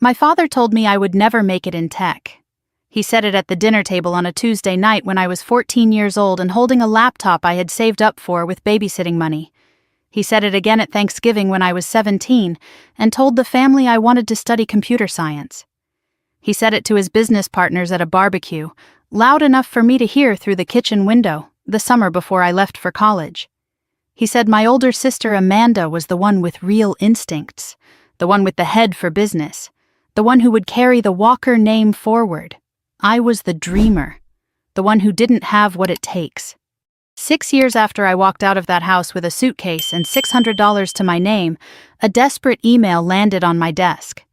My father told me I would never make it in tech. He said it at the dinner table on a Tuesday night when I was 14 years old and holding a laptop I had saved up for with babysitting money. He said it again at Thanksgiving when I was 17 and told the family I wanted to study computer science. He said it to his business partners at a barbecue, loud enough for me to hear through the kitchen window, the summer before I left for college. He said my older sister Amanda was the one with real instincts, the one with the head for business, the one who would carry the Walker name forward. I was the dreamer, the one who didn't have what it takes. 6 years after I walked out of that house with a suitcase and $600 to my name, a desperate email landed on my desk.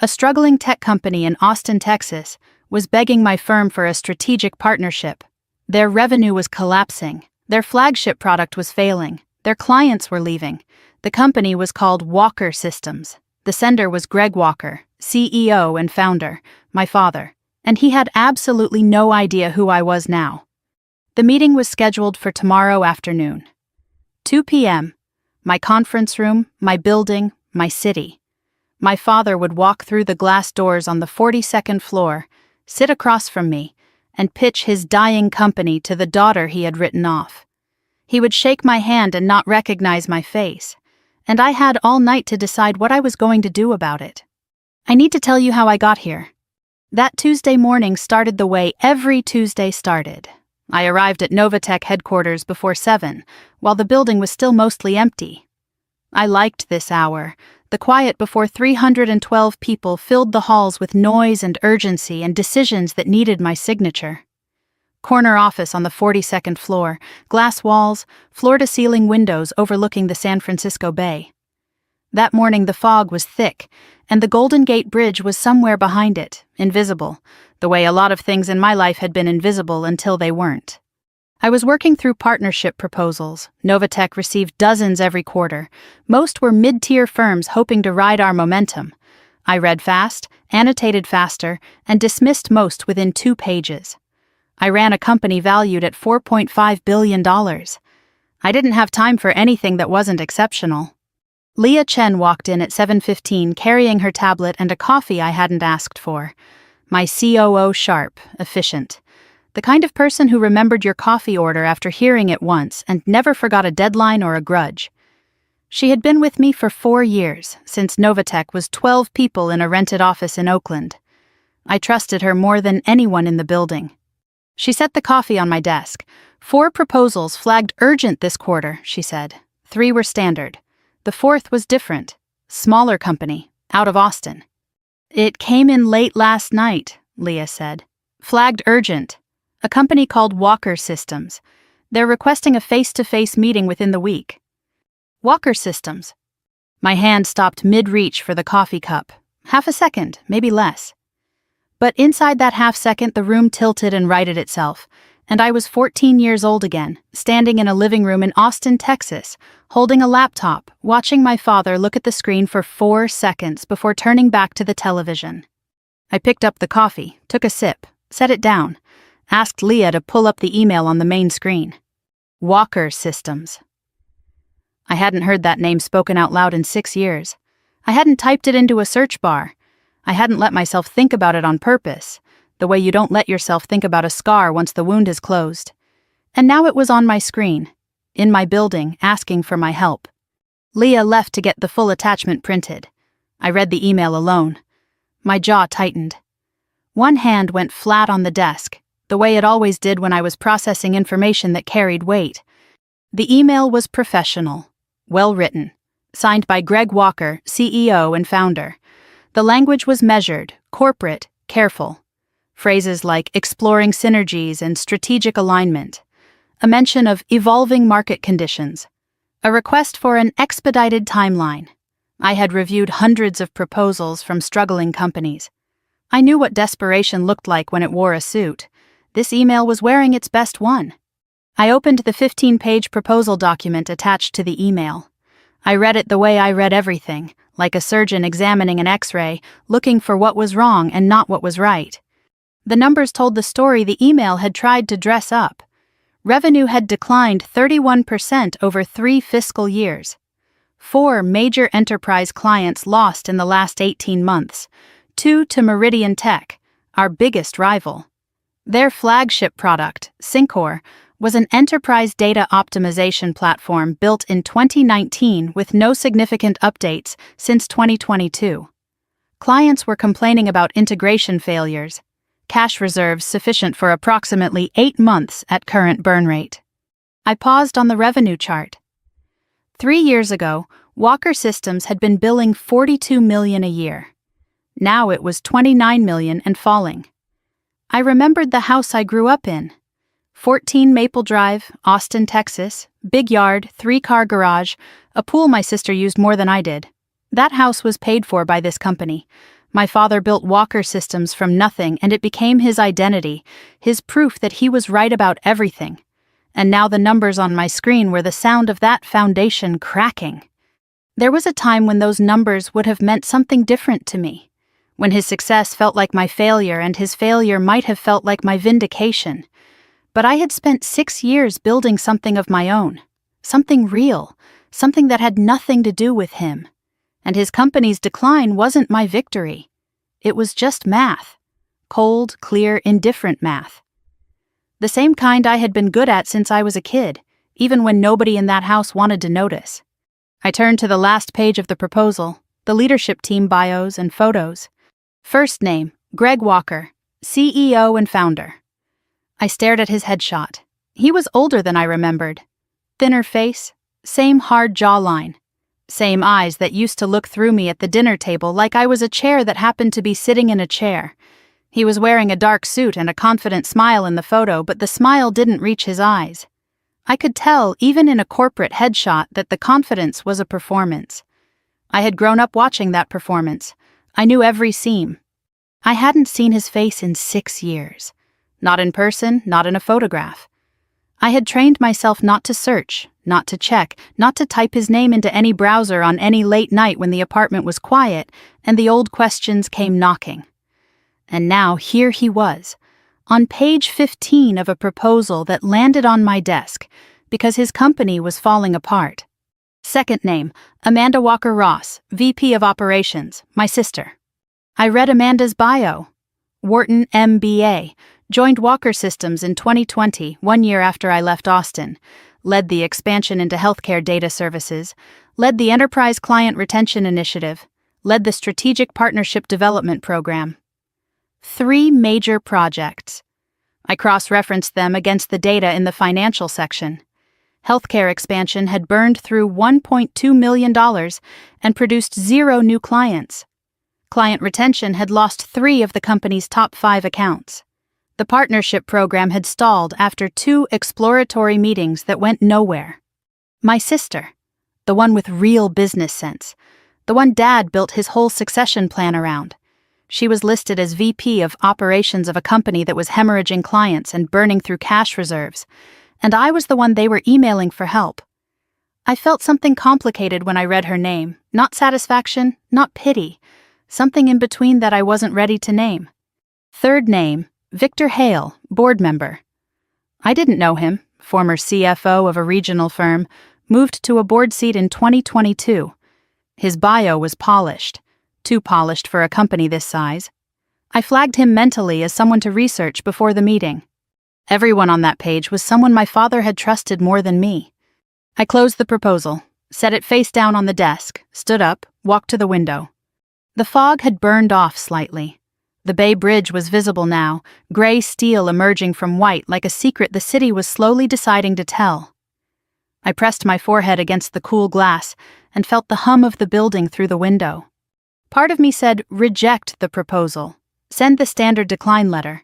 A struggling tech company in Austin, Texas, was begging my firm for a strategic partnership. Their revenue was collapsing. Their flagship product was failing. Their clients were leaving. The company was called Walker Systems. The sender was Greg Walker, CEO and founder, my father, and he had absolutely no idea who I was now. The meeting was scheduled for tomorrow afternoon. 2 p.m., my conference room, my building, my city. My father would walk through the glass doors on the 42nd floor, sit across from me, and pitch his dying company to the daughter he had written off. He would shake my hand and not recognize my face, and I had all night to decide what I was going to do about it. I need to tell you how I got here. That Tuesday morning started the way every Tuesday started. I arrived at Novatech headquarters before 7, while the building was still mostly empty. I liked this hour. The quiet before 312 people filled the halls with noise and urgency and decisions that needed my signature. Corner office on the 42nd floor, glass walls, floor-to-ceiling windows overlooking the San Francisco Bay. That morning the fog was thick, and the Golden Gate Bridge was somewhere behind it, invisible, the way a lot of things in my life had been invisible until they weren't. I was working through partnership proposals. Novatech received dozens every quarter. Most were mid-tier firms hoping to ride our momentum. I read fast, annotated faster, and dismissed most within 2 pages. I ran a company valued at $4.5 billion. I didn't have time for anything that wasn't exceptional. Leah Chen walked in at 7:15 carrying her tablet and a coffee I hadn't asked for. My COO sharp, efficient. The kind of person who remembered your coffee order after hearing it once and never forgot a deadline or a grudge. She had been with me for 4 years, since Novatech was 12 people in a rented office in Oakland. I trusted her more than anyone in the building. She set the coffee on my desk. 4 proposals flagged urgent this quarter, she said. 3 were standard. The 4th was different. Smaller company, out of Austin. It came in late last night, Leah said. Flagged urgent. A company called Walker Systems. They're requesting a face-to-face meeting within the week. Walker Systems. My hand stopped mid-reach for the coffee cup. Half a second, maybe less. But inside that half second the room tilted and righted itself, and I was 14 years old again, standing in a living room in Austin, Texas, holding a laptop, watching my father look at the screen for 4 seconds before turning back to the television. I picked up the coffee, took a sip, set it down, asked Leah to pull up the email on the main screen. Walker Systems. I hadn't heard that name spoken out loud in 6 years. I hadn't typed it into a search bar. I hadn't let myself think about it on purpose, the way you don't let yourself think about a scar once the wound is closed. And now it was on my screen, in my building, asking for my help. Leah left to get the full attachment printed. I read the email alone. My jaw tightened. One hand went flat on the desk, the way it always did when I was processing information that carried weight. The email was professional, well written, signed by Greg Walker, CEO and founder. The language was measured, corporate, careful. Phrases like exploring synergies and strategic alignment. A mention of evolving market conditions. A request for an expedited timeline. I had reviewed hundreds of proposals from struggling companies. I knew what desperation looked like when it wore a suit. This email was wearing its best one. I opened the 15-page proposal document attached to the email. I read it the way I read everything, like a surgeon examining an X-ray, looking for what was wrong and not what was right. The numbers told the story the email had tried to dress up. Revenue had declined 31% over 3 fiscal years. 4 major enterprise clients lost in the last 18 months. 2 to Meridian Tech, our biggest rival. Their flagship product, Syncor, was an enterprise data optimization platform built in 2019 with no significant updates since 2022. Clients were complaining about integration failures, cash reserves sufficient for approximately 8 months at current burn rate. I paused on the revenue chart. 3 years ago, Walker Systems had been billing $42 million a year. Now it was $29 million and falling. I remembered the house I grew up in. 14 Maple Drive, Austin, Texas, big yard, 3-car garage, a pool my sister used more than I did. That house was paid for by this company. My father built Walker Systems from nothing, and it became his identity, his proof that he was right about everything. And now the numbers on my screen were the sound of that foundation cracking. There was a time when those numbers would have meant something different to me, when his success felt like my failure and his failure might have felt like my vindication. But I had spent 6 years building something of my own, something real, something that had nothing to do with him. And his company's decline wasn't my victory. It was just math. Cold, clear, indifferent math. The same kind I had been good at since I was a kid, even when nobody in that house wanted to notice. I turned to the last page of the proposal, the leadership team bios and photos. First name, Greg Walker, CEO and founder. I stared at his headshot. He was older than I remembered. Thinner face, same hard jawline. Same eyes that used to look through me at the dinner table like I was a chair that happened to be sitting in a chair. He was wearing a dark suit and a confident smile in the photo, but the smile didn't reach his eyes. I could tell, even in a corporate headshot, that the confidence was a performance. I had grown up watching that performance. I knew every seam. I hadn't seen his face in 6 years. Not in person, not in a photograph. I had trained myself not to search, not to check, not to type his name into any browser on any late night when the apartment was quiet and the old questions came knocking. And now here he was, on page 15 of a proposal that landed on my desk because his company was falling apart. Second name, Amanda Walker Ross, VP of Operations, my sister. I read Amanda's bio. Wharton MBA, joined Walker Systems in 2020, 1 year after I left Austin, led the expansion into healthcare data services, led the Enterprise Client Retention Initiative, led the Strategic Partnership Development Program. 3 major projects. I cross-referenced them against the data in the financial section. Healthcare expansion had burned through $1.2 million and produced 0 new clients. Client retention had lost 3 of the company's top 5 accounts. The partnership program had stalled after 2 exploratory meetings that went nowhere. My sister, the one with real business sense, the one Dad built his whole succession plan around. She was listed as VP of Operations of a company that was hemorrhaging clients and burning through cash reserves, and I was the one they were emailing for help. I felt something complicated when I read her name, not satisfaction, not pity, something in between that I wasn't ready to name. Third name, Victor Hale, board member. I didn't know him, former CFO of a regional firm, moved to a board seat in 2022. His bio was polished, too polished for a company this size. I flagged him mentally as someone to research before the meeting. Everyone on that page was someone my father had trusted more than me. I closed the proposal, set it face down on the desk, stood up, walked to the window. The fog had burned off slightly. The Bay Bridge was visible now, gray steel emerging from white like a secret the city was slowly deciding to tell. I pressed my forehead against the cool glass and felt the hum of the building through the window. Part of me said, reject the proposal. Send the standard decline letter.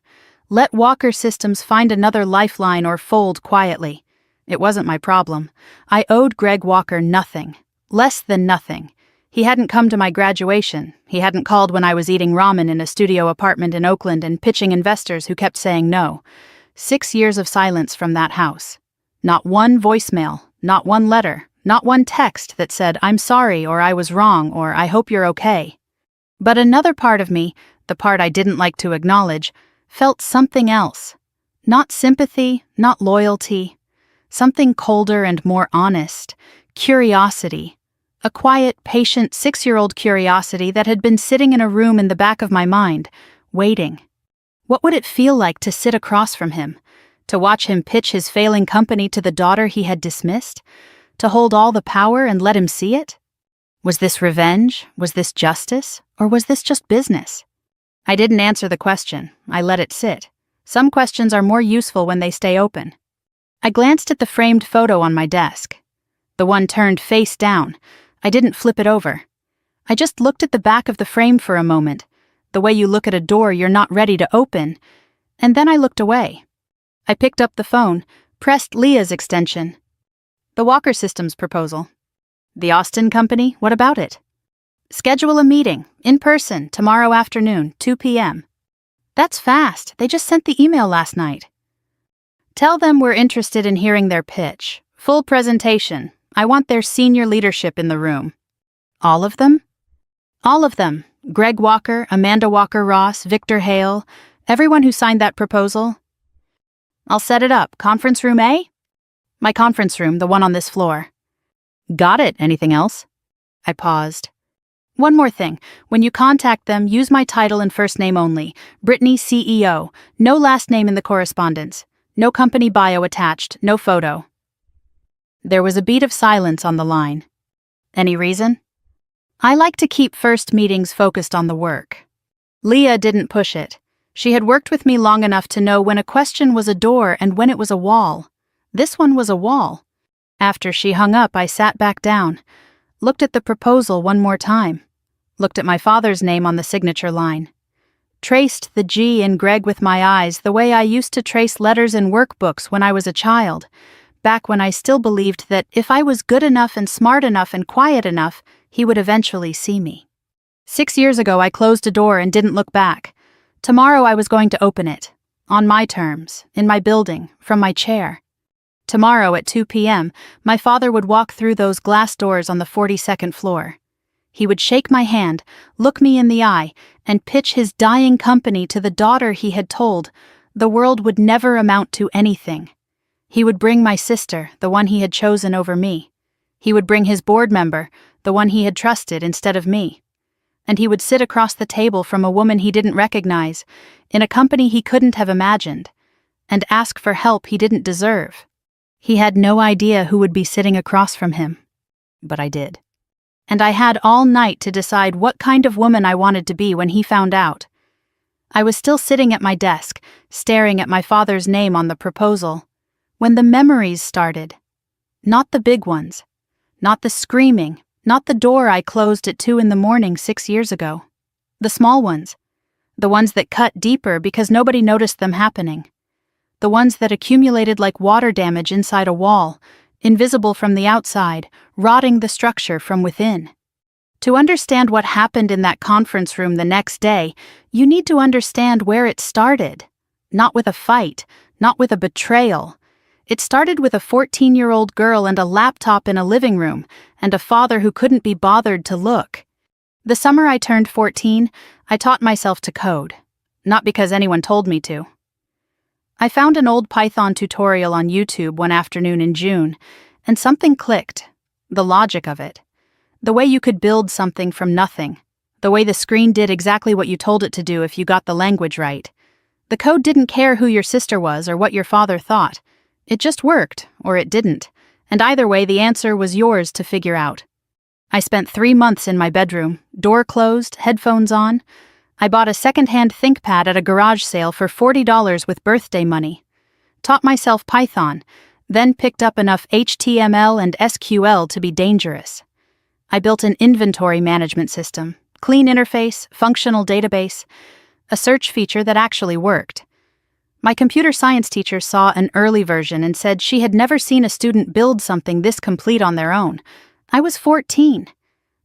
Let Walker Systems find another lifeline or fold quietly. It wasn't my problem. I owed Greg Walker nothing. Less than nothing. He hadn't come to my graduation. He hadn't called when I was eating ramen in a studio apartment in Oakland and pitching investors who kept saying no. 6 years of silence from that house. Not one voicemail, not one letter, not one text that said, I'm sorry, or I was wrong, or I hope you're okay. But another part of me, the part I didn't like to acknowledge, felt something else. Not sympathy, not loyalty. Something colder and more honest. Curiosity. A quiet, patient 6-year-old curiosity that had been sitting in a room in the back of my mind, waiting. What would it feel like to sit across from him? To watch him pitch his failing company to the daughter he had dismissed? To hold all the power and let him see it? Was this revenge? Was this justice? Or was this just business? I didn't answer the question. I let it sit. Some questions are more useful when they stay open. I glanced at the framed photo on my desk. The one turned face down. I didn't flip it over. I just looked at the back of the frame for a moment, the way you look at a door you're not ready to open, and then I looked away. I picked up the phone, pressed Leah's extension. The Walker Systems proposal. The Austin Company, what about it? Schedule a meeting, in person, tomorrow afternoon, 2 p.m. That's fast, they just sent the email last night. Tell them we're interested in hearing their pitch. Full presentation. I want their senior leadership in the room. All of them? All of them. Greg Walker, Amanda Walker-Ross, Victor Hale, everyone who signed that proposal. I'll set it up. Conference room A? My conference room, the one on this floor. Got it. Anything else? I paused. One more thing. When you contact them, use my title and first name only. Brittany, CEO. No last name in the correspondence. No company bio attached. No photo. There was a beat of silence on the line. Any reason? I like to keep first meetings focused on the work. Leah didn't push it. She had worked with me long enough to know when a question was a door and when it was a wall. This one was a wall. After she hung up, I sat back down, looked at the proposal one more time, looked at my father's name on the signature line, traced the G in Greg with my eyes the way I used to trace letters in workbooks when I was a child, back when I still believed that if I was good enough and smart enough and quiet enough, he would eventually see me. 6 years ago, I closed a door and didn't look back. Tomorrow I was going to open it, on my terms, in my building, from my chair. Tomorrow at 2 p.m., my father would walk through those glass doors on the 42nd floor. He would shake my hand, look me in the eye, and pitch his dying company to the daughter he had told the world would never amount to anything. He would bring my sister, the one he had chosen over me. He would bring his board member, the one he had trusted instead of me. And he would sit across the table from a woman he didn't recognize, in a company he couldn't have imagined, and ask for help he didn't deserve. He had no idea who would be sitting across from him. But I did. And I had all night to decide what kind of woman I wanted to be when he found out. I was still sitting at my desk, staring at my father's name on the proposal, when the memories started. Not the big ones. Not the screaming. Not the door I closed at 2 a.m. 6 years ago. The small ones. The ones that cut deeper because nobody noticed them happening. The ones that accumulated like water damage inside a wall, invisible from the outside, rotting the structure from within. To understand what happened in that conference room the next day, you need to understand where it started. Not with a fight, not with a betrayal. It started with a 14-year-old girl and a laptop in a living room, and a father who couldn't be bothered to look. The summer I turned 14, I taught myself to code. Not because anyone told me to. I found an old Python tutorial on YouTube one afternoon in June, and something clicked. The logic of it. The way you could build something from nothing. The way the screen did exactly what you told it to do if you got the language right. The code didn't care who your sister was or what your father thought. It just worked, or it didn't, and either way the answer was yours to figure out. I spent 3 months in my bedroom, door closed, headphones on. I bought a second-hand ThinkPad at a garage sale for $40 with birthday money. Taught myself Python, then picked up enough HTML and SQL to be dangerous. I built an inventory management system, clean interface, functional database, a search feature that actually worked. My computer science teacher saw an early version and said she had never seen a student build something this complete on their own. I was 14.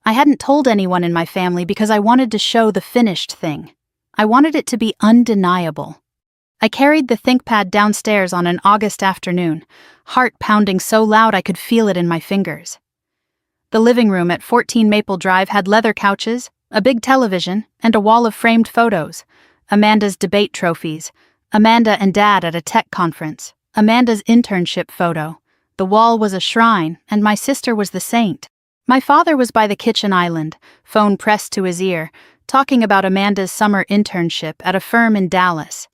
I hadn't told anyone in my family because I wanted to show the finished thing. I wanted it to be undeniable. I carried the ThinkPad downstairs on an August afternoon, heart pounding so loud I could feel it in my fingers. The living room at 14 Maple Drive had leather couches, a big television, and a wall of framed photos. Amanda's debate trophies, Amanda and Dad at a tech conference, Amanda's internship photo. The wall was a shrine, and my sister was the saint. My father was by the kitchen island, phone pressed to his ear, talking about Amanda's summer internship at a firm in Dallas.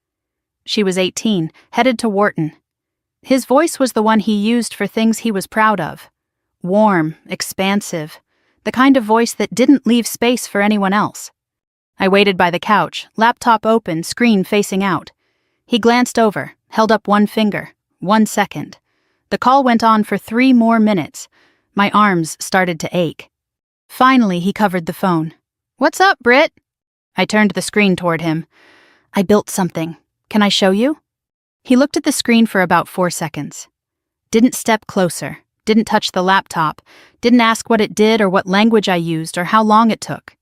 She was 18, headed to Wharton. His voice was the one he used for things he was proud of. Warm, expansive, the kind of voice that didn't leave space for anyone else. I waited by the couch, laptop open, screen facing out. He glanced over, held up one finger. 1 second. The call went on for 3 more minutes. My arms started to ache. Finally, he covered the phone. "What's up, Britt?" I turned the screen toward him. "I built something. Can I show you?" He looked at the screen for about 4 seconds. Didn't step closer, didn't touch the laptop, didn't ask what it did or what language I used or how long it took.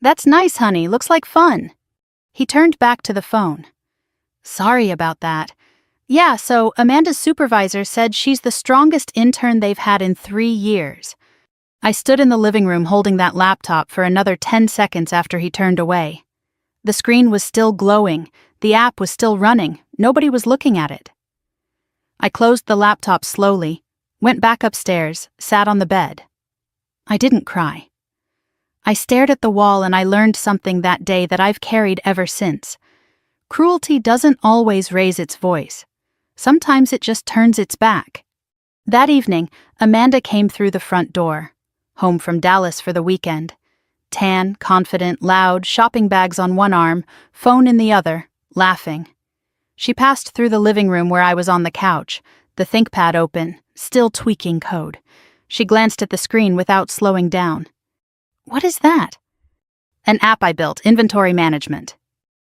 "That's nice, honey. Looks like fun." He turned back to the phone. "Sorry about that. Yeah, so Amanda's supervisor said she's the strongest intern they've had in 3 years. I stood in the living room holding that laptop for another 10 seconds after he turned away. The screen was still glowing, the app was still running, nobody was looking at it. I closed the laptop slowly, went back upstairs, sat on the bed. I didn't cry. I stared at the wall and I learned something that day that I've carried ever since. Cruelty doesn't always raise its voice. Sometimes it just turns its back. That evening, Amanda came through the front door, home from Dallas for the weekend. Tan, confident, loud, shopping bags on one arm, phone in the other, laughing. She passed through the living room where I was on the couch, the ThinkPad open, still tweaking code. She glanced at the screen without slowing down. "What is that?" "An app I built, inventory management."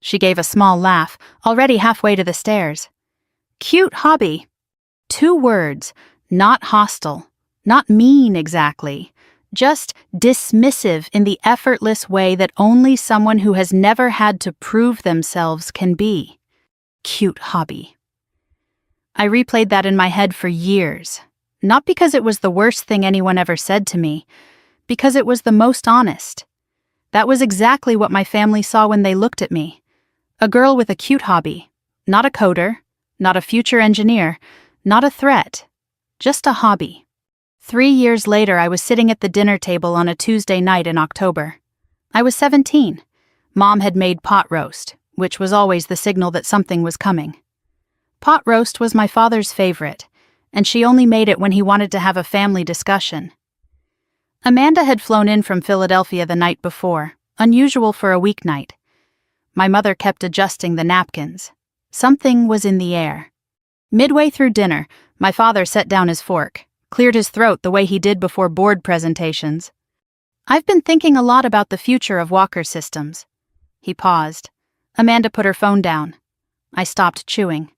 She gave a small laugh, already halfway to the stairs. "Cute hobby." 2 words, not hostile, not mean exactly, just dismissive in the effortless way that only someone who has never had to prove themselves can be. Cute hobby. I replayed that in my head for years, not because it was the worst thing anyone ever said to me, because it was the most honest. That was exactly what my family saw when they looked at me. A girl with a cute hobby, not a coder, not a future engineer, not a threat, just a hobby. 3 years later, I was sitting at the dinner table on a Tuesday night in October. I was 17. Mom had made pot roast, which was always the signal that something was coming. Pot roast was my father's favorite, and she only made it when he wanted to have a family discussion. Amanda had flown in from Philadelphia the night before, unusual for a weeknight. My mother kept adjusting the napkins. Something was in the air. Midway through dinner, my father set down his fork, cleared his throat the way he did before board presentations. "I've been thinking a lot about the future of Walker Systems." He paused. Amanda put her phone down. I stopped chewing.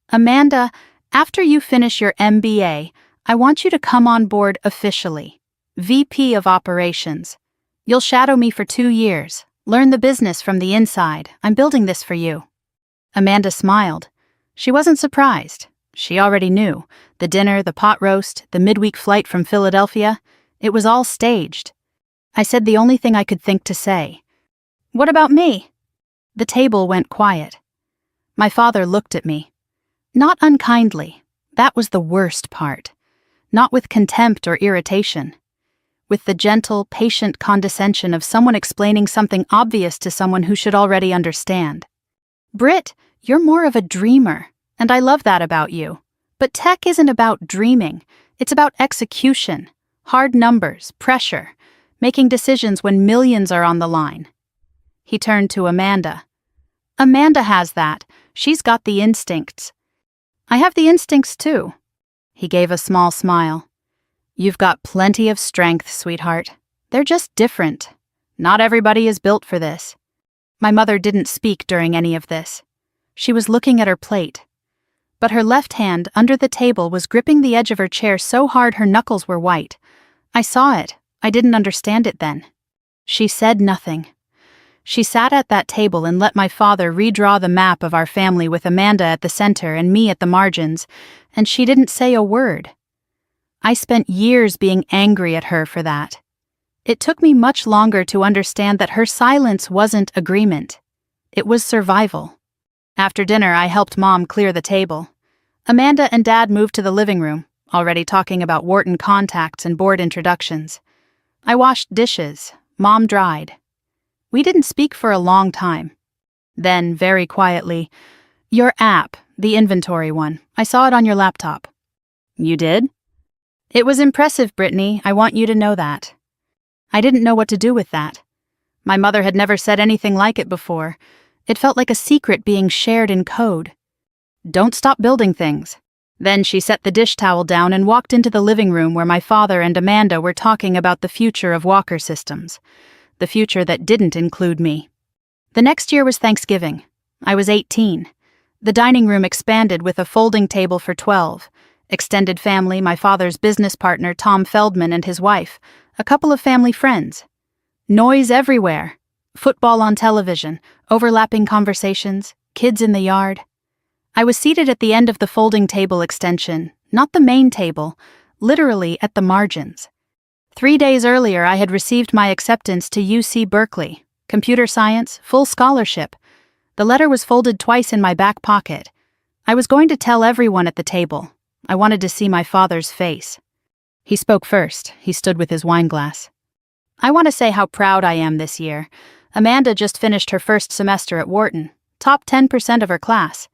"Amanda, after you finish your MBA, I want you to come on board officially. VP of Operations. You'll shadow me for 2 years. Learn the business from the inside. I'm building this for you." Amanda smiled. She wasn't surprised. She already knew. The dinner, the pot roast, the midweek flight from Philadelphia, it was all staged. I said the only thing I could think to say. "What about me?" The table went quiet. My father looked at me. Not unkindly. That was the worst part. Not with contempt or irritation. With the gentle, patient condescension of someone explaining something obvious to someone who should already understand. "Britt, you're more of a dreamer, and I love that about you. But tech isn't about dreaming. It's about execution, hard numbers, pressure, making decisions when millions are on the line." He turned to Amanda. "Amanda has that. She's got the instincts." "I have the instincts too." He gave a small smile. "You've got plenty of strength, sweetheart. They're just different. Not everybody is built for this." My mother didn't speak during any of this. She was looking at her plate. But her left hand, under the table, was gripping the edge of her chair so hard her knuckles were white. I saw it. I didn't understand it then. She said nothing. She sat at that table and let my father redraw the map of our family with Amanda at the center and me at the margins, and she didn't say a word. I spent years being angry at her for that. It took me much longer to understand that her silence wasn't agreement. It was survival. After dinner, I helped Mom clear the table. Amanda and Dad moved to the living room, already talking about Wharton contacts and board introductions. I washed dishes. Mom dried. We didn't speak for a long time. Then, very quietly, "Your app, the inventory one, I saw it on your laptop." "You did?" "It was impressive, Brittany. I want you to know that." I didn't know what to do with that. My mother had never said anything like it before. It felt like a secret being shared in code. "Don't stop building things." Then she set the dish towel down and walked into the living room where my father and Amanda were talking about the future of Walker Systems, the future that didn't include me. The next year was Thanksgiving. I was 18. The dining room expanded with a folding table for 12. Extended family, my father's business partner Tom Feldman and his wife, a couple of family friends. Noise everywhere. Football on television, overlapping conversations, kids in the yard. I was seated at the end of the folding table extension, not the main table, literally at the margins. 3 days earlier, I had received my acceptance to UC Berkeley, computer science, full scholarship. The letter was folded twice in my back pocket. I was going to tell everyone at the table. I wanted to see my father's face. He spoke first. He stood with his wine glass. "I want to say how proud I am this year. Amanda just finished her first semester at Wharton, top 10% of her class.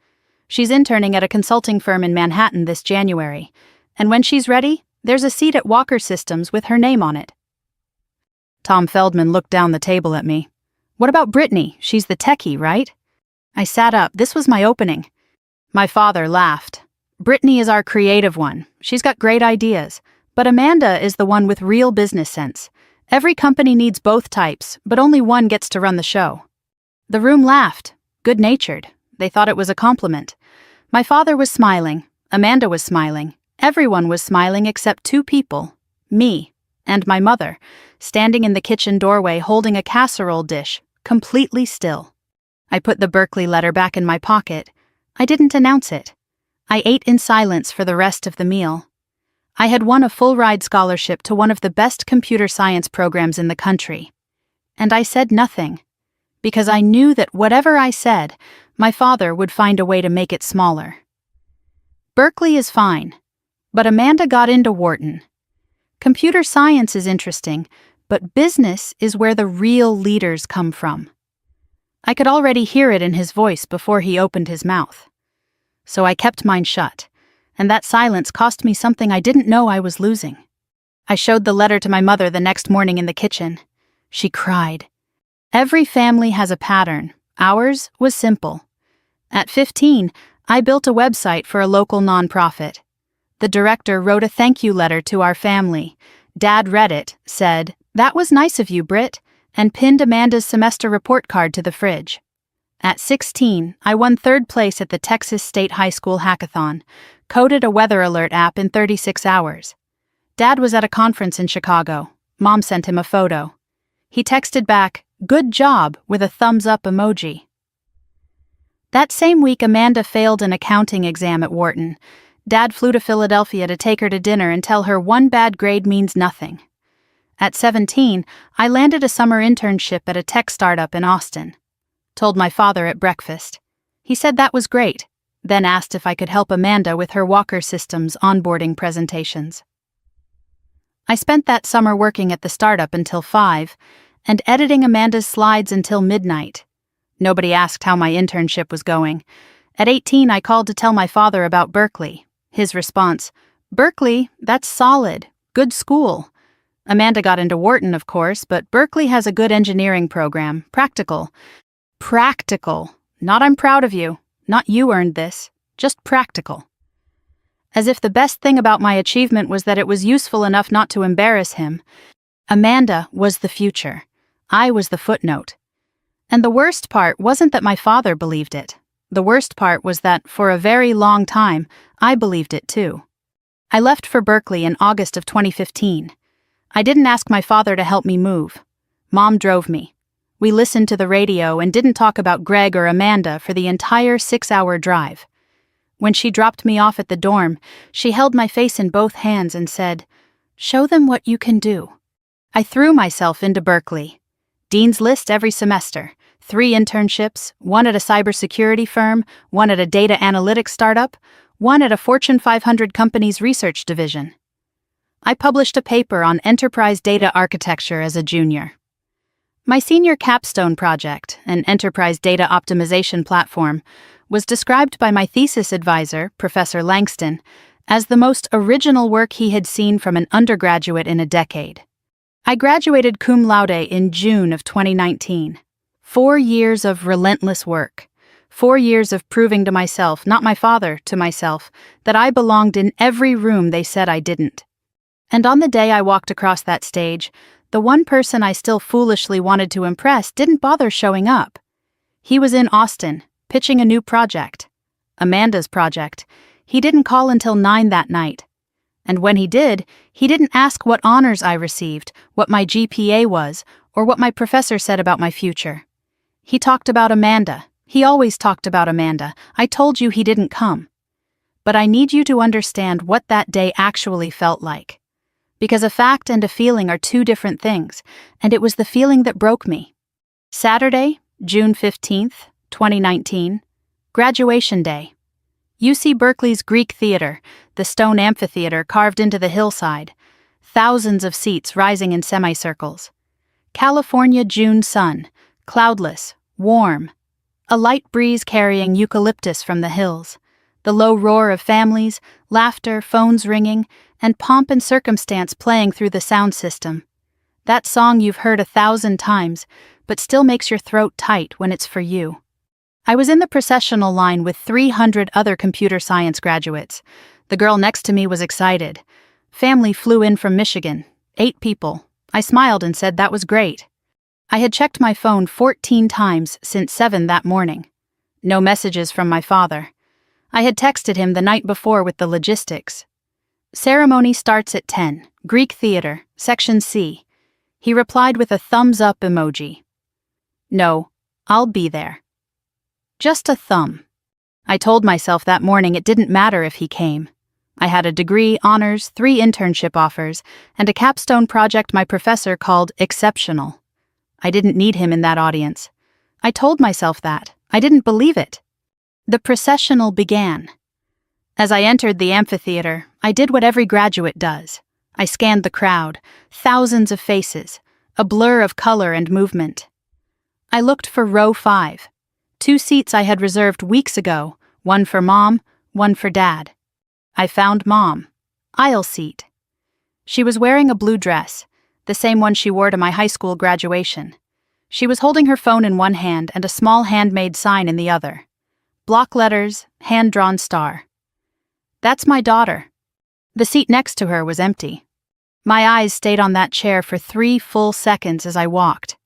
She's interning at a consulting firm in Manhattan this January, and when she's ready, there's a seat at Walker Systems with her name on it." Tom Feldman looked down the table at me. "What about Brittany? She's the techie, right?" I sat up. This was my opening. My father laughed. "Brittany is our creative one. She's got great ideas. But Amanda is the one with real business sense. Every company needs both types, but only one gets to run the show." The room laughed, good-natured. They thought it was a compliment. My father was smiling. Amanda was smiling. Everyone was smiling except two people, me and my mother, standing in the kitchen doorway holding a casserole dish, completely still. I put the Berkeley letter back in my pocket. I didn't announce it. I ate in silence for the rest of the meal. I had won a full-ride scholarship to one of the best computer science programs in the country. And I said nothing, because I knew that whatever I said, my father would find a way to make it smaller. Berkeley is fine, but Amanda got into Wharton. Computer science is interesting, but business is where the real leaders come from. I could already hear it in his voice before he opened his mouth. So I kept mine shut, and that silence cost me something I didn't know I was losing. I showed the letter to my mother the next morning in the kitchen. She cried. Every family has a pattern. Ours was simple. At 15, I built a website for a local nonprofit. The director wrote a thank you letter to our family. Dad read it, said, "That was nice of you, Britt," and pinned Amanda's semester report card to the fridge. At 16, I won 3rd place at the Texas State High School Hackathon, coded a weather alert app in 36 hours. Dad was at a conference in Chicago. Mom sent him a photo. He texted back, "Good job," with a thumbs-up emoji. That same week, Amanda failed an accounting exam at Wharton. Dad flew to Philadelphia to take her to dinner and tell her one bad grade means nothing. At 17, I landed a summer internship at a tech startup in Austin. Told my father at breakfast. He said that was great, then asked if I could help Amanda with her Walker Systems onboarding presentations. I spent that summer working at the startup until 5, and editing Amanda's slides until midnight. Nobody asked how my internship was going. At 18, I called to tell my father about Berkeley. His response, "Berkeley, that's solid. Good school." Amanda got into Wharton, of course, but Berkeley has a good engineering program. Practical. Practical. Not "I'm proud of you." Not "you earned this." Just practical. As if the best thing about my achievement was that it was useful enough not to embarrass him. Amanda was the future. I was the footnote. And the worst part wasn't that my father believed it. The worst part was that, for a very long time, I believed it too. I left for Berkeley in August of 2015. I didn't ask my father to help me move. Mom drove me. We listened to the radio and didn't talk about Greg or Amanda for the entire 6-hour drive. When she dropped me off at the dorm, she held my face in both hands and said, "Show them what you can do." I threw myself into Berkeley. Dean's List every semester, 3 internships, 1 at a cybersecurity firm, 1 at a data analytics startup, 1 at a Fortune 500 company's research division. I published a paper on enterprise data architecture as a junior. My senior capstone project, an enterprise data optimization platform, was described by my thesis advisor, Professor Langston, as the most original work he had seen from an undergraduate in a decade. I graduated cum laude in June of 2019. 4 years of relentless work. 4 years of proving to myself, not my father, to myself, that I belonged in every room they said I didn't. And on the day I walked across that stage, the one person I still foolishly wanted to impress didn't bother showing up. He was in Austin, pitching a new project. Amanda's project. He didn't call until 9 that night. And when he did, he didn't ask what honors I received, what my GPA was, or what my professor said about my future. He talked about Amanda. He always talked about Amanda. I told you he didn't come. But I need you to understand what that day actually felt like. Because a fact and a feeling are two different things, and it was the feeling that broke me. Saturday, June 15th, 2019, graduation day. UC Berkeley's Greek Theater, the stone amphitheater carved into the hillside, thousands of seats rising in semicircles. California June sun, cloudless, warm, a light breeze carrying eucalyptus from the hills, the low roar of families, laughter, phones ringing, and pomp and circumstance playing through the sound system. That song you've heard 1,000 times, but still makes your throat tight when it's for you. I was in the processional line with 300 other computer science graduates. The girl next to me was excited. Family flew in from Michigan, 8 people. I smiled and said that was great. I had checked my phone 14 times since 7 that morning. No messages from my father. I had texted him the night before with the logistics. Ceremony starts at 10, Greek Theater, Section C. He replied with a thumbs up emoji. No, I'll be there. Just a thumb. I told myself that morning it didn't matter if he came. I had a degree, honors, 3 internship offers, and a capstone project my professor called exceptional. I didn't need him in that audience. I told myself that. I didn't believe it. The processional began. As I entered the amphitheater, I did what every graduate does. I scanned the crowd, thousands of faces, a blur of color and movement. I looked for row 5. 2 seats I had reserved weeks ago, one for Mom, one for Dad. I found Mom. Aisle seat. She was wearing a blue dress, the same one she wore to my high school graduation. She was holding her phone in one hand and a small handmade sign in the other. Block letters, hand-drawn star. That's my daughter. The seat next to her was empty. My eyes stayed on that chair for 3 full seconds as I walked.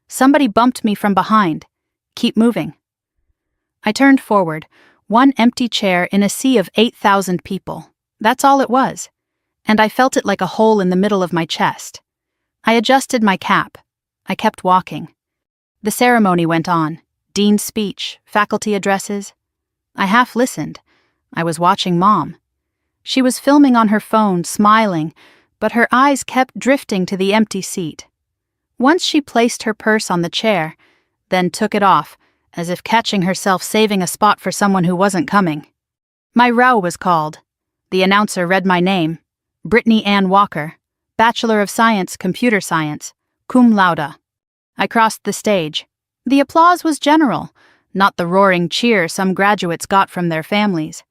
Somebody bumped me from behind. Keep moving. I turned forward, one empty chair in a sea of 8,000 people. That's all it was. And I felt it like a hole in the middle of my chest. I adjusted my cap. I kept walking. The ceremony went on. Dean's speech, faculty addresses. I half listened. I was watching Mom. She was filming on her phone, smiling, but her eyes kept drifting to the empty seat. Once she placed her purse on the chair, then took it off, as if catching herself saving a spot for someone who wasn't coming. My row was called. The announcer read my name, Brittany Ann Walker, Bachelor of Science, Computer Science, cum laude. I crossed the stage. The applause was general, not the roaring cheer some graduates got from their families.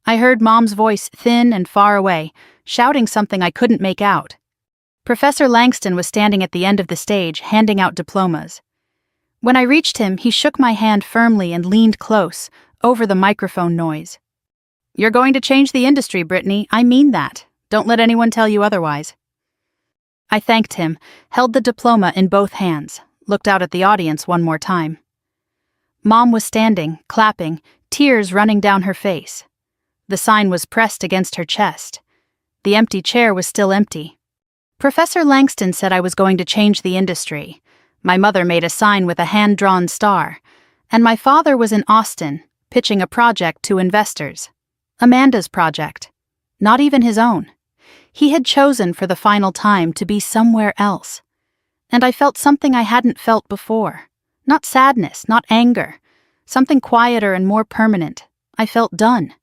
I heard Mom's voice thin and far away, shouting something I couldn't make out. Professor Langston was standing at the end of the stage, handing out diplomas. When I reached him, he shook my hand firmly and leaned close, over the microphone noise. You're going to change the industry, Brittany. I mean that. Don't let anyone tell you otherwise. I thanked him, held the diploma in both hands, looked out at the audience one more time. Mom was standing, clapping, tears running down her face. The sign was pressed against her chest. The empty chair was still empty. Professor Langston said I was going to change the industry. My mother made a sign with a hand-drawn star, and my father was in Austin, pitching a project to investors. Amanda's project. Not even his own. He had chosen for the final time to be somewhere else. And I felt something I hadn't felt before. Not sadness, not anger. Something quieter and more permanent. I felt done.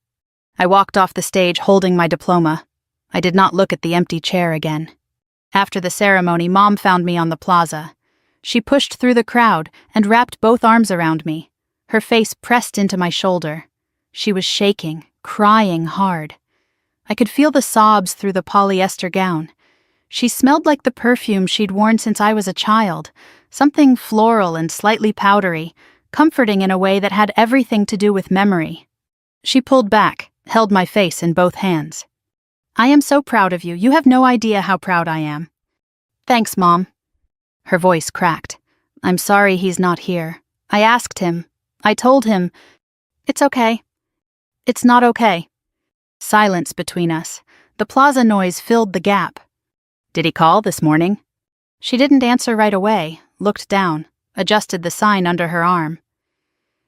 I walked off the stage holding my diploma. I did not look at the empty chair again. After the ceremony, Mom found me on the plaza. She pushed through the crowd and wrapped both arms around me, her face pressed into my shoulder. She was shaking, crying hard. I could feel the sobs through the polyester gown. She smelled like the perfume she'd worn since I was a child, something floral and slightly powdery, comforting in a way that had everything to do with memory. She pulled back, held my face in both hands. "I am so proud of you. You have no idea how proud I am." "Thanks, Mom." Her voice cracked. "I'm sorry he's not here. I asked him. I told him. It's okay. It's not okay." Silence between us. The plaza noise filled the gap. "Did he call this morning?" She didn't answer right away, looked down, adjusted the sign under her arm.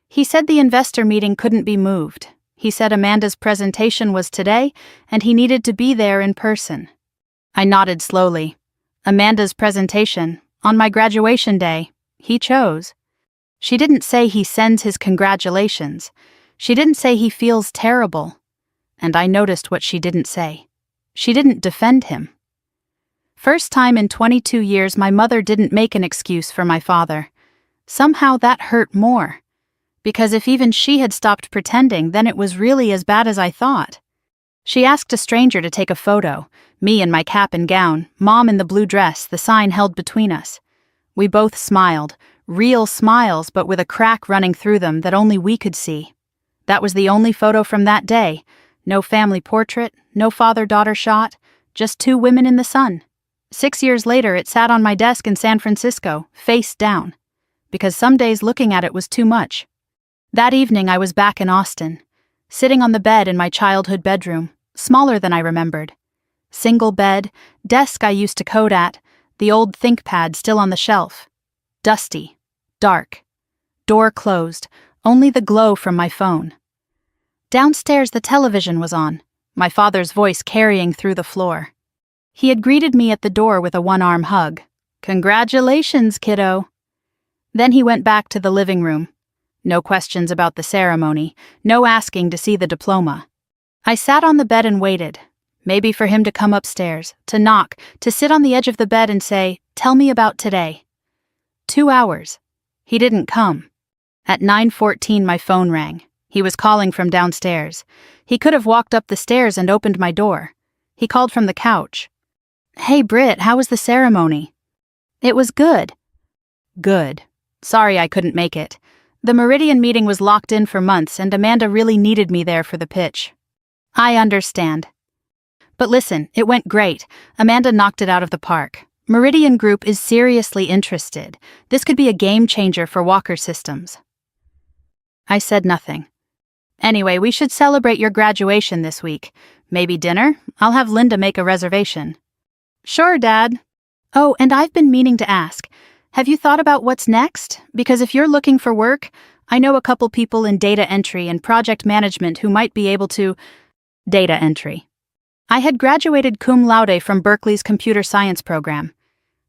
"He said the investor meeting couldn't be moved. He said Amanda's presentation was today, and he needed to be there in person." I nodded slowly. Amanda's presentation, on my graduation day, he chose. She didn't say he sends his congratulations. She didn't say he feels terrible. And I noticed what she didn't say. She didn't defend him. First time in 22 years my mother didn't make an excuse for my father. Somehow that hurt more. Because if even she had stopped pretending, then it was really as bad as I thought. She asked a stranger to take a photo, me in my cap and gown, Mom in the blue dress, the sign held between us. We both smiled, real smiles but with a crack running through them that only we could see. That was the only photo from that day. No family portrait, no father-daughter shot, just two women in the sun. 6 years later, it sat on my desk in San Francisco, face down. Because some days looking at it was too much. That evening I was back in Austin, sitting on the bed in my childhood bedroom, smaller than I remembered. Single bed, desk I used to code at, the old ThinkPad still on the shelf. Dusty, dark. Door closed, only the glow from my phone. Downstairs the television was on, my father's voice carrying through the floor. He had greeted me at the door with a one-arm hug. "Congratulations, kiddo." Then he went back to the living room. No questions about the ceremony, no asking to see the diploma. I sat on the bed and waited, maybe for him to come upstairs, to knock, to sit on the edge of the bed and say, "Tell me about today." 2 hours. He didn't come. At 9:14 my phone rang. He was calling from downstairs. He could have walked up the stairs and opened my door. He called from the couch. "Hey Britt, how was the ceremony?" "It was good." "Good. Sorry I couldn't make it. The Meridian meeting was locked in for months and Amanda really needed me there for the pitch." "I understand." "But listen, it went great. Amanda knocked it out of the park. Meridian Group is seriously interested. This could be a game changer for Walker Systems." I said nothing. "Anyway, we should celebrate your graduation this week. Maybe dinner? I'll have Linda make a reservation." "Sure, Dad." "Oh, and I've been meaning to ask. Have you thought about what's next? Because if you're looking for work, I know a couple people in data entry and project management who might be able to..." Data entry. I had graduated cum laude from Berkeley's computer science program.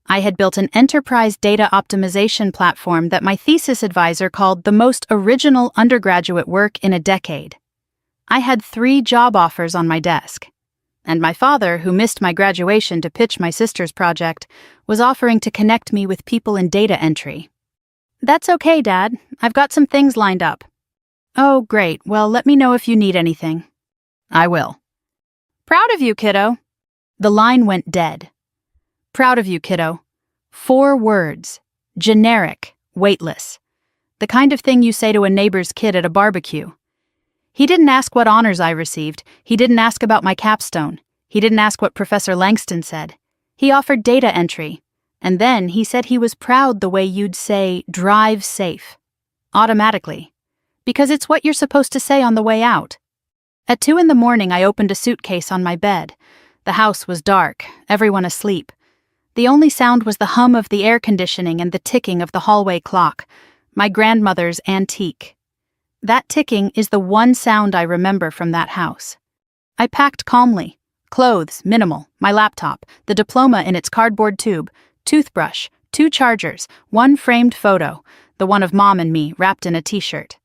I had built an enterprise data optimization platform that my thesis advisor called the most original undergraduate work in a decade. I had 3 job offers on my desk. And my father, who missed my graduation to pitch my sister's project, was offering to connect me with people in data entry. "That's okay, Dad. I've got some things lined up." "Oh, great. Well, let me know if you need anything." "I will." "Proud of you, kiddo." The line went dead. "Proud of you, kiddo." 4 words. Generic, weightless. The kind of thing you say to a neighbor's kid at a barbecue. He didn't ask what honors I received. He didn't ask about my capstone. He didn't ask what Professor Langston said. He offered data entry. And then he said he was proud the way you'd say, "drive safe." Automatically. Because it's what you're supposed to say on the way out. At 2 a.m, I opened a suitcase on my bed. The house was dark, everyone asleep. The only sound was the hum of the air conditioning and the ticking of the hallway clock, my grandmother's antique. That ticking is the one sound I remember from that house. I packed calmly. Clothes, minimal, my laptop, the diploma in its cardboard tube, toothbrush, 2 chargers, 1 framed photo, the one of Mom and me wrapped in a t-shirt.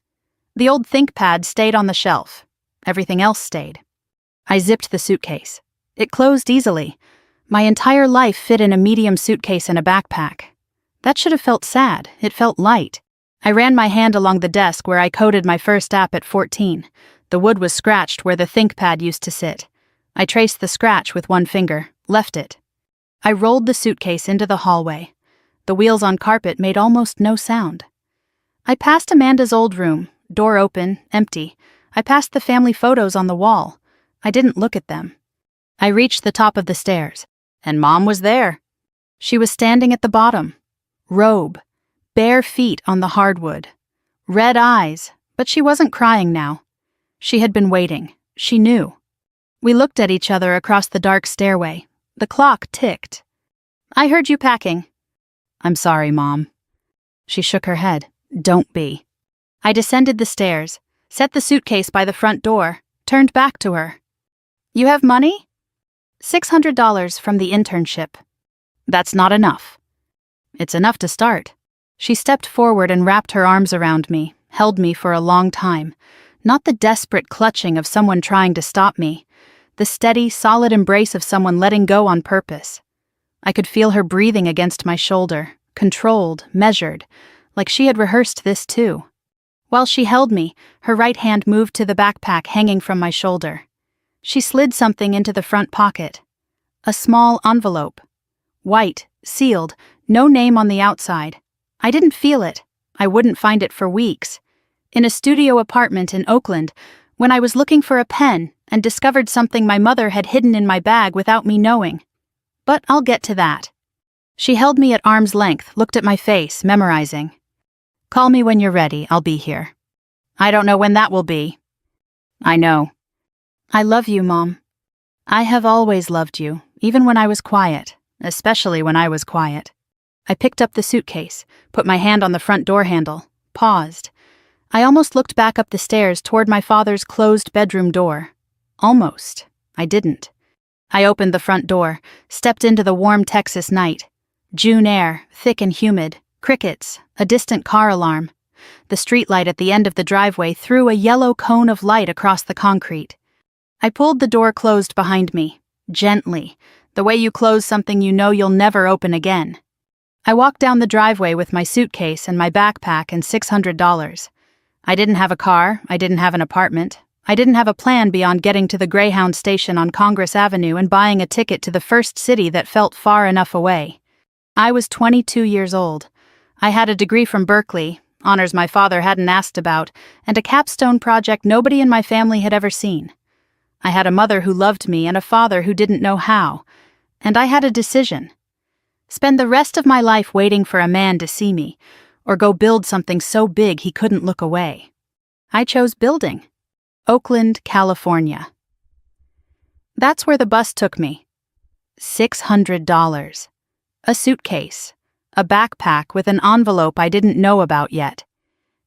The old ThinkPad stayed on the shelf. Everything else stayed. I zipped the suitcase. It closed easily. My entire life fit in a medium suitcase and a backpack. That should have felt sad. It felt light. I ran my hand along the desk where I coded my first app at 14. The wood was scratched where the ThinkPad used to sit. I traced the scratch with one finger, left it. I rolled the suitcase into the hallway. The wheels on carpet made almost no sound. I passed Amanda's old room, door open, empty. I passed the family photos on the wall. I didn't look at them. I reached the top of the stairs, and Mom was there. She was standing at the bottom. Robe, bare feet on the hardwood. Red eyes, but she wasn't crying now. She had been waiting. She knew. We looked at each other across the dark stairway. The clock ticked. "I heard you packing." "I'm sorry, Mom." She shook her head. "Don't be." I descended the stairs, set the suitcase by the front door, turned back to her. "You have money?" $600 from the internship. "That's not enough." "It's enough to start." She stepped forward and wrapped her arms around me, held me for a long time. Not the desperate clutching of someone trying to stop me. The steady, solid embrace of someone letting go on purpose. I could feel her breathing against my shoulder, controlled, measured, like she had rehearsed this too. While she held me, her right hand moved to the backpack hanging from my shoulder. She slid something into the front pocket. A small envelope. White, sealed, no name on the outside. I didn't feel it. I wouldn't find it for weeks. In a studio apartment in Oakland, when I was looking for a pen and discovered something my mother had hidden in my bag without me knowing. But I'll get to that. She held me at arm's length, looked at my face, memorizing. "Call me when you're ready, I'll be here." "I don't know when that will be." "I know." "I love you, Mom. I have always loved you, even when I was quiet, especially when I was quiet." I picked up the suitcase, put my hand on the front door handle, paused. I almost looked back up the stairs toward my father's closed bedroom door. Almost. I didn't. I opened the front door, stepped into the warm Texas night. June air, thick and humid, crickets, a distant car alarm. The streetlight at the end of the driveway threw a yellow cone of light across the concrete. I pulled the door closed behind me, gently, the way you close something you know you'll never open again. I walked down the driveway with my suitcase and my backpack and $600. I didn't have a car, I didn't have an apartment. I didn't have a plan beyond getting to the Greyhound station on Congress Avenue and buying a ticket to the first city that felt far enough away. I was 22 years old. I had a degree from Berkeley, honors my father hadn't asked about, and a capstone project nobody in my family had ever seen. I had a mother who loved me and a father who didn't know how. And I had a decision. Spend the rest of my life waiting for a man to see me, or go build something so big he couldn't look away. I chose building. Oakland, California. That's where the bus took me. $600. A suitcase. A backpack with an envelope I didn't know about yet.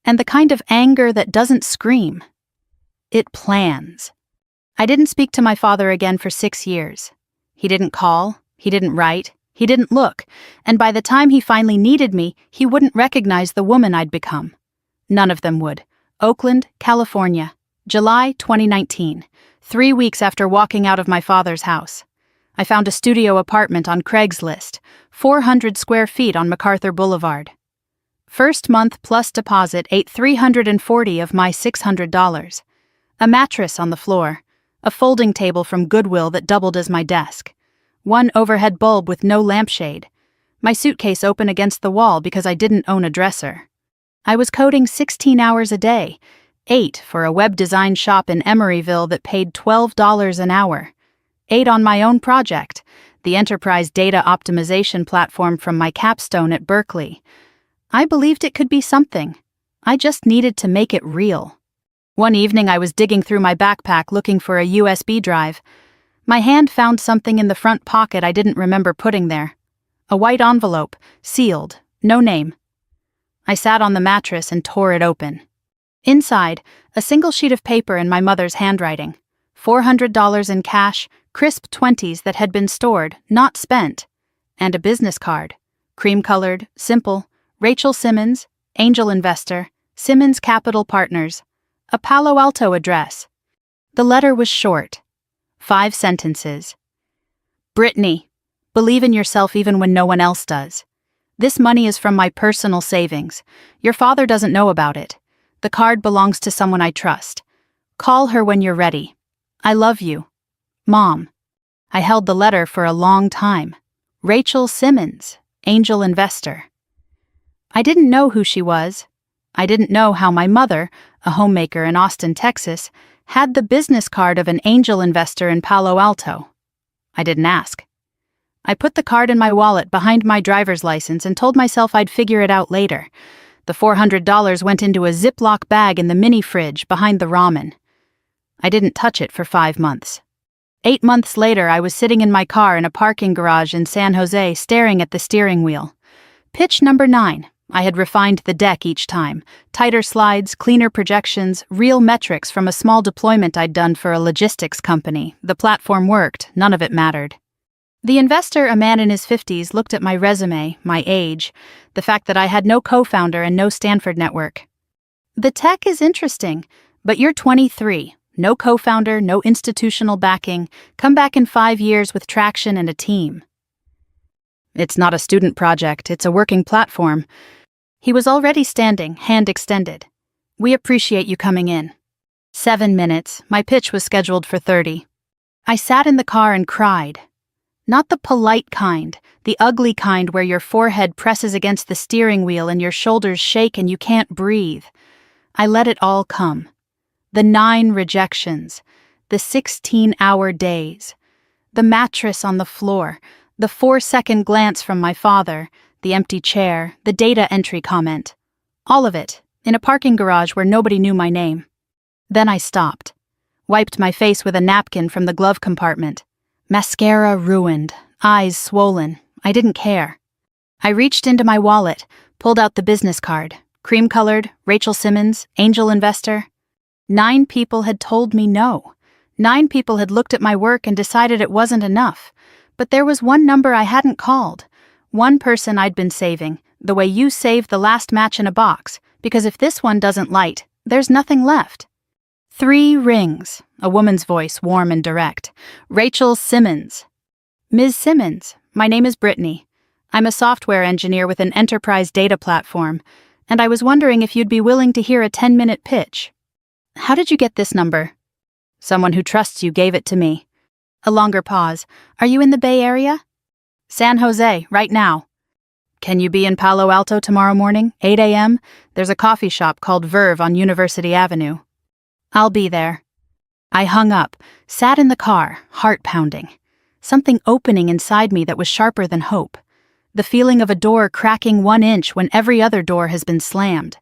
And the kind of anger that doesn't scream. It plans. I didn't speak to my father again for 6 years. He didn't call, he didn't write, he didn't look, and by the time he finally needed me, he wouldn't recognize the woman I'd become. None of them would. Oakland, California. July 2019, 3 weeks after walking out of my father's house. I found a studio apartment on Craigslist, 400 square feet on MacArthur Boulevard. First month plus deposit ate $340 of my $600. A mattress on the floor, a folding table from Goodwill that doubled as my desk, one overhead bulb with no lampshade, my suitcase open against the wall because I didn't own a dresser. I was coding 16 hours a day, 8 for a web design shop in Emeryville that paid $12 an hour. 8 on my own project, the enterprise data optimization platform from my capstone at Berkeley. I believed it could be something. I just needed to make it real. One evening I was digging through my backpack looking for a USB drive. My hand found something in the front pocket I didn't remember putting there. A white envelope, sealed, no name. I sat on the mattress and tore it open. Inside, a single sheet of paper in my mother's handwriting. $400 in cash, crisp 20s that had been stored, not spent. And a business card. Cream-colored, simple. Rachel Simmons, angel investor, Simmons Capital Partners. A Palo Alto address. The letter was short. 5 sentences. Brittany, believe in yourself even when no one else does. This money is from my personal savings. Your father doesn't know about it. The card belongs to someone I trust. Call her when you're ready. I love you. Mom. I held the letter for a long time. Rachel Simmons, angel investor. I didn't know who she was. I didn't know how my mother, a homemaker in Austin, Texas, had the business card of an angel investor in Palo Alto. I didn't ask. I put the card in my wallet behind my driver's license and told myself I'd figure it out later. The $400 went into a Ziploc bag in the mini fridge behind the ramen. I didn't touch it for 5 months. 8 months later, I was sitting in my car in a parking garage in San Jose staring at the steering wheel. Pitch number 9. I had refined the deck each time. Tighter slides, cleaner projections, real metrics from a small deployment I'd done for a logistics company. The platform worked, none of it mattered. The investor, a man in his 50s, looked at my resume, my age, the fact that I had no co-founder and no Stanford network. The tech is interesting, but you're 23. No co-founder, no institutional backing. Come back in 5 years with traction and a team. It's not a student project, it's a working platform. He was already standing, hand extended. We appreciate you coming in. 7 minutes, my pitch was scheduled for 30. I sat in the car and cried. Not the polite kind, the ugly kind where your forehead presses against the steering wheel and your shoulders shake and you can't breathe. I let it all come. The 9 rejections, the 16-hour days, the mattress on the floor, the 4-second glance from my father, the empty chair, the data entry comment. All of it, in a parking garage where nobody knew my name. Then I stopped, wiped my face with a napkin from the glove compartment. Mascara ruined, eyes swollen. I didn't care. I reached into my wallet, pulled out the business card. Cream-colored, Rachel Simmons, angel investor. 9 people had told me no. 9 people had looked at my work and decided it wasn't enough. But there was one number I hadn't called. One person I'd been saving, the way you save the last match in a box, because if this one doesn't light, there's nothing left. 3 rings, a woman's voice, warm and direct. Rachel Simmons. Ms. Simmons, my name is Brittany. I'm a software engineer with an enterprise data platform, and I was wondering if you'd be willing to hear a 10-minute pitch. How did you get this number? Someone who trusts you gave it to me. A longer pause. Are you in the Bay Area? San Jose, right now. Can you be in Palo Alto tomorrow morning, 8 a.m.? There's a coffee shop called Verve on University Avenue. I'll be there. I hung up, sat in the car, heart pounding. Something opening inside me that was sharper than hope. The feeling of a door cracking 1 inch when every other door has been slammed.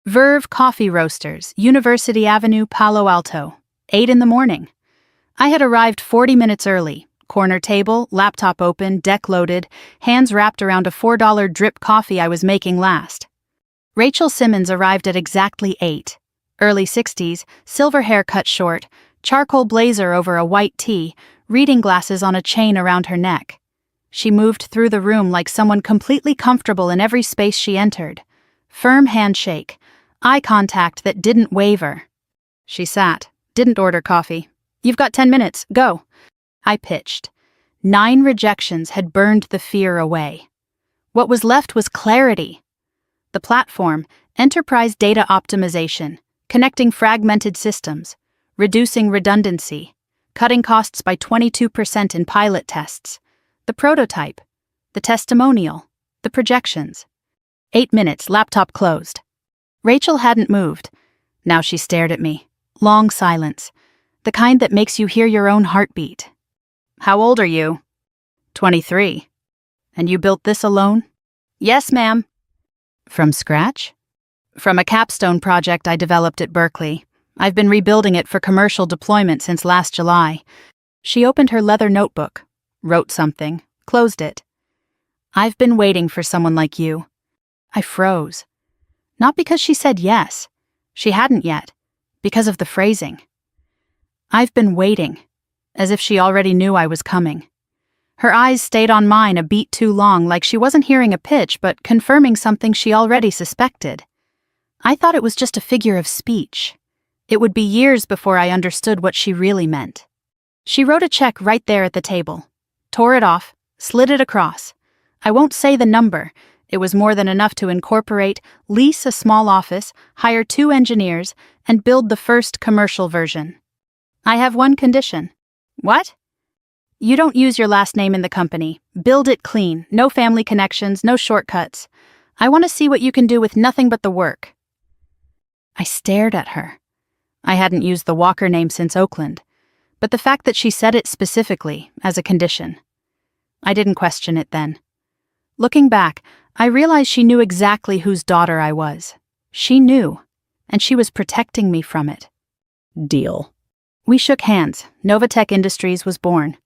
Verve Coffee Roasters, University Avenue, Palo Alto. 8 in the morning. I had arrived 40 minutes early. Corner table, laptop open, deck loaded, hands wrapped around a $4 drip coffee I was making last. Rachel Simmons arrived at exactly 8. Early 60s, silver hair cut short, charcoal blazer over a white tee, reading glasses on a chain around her neck. She moved through the room like someone completely comfortable in every space she entered. Firm handshake, eye contact that didn't waver. She sat, didn't order coffee. You've got 10 minutes, go. I pitched. 9 rejections had burned the fear away. What was left was clarity. The platform, enterprise data optimization, connecting fragmented systems, reducing redundancy, cutting costs by 22% in pilot tests, the prototype, the testimonial, the projections. 8 minutes, laptop closed. Rachel hadn't moved. Now she stared at me. Long silence. The kind that makes you hear your own heartbeat. How old are you? 23. And you built this alone? Yes, ma'am. From scratch? From a capstone project I developed at Berkeley. I've been rebuilding it for commercial deployment since last July. She opened her leather notebook, wrote something, closed it. I've been waiting for someone like you. I froze. Not because she said yes. She hadn't yet. Because of the phrasing. I've been waiting, as if she already knew I was coming. Her eyes stayed on mine a beat too long, like she wasn't hearing a pitch, but confirming something she already suspected. I thought it was just a figure of speech. It would be years before I understood what she really meant. She wrote a check right there at the table. tore it off, slid it across. I won't say the number. It was more than enough to incorporate, lease a small office, hire 2 engineers, and build the first commercial version. I have one condition. What? You don't use your last name in the company. Build it clean. No family connections, no shortcuts. I want to see what you can do with nothing but the work. I stared at her. I hadn't used the Walker name since Oakland, but the fact that she said it specifically, as a condition. I didn't question it then. Looking back, I realized she knew exactly whose daughter I was. She knew, and she was protecting me from it. Deal. We shook hands. Novatech Industries was born.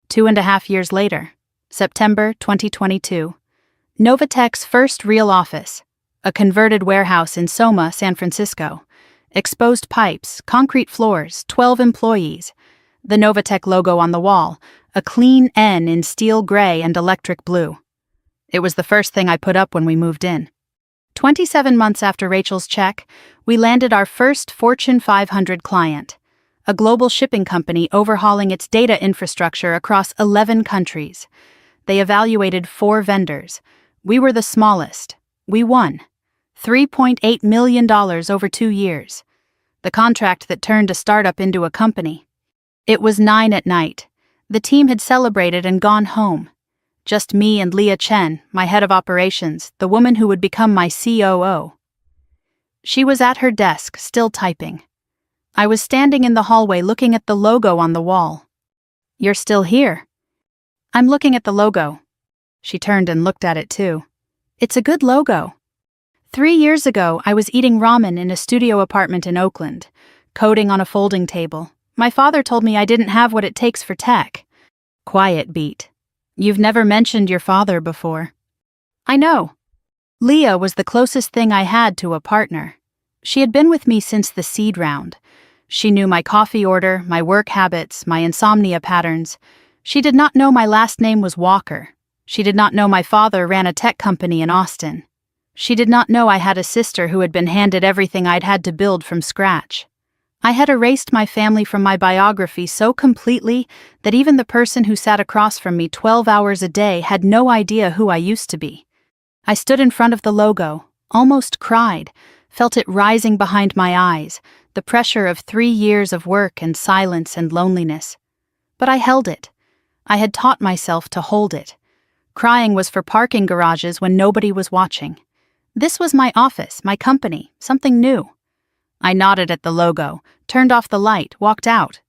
2.5 years later, September 2022, Novatech's first real office, a converted warehouse in Soma, San Francisco, exposed pipes, concrete floors, 12 employees, the Novatech logo on the wall, a clean N in steel gray and electric blue. It was the first thing I put up when we moved in. 27 months after Rachel's check, we landed our first Fortune 500 client, a global shipping company overhauling its data infrastructure across 11 countries. They evaluated 4 vendors. We were the smallest. We won. $3.8 million over 2 years. The contract that turned a startup into a company. It was 9 at night. The team had celebrated and gone home. Just me and Leah Chen, my head of operations, the woman who would become my COO. She was at her desk, still typing. I was standing in the hallway looking at the logo on the wall. You're still here? I'm looking at the logo. She turned and looked at it too. It's a good logo. 3 years ago, I was eating ramen in a studio apartment in Oakland, coding on a folding table. My father told me I didn't have what it takes for tech. Quiet beat. You've never mentioned your father before. I know. Leah was the closest thing I had to a partner. She had been with me since the seed round. She knew my coffee order, my work habits, my insomnia patterns. She did not know my last name was Walker. She did not know my father ran a tech company in Austin. She did not know I had a sister who had been handed everything I'd had to build from scratch. I had erased my family from my biography so completely that even the person who sat across from me 12 hours a day had no idea who I used to be. I stood in front of the logo, almost cried, felt it rising behind my eyes, the pressure of 3 years of work and silence and loneliness. But I held it. I had taught myself to hold it. Crying was for parking garages when nobody was watching. This was my office, my company, something new. I nodded at the logo, turned off the light, walked out.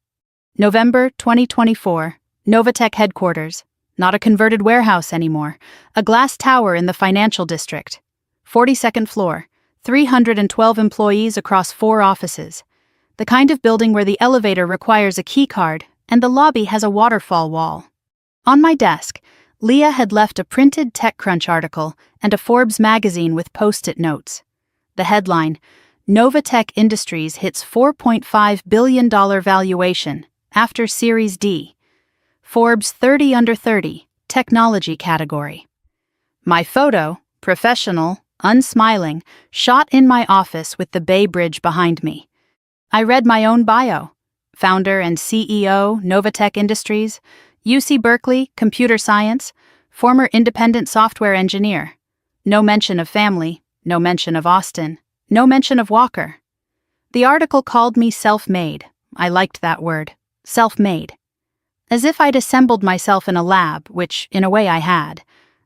November 2024, Novatech headquarters. Not a converted warehouse anymore. A glass tower in the financial district. 42nd floor. 312 employees across 4 offices. The kind of building where the elevator requires a key card and the lobby has a waterfall wall. On my desk, Leah had left a printed TechCrunch article and a Forbes magazine with post-it notes. The headline, Novatech Industries hits $4.5 billion valuation after Series D. Forbes 30 under 30, technology category. My photo, professional, unsmiling, shot in my office with the Bay Bridge behind me. I read my own bio. Founder and CEO, Novatech Industries, UC Berkeley, computer science, former independent software engineer. No mention of family, no mention of Austin, no mention of Walker. The article called me self-made. I liked that word, self-made. As if I'd assembled myself in a lab, which, in a way, I had.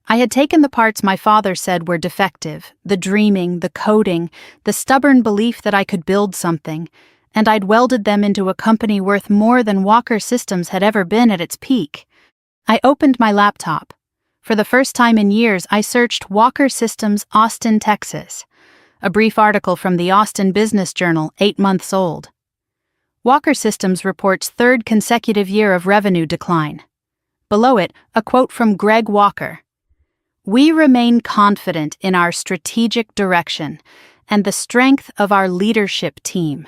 I had taken the parts my father said were defective, the dreaming, the coding, the stubborn belief that I could build something, and I'd welded them into a company worth more than Walker Systems had ever been at its peak. I opened my laptop. For the first time in years, I searched Walker Systems, Austin, Texas. A brief article from the Austin Business Journal, 8 months old. Walker Systems reports 3rd consecutive year of revenue decline. Below it, a quote from Greg Walker. We remain confident in our strategic direction and the strength of our leadership team.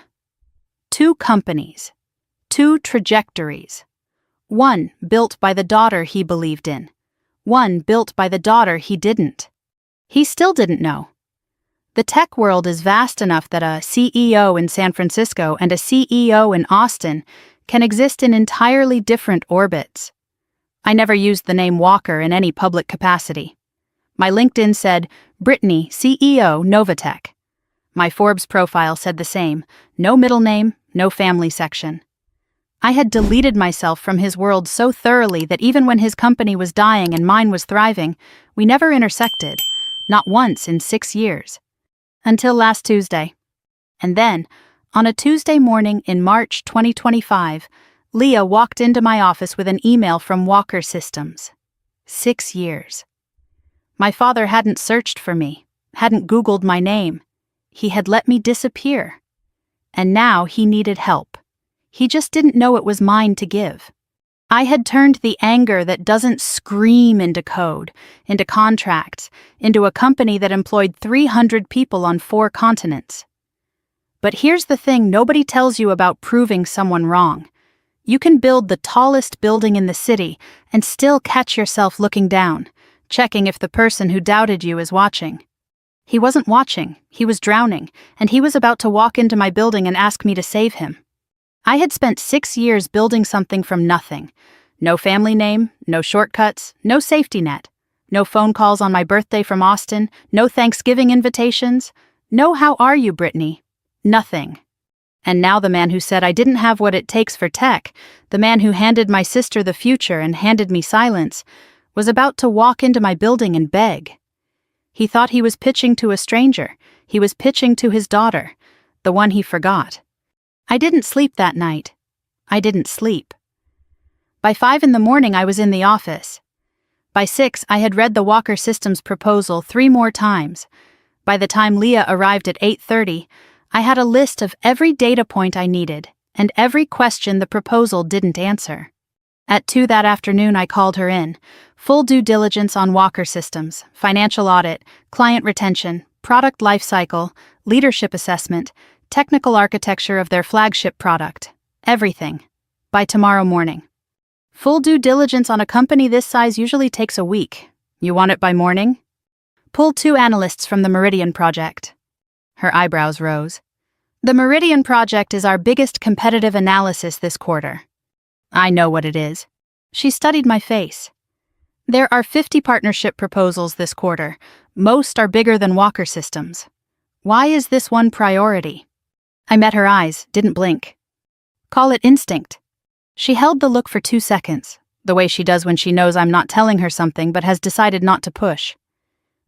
2 companies, 2 trajectories. One built by the daughter he believed in. One built by the daughter he didn't. He still didn't know. The tech world is vast enough that a CEO in San Francisco and a CEO in Austin can exist in entirely different orbits. I never used the name Walker in any public capacity. My LinkedIn said, Brittany, CEO, Novatech. My Forbes profile said the same, no middle name, no family section. I had deleted myself from his world so thoroughly that even when his company was dying and mine was thriving, we never intersected, not once in 6 years. Until last Tuesday. And then, on a Tuesday morning in March 2025, Leah walked into my office with an email from Walker Systems. 6 years. My father hadn't searched for me, hadn't Googled my name. He had let me disappear. And now he needed help. He just didn't know it was mine to give. I had turned the anger that doesn't scream into code, into contracts, into a company that employed 300 people on 4 continents. But here's the thing nobody tells you about proving someone wrong. You can build the tallest building in the city and still catch yourself looking down, checking if the person who doubted you is watching. He wasn't watching, he was drowning, and he was about to walk into my building and ask me to save him. I had spent 6 years building something from nothing. No family name, no shortcuts, no safety net, no phone calls on my birthday from Austin, no Thanksgiving invitations, no how are you, Brittany? Nothing. And now the man who said I didn't have what it takes for tech, the man who handed my sister the future and handed me silence, was about to walk into my building and beg. He thought he was pitching to a stranger. He was pitching to his daughter, the one he forgot. I didn't sleep that night. I didn't sleep. By 5 a.m, I was in the office. By 6, I had read the Walker Systems proposal 3 more times. By the time Leah arrived at 8:30, I had a list of every data point I needed and every question the proposal didn't answer. At 2 that afternoon, I called her in. Full due diligence on Walker Systems, financial audit, client retention, product lifecycle, leadership assessment, technical architecture of their flagship product. Everything. By tomorrow morning. Full due diligence on a company this size usually takes a week. You want it by morning? Pull 2 analysts from the Meridian Project. Her eyebrows rose. The Meridian Project is our biggest competitive analysis this quarter. I know what it is. She studied my face. There are 50 partnership proposals this quarter. Most are bigger than Walker Systems. Why is this one priority? I met her eyes, didn't blink. Call it instinct. She held the look for 2 seconds, the way she does when she knows I'm not telling her something but has decided not to push.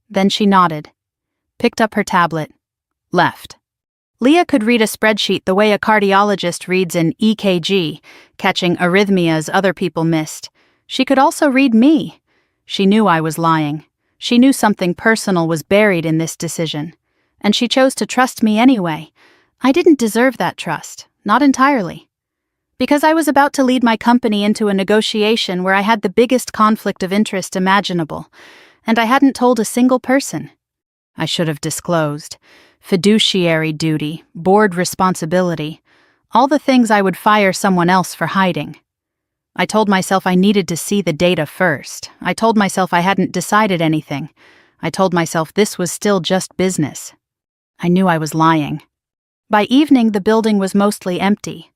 Then she nodded, picked up her tablet, left. Leah could read a spreadsheet the way a cardiologist reads an EKG, catching arrhythmias other people missed. She could also read me. She knew I was lying. She knew something personal was buried in this decision. And she chose to trust me anyway. I didn't deserve that trust, not entirely. Because I was about to lead my company into a negotiation where I had the biggest conflict of interest imaginable, and I hadn't told a single person. I should have disclosed. Fiduciary duty, board responsibility, all the things I would fire someone else for hiding. I told myself I needed to see the data first. I told myself I hadn't decided anything. I told myself this was still just business. I knew I was lying. By evening, the building was mostly empty.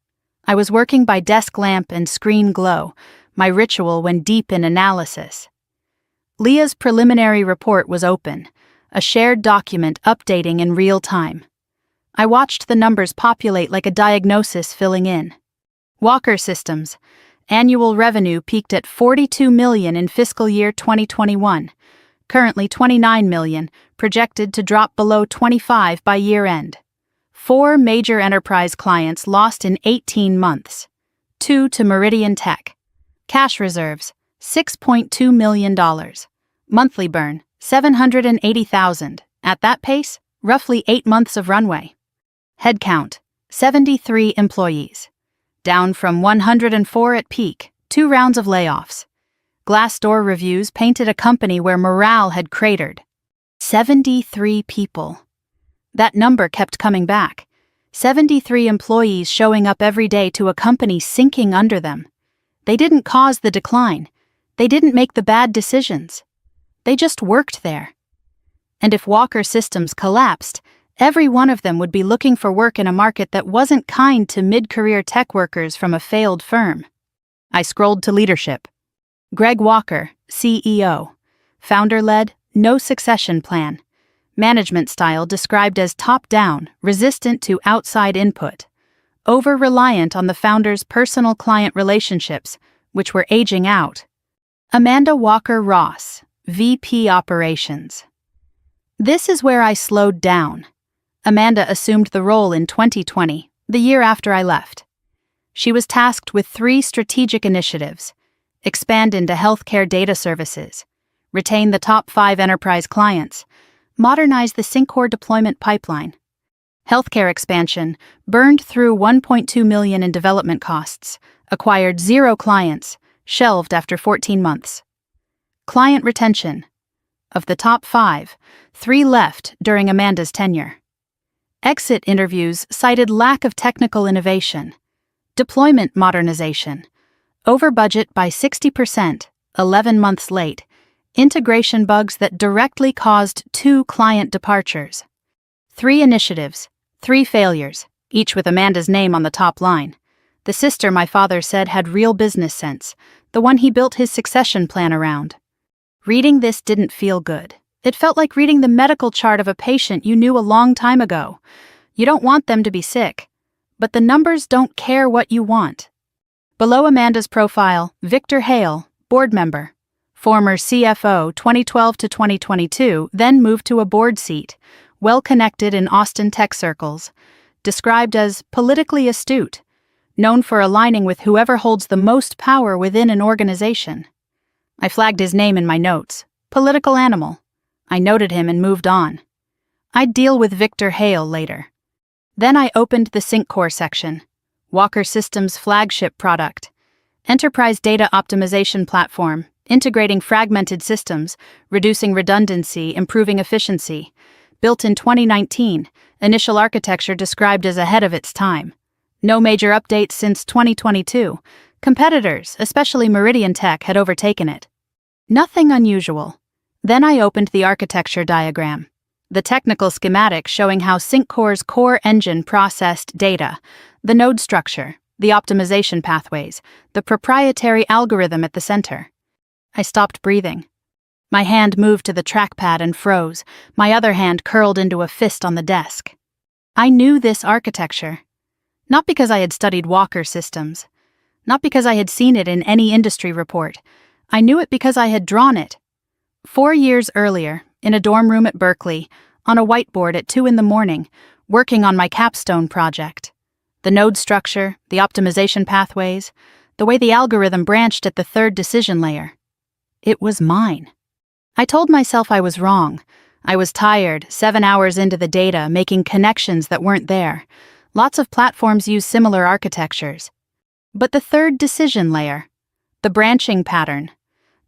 I was working by desk lamp and screen glow, my ritual when deep in analysis. Leah's preliminary report was open, a shared document updating in real time. I watched the numbers populate like a diagnosis filling in. Walker Systems. Annual revenue peaked at $42 million in fiscal year 2021, currently $29 million, projected to drop below $25 by year-end. 4 major enterprise clients lost in 18 months. 2 to Meridian Tech. Cash reserves, $6.2 million. Monthly burn, $780,000. At that pace, roughly 8 months of runway. Headcount, 73 employees. Down from 104 at peak, 2 rounds of layoffs. Glassdoor reviews painted a company where morale had cratered. 73 people. That number kept coming back. 73 employees showing up every day to a company sinking under them. They didn't cause the decline. They didn't make the bad decisions. They just worked there. And if Walker Systems collapsed, every one of them would be looking for work in a market that wasn't kind to mid-career tech workers from a failed firm. I scrolled to leadership. Greg Walker, CEO. Founder-led, no succession plan. Management style described as top-down, resistant to outside input. Over-reliant on the founder's personal client relationships, which were aging out. Amanda Walker Ross, VP Operations. This is where I slowed down. Amanda assumed the role in 2020, the year after I left. She was tasked with 3 strategic initiatives: expand into healthcare data services, retain the top 5 enterprise clients, modernize the Syncor deployment pipeline. Healthcare expansion burned through $1.2 million in development costs, acquired 0 clients, shelved after 14 months. Client retention. Of the top 5, 3 left during Amanda's tenure. Exit interviews cited lack of technical innovation. Deployment modernization. Over budget by 60%, 11 months late. Integration bugs that directly caused 2 client departures. 3 initiatives, 3 failures, each with Amanda's name on the top line. The sister my father said had real business sense, the one he built his succession plan around. Reading this didn't feel good. It felt like reading the medical chart of a patient you knew a long time ago. You don't want them to be sick, but the numbers don't care what you want. Below Amanda's profile, Victor Hale, board member. Former CFO 2012 to 2022, then moved to a board seat, well-connected in Austin tech circles, described as politically astute, known for aligning with whoever holds the most power within an organization. I flagged his name in my notes. Political animal. I noted him and moved on. I'd deal with Victor Hale later. Then I opened the Syncor section. Walker Systems' flagship product. Enterprise data optimization platform, integrating fragmented systems, reducing redundancy, improving efficiency. Built in 2019, initial architecture described as ahead of its time. No major updates since 2022. Competitors, especially Meridian Tech, had overtaken it. Nothing unusual. Then I opened the architecture diagram. The technical schematic showing how Syncor's core engine processed data, the node structure, the optimization pathways, the proprietary algorithm at the center. I stopped breathing. My hand moved to the trackpad and froze, my other hand curled into a fist on the desk. I knew this architecture. Not because I had studied Walker Systems. Not because I had seen it in any industry report. I knew it because I had drawn it. 4 years earlier, in a dorm room at Berkeley, on a whiteboard at 2 a.m, working on my capstone project. The node structure, the optimization pathways, the way the algorithm branched at the 3rd decision layer. It was mine. I told myself I was wrong. I was tired, 7 hours into the data, making connections that weren't there. Lots of platforms use similar architectures. But the 3rd decision layer, the branching pattern,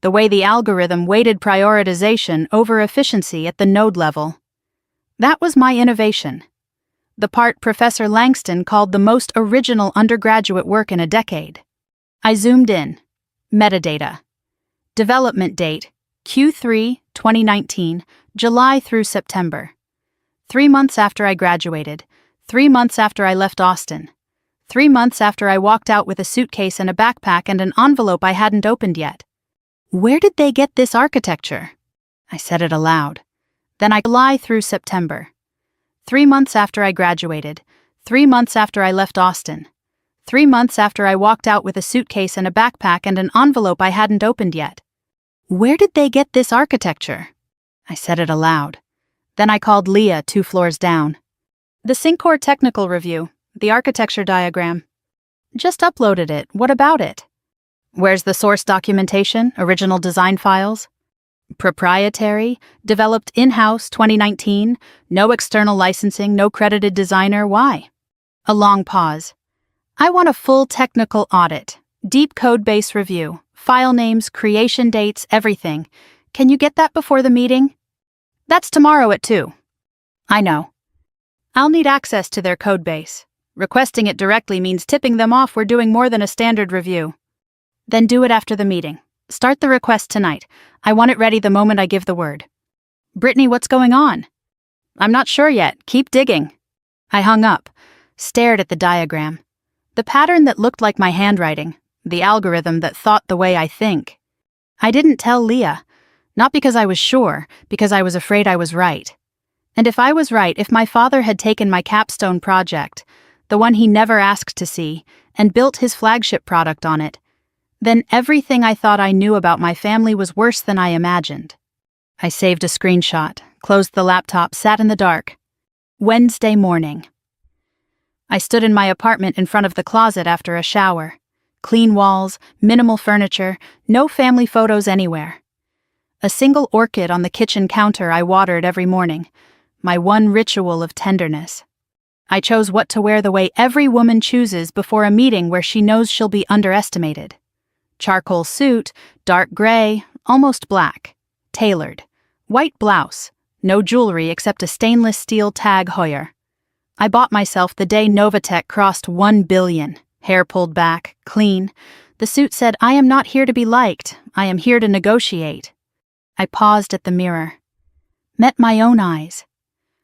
the way the algorithm weighted prioritization over efficiency at the node level. That was my innovation. The part Professor Langston called the most original undergraduate work in a decade. I zoomed in. Metadata. Development date, Q3 2019, July through September. 3 months after I graduated. 3 months after I left Austin. 3 months after I walked out with a suitcase and a backpack and an envelope I hadn't opened yet. Where did they get this architecture? I said it aloud. Then July through September. 3 months after I graduated. 3 months after I left Austin. 3 months after I walked out with a suitcase and a backpack and an envelope I hadn't opened yet. Where did they get this architecture? I said it aloud. Then I called Leah 2 floors down. The Syncor technical review, the architecture diagram. Just uploaded it. What about it? Where's the source documentation, original design files? Proprietary, developed in-house 2019, no external licensing, no credited designer. Why? A long pause. I want a full technical audit, deep code base review, file names, creation dates, everything. Can you get that before the meeting? That's tomorrow at 2. I know. I'll need access to their code base. Requesting it directly means tipping them off we're doing more than a standard review. Then do it after the meeting. Start the request tonight. I want it ready the moment I give the word. Brittany, what's going on? I'm not sure yet. Keep digging. I hung up, stared at the diagram. The pattern that looked like my handwriting, the algorithm that thought the way I think. I didn't tell Leah. Not because I was sure, because I was afraid I was right. And if I was right, if my father had taken my capstone project, the one he never asked to see, and built his flagship product on it, then everything I thought I knew about my family was worse than I imagined. I saved a screenshot, closed the laptop, sat in the dark. Wednesday morning. I stood in my apartment in front of the closet after a shower. Clean walls, minimal furniture, no family photos anywhere. A single orchid on the kitchen counter I watered every morning, my one ritual of tenderness. I chose what to wear the way every woman chooses before a meeting where she knows she'll be underestimated. Charcoal suit, dark gray, almost black. Tailored. White blouse. No jewelry except a stainless steel Tag Heuer. I bought myself the day Novatech crossed 1 billion. Hair pulled back, clean. The suit said, "I am not here to be liked. I am here to negotiate." I paused at the mirror. Met my own eyes.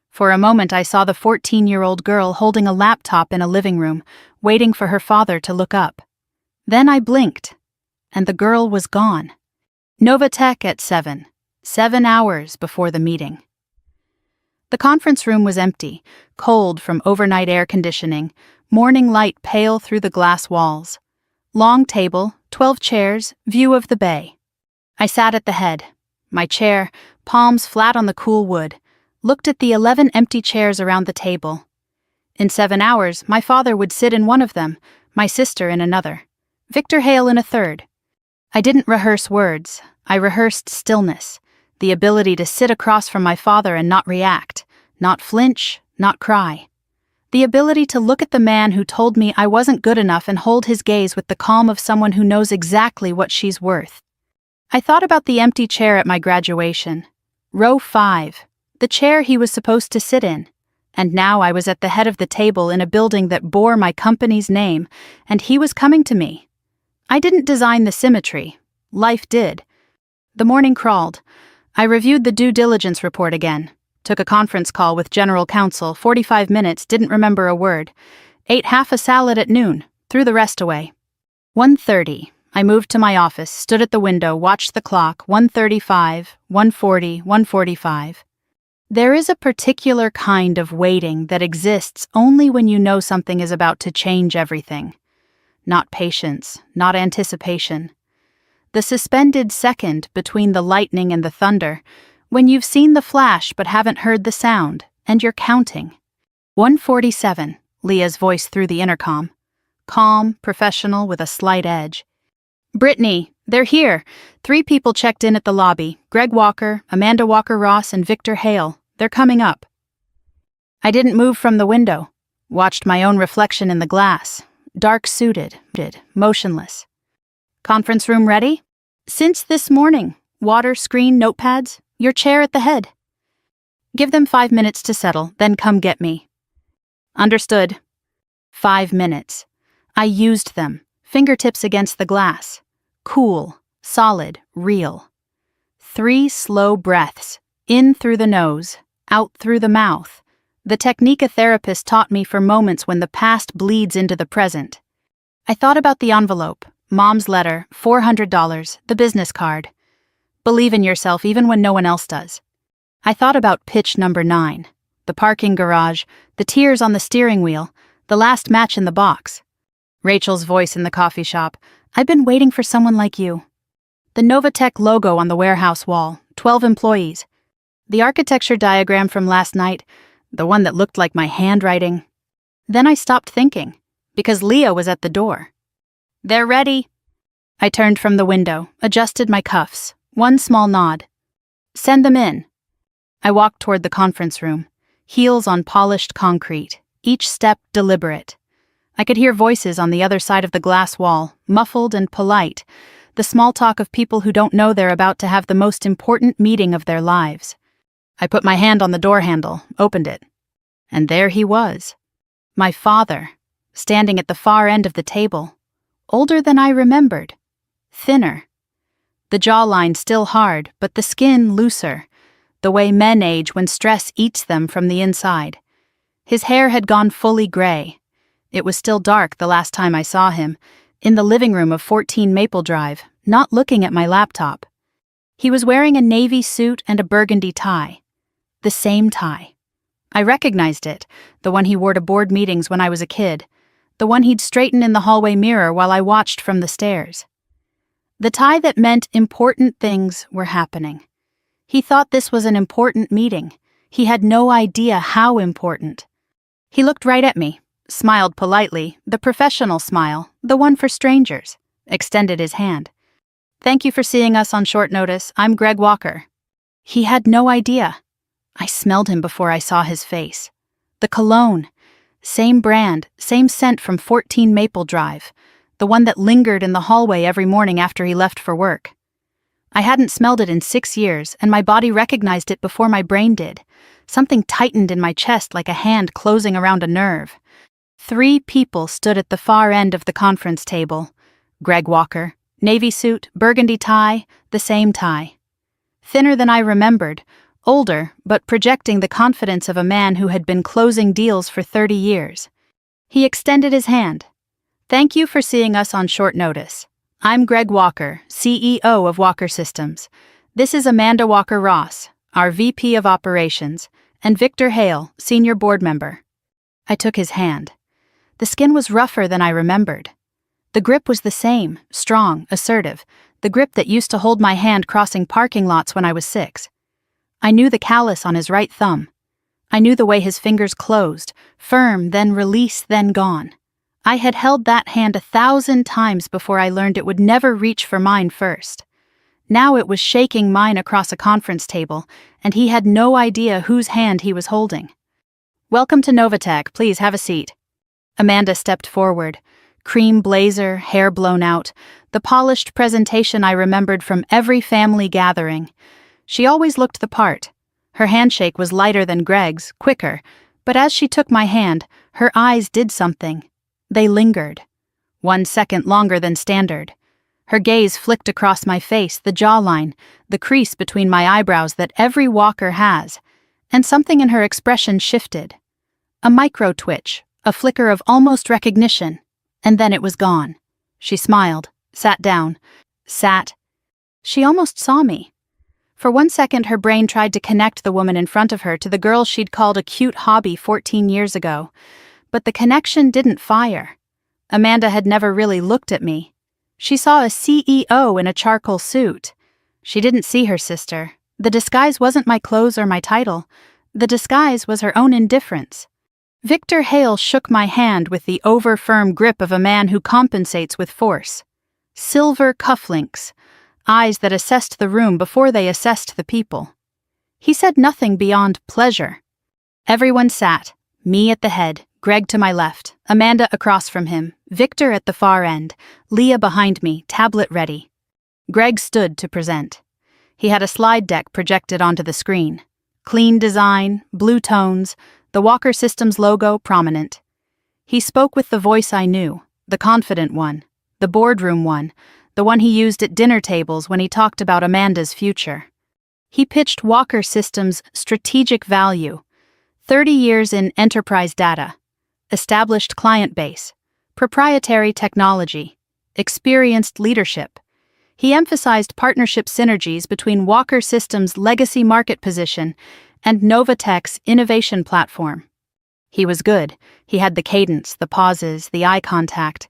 For a moment I saw the 14-year-old girl holding a laptop in a living room, waiting for her father to look up. Then I blinked, and the girl was gone. Novatech at 7. 7 hours before the meeting. The conference room was empty, cold from overnight air conditioning, morning light pale through the glass walls. Long table, 12 chairs, view of the bay. I sat at the head. My chair, palms flat on the cool wood, looked at the 11 empty chairs around the table. In 7 hours, my father would sit in one of them, my sister in another, Victor Hale in a third. I didn't rehearse words, I rehearsed stillness, the ability to sit across from my father and not react, not flinch, not cry. The ability to look at the man who told me I wasn't good enough and hold his gaze with the calm of someone who knows exactly what she's worth. I thought about the empty chair at my graduation. Row 5, the chair he was supposed to sit in. And now I was at the head of the table in a building that bore my company's name, and he was coming to me. I didn't design the symmetry. Life did. The morning crawled. I reviewed the due diligence report again. Took a conference call with general counsel, 45 minutes, didn't remember a word. Ate half a salad at noon, threw the rest away. 1:30. I moved to my office, stood at the window, watched the clock, 1:35, 1:40, 1:45. There is a particular kind of waiting that exists only when you know something is about to change everything. Not patience, not anticipation. The suspended second between the lightning and the thunder, when you've seen the flash but haven't heard the sound, and you're counting. 1:47, Leah's voice through the intercom. Calm, professional, with a slight edge. "Brittany, they're here. 3 people checked in at the lobby. Greg Walker, Amanda Walker-Ross, and Victor Hale. They're coming up." I didn't move from the window. Watched my own reflection in the glass. Dark-suited, motionless. "Conference room ready?" "Since this morning. Water, screen, notepads. Your chair at the head." "Give them 5 minutes to settle, then come get me." "Understood." 5 minutes. I used them, fingertips against the glass. Cool, solid, real. 3 slow breaths, in through the nose, out through the mouth. The technique a therapist taught me for moments when the past bleeds into the present. I thought about the envelope, Mom's letter, $400, the business card. Believe in yourself even when no one else does. I thought about pitch number 9, the parking garage, the tears on the steering wheel, the last match in the box. Rachel's voice in the coffee shop, "I've been waiting for someone like you." The Novatech logo on the warehouse wall, 12 employees. The architecture diagram from last night, the one that looked like my handwriting. Then I stopped thinking, because Leah was at the door. "They're ready." I turned from the window, adjusted my cuffs, one small nod. "Send them in." I walked toward the conference room, heels on polished concrete, each step deliberate. I could hear voices on the other side of the glass wall, muffled and polite, the small talk of people who don't know they're about to have the most important meeting of their lives. I put my hand on the door handle, opened it. And there he was. My father, standing at the far end of the table. Older than I remembered. Thinner. The jawline still hard, but the skin looser, the way men age when stress eats them from the inside. His hair had gone fully gray. It was still dark the last time I saw him, in the living room of 14 Maple Drive, not looking at my laptop. He was wearing a navy suit and a burgundy tie. The same tie. I recognized it, the one he wore to board meetings when I was a kid, the one he'd straighten in the hallway mirror while I watched from the stairs. The tie that meant important things were happening. He thought this was an important meeting. He had no idea how important. He looked right at me, smiled politely, the professional smile, the one for strangers, extended his hand. "Thank you for seeing us on short notice. I'm Greg Walker." He had no idea. I smelled him before I saw his face. The cologne. Same brand, same scent from 14 Maple Drive. The one that lingered in the hallway every morning after he left for work. I hadn't smelled it in 6 years, and my body recognized it before my brain did. Something tightened in my chest like a hand closing around a nerve. 3 people stood at the far end of the conference table. Greg Walker, navy suit, burgundy tie, the same tie. Thinner than I remembered, older, but projecting the confidence of a man who had been closing deals for 30 years. He extended his hand. "Thank you for seeing us on short notice. I'm Greg Walker, CEO of Walker Systems. This is Amanda Walker-Ross, our VP of Operations, and Victor Hale, Senior Board Member." I took his hand. The skin was rougher than I remembered. The grip was the same, strong, assertive, the grip that used to hold my hand crossing parking lots when I was 6. I knew the callus on his right thumb. I knew the way his fingers closed, firm, then release, then gone. I had held that hand 1,000 times before I learned it would never reach for mine first. Now it was shaking mine across a conference table, and he had no idea whose hand he was holding. "Welcome to Novatech, please have a seat." Amanda stepped forward. Cream blazer, hair blown out, the polished presentation I remembered from every family gathering. She always looked the part. Her handshake was lighter than Greg's, quicker, but as she took my hand, her eyes did something. They lingered. 1 second longer than standard. Her gaze flicked across my face, the jawline, the crease between my eyebrows that every walker has, and something in her expression shifted. A micro-twitch, a flicker of almost recognition, and then it was gone. She smiled, sat down, sat. She almost saw me. For 1 second her brain tried to connect the woman in front of her to the girl she'd called a cute hobby 14 years ago, but the connection didn't fire. Amanda had never really looked at me. She saw a CEO in a charcoal suit. She didn't see her sister. The disguise wasn't my clothes or my title. The disguise was her own indifference. Victor Hale shook my hand with the over-firm grip of a man who compensates with force. Silver cufflinks, eyes that assessed the room before they assessed the people. He said nothing beyond pleasure. Everyone sat, me at the head, Greg to my left, Amanda across from him, Victor at the far end, Leah behind me, tablet ready. Greg stood to present. He had a slide deck projected onto the screen. Clean design, blue tones, the Walker Systems logo prominent. He spoke with the voice I knew, the confident one, the boardroom one, the one he used at dinner tables when he talked about Amanda's future. He pitched Walker Systems' strategic value, 30 years in enterprise data, established client base, proprietary technology, experienced leadership. He emphasized partnership synergies between Walker Systems' legacy market position and Novatech's innovation platform. He was good. He had the cadence, the pauses, the eye contact.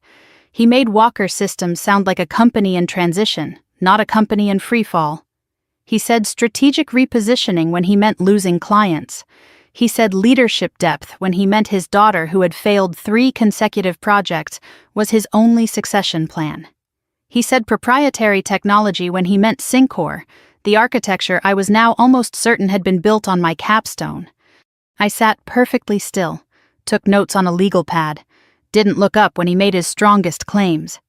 He made Walker Systems sound like a company in transition, not a company in freefall. He said strategic repositioning when he meant losing clients. He said leadership depth when he meant his daughter, who had failed 3 consecutive projects, was his only succession plan. He said proprietary technology when he meant Syncor, the architecture I was now almost certain had been built on my capstone. I sat perfectly still, took notes on a legal pad, didn't look up when he made his strongest claims.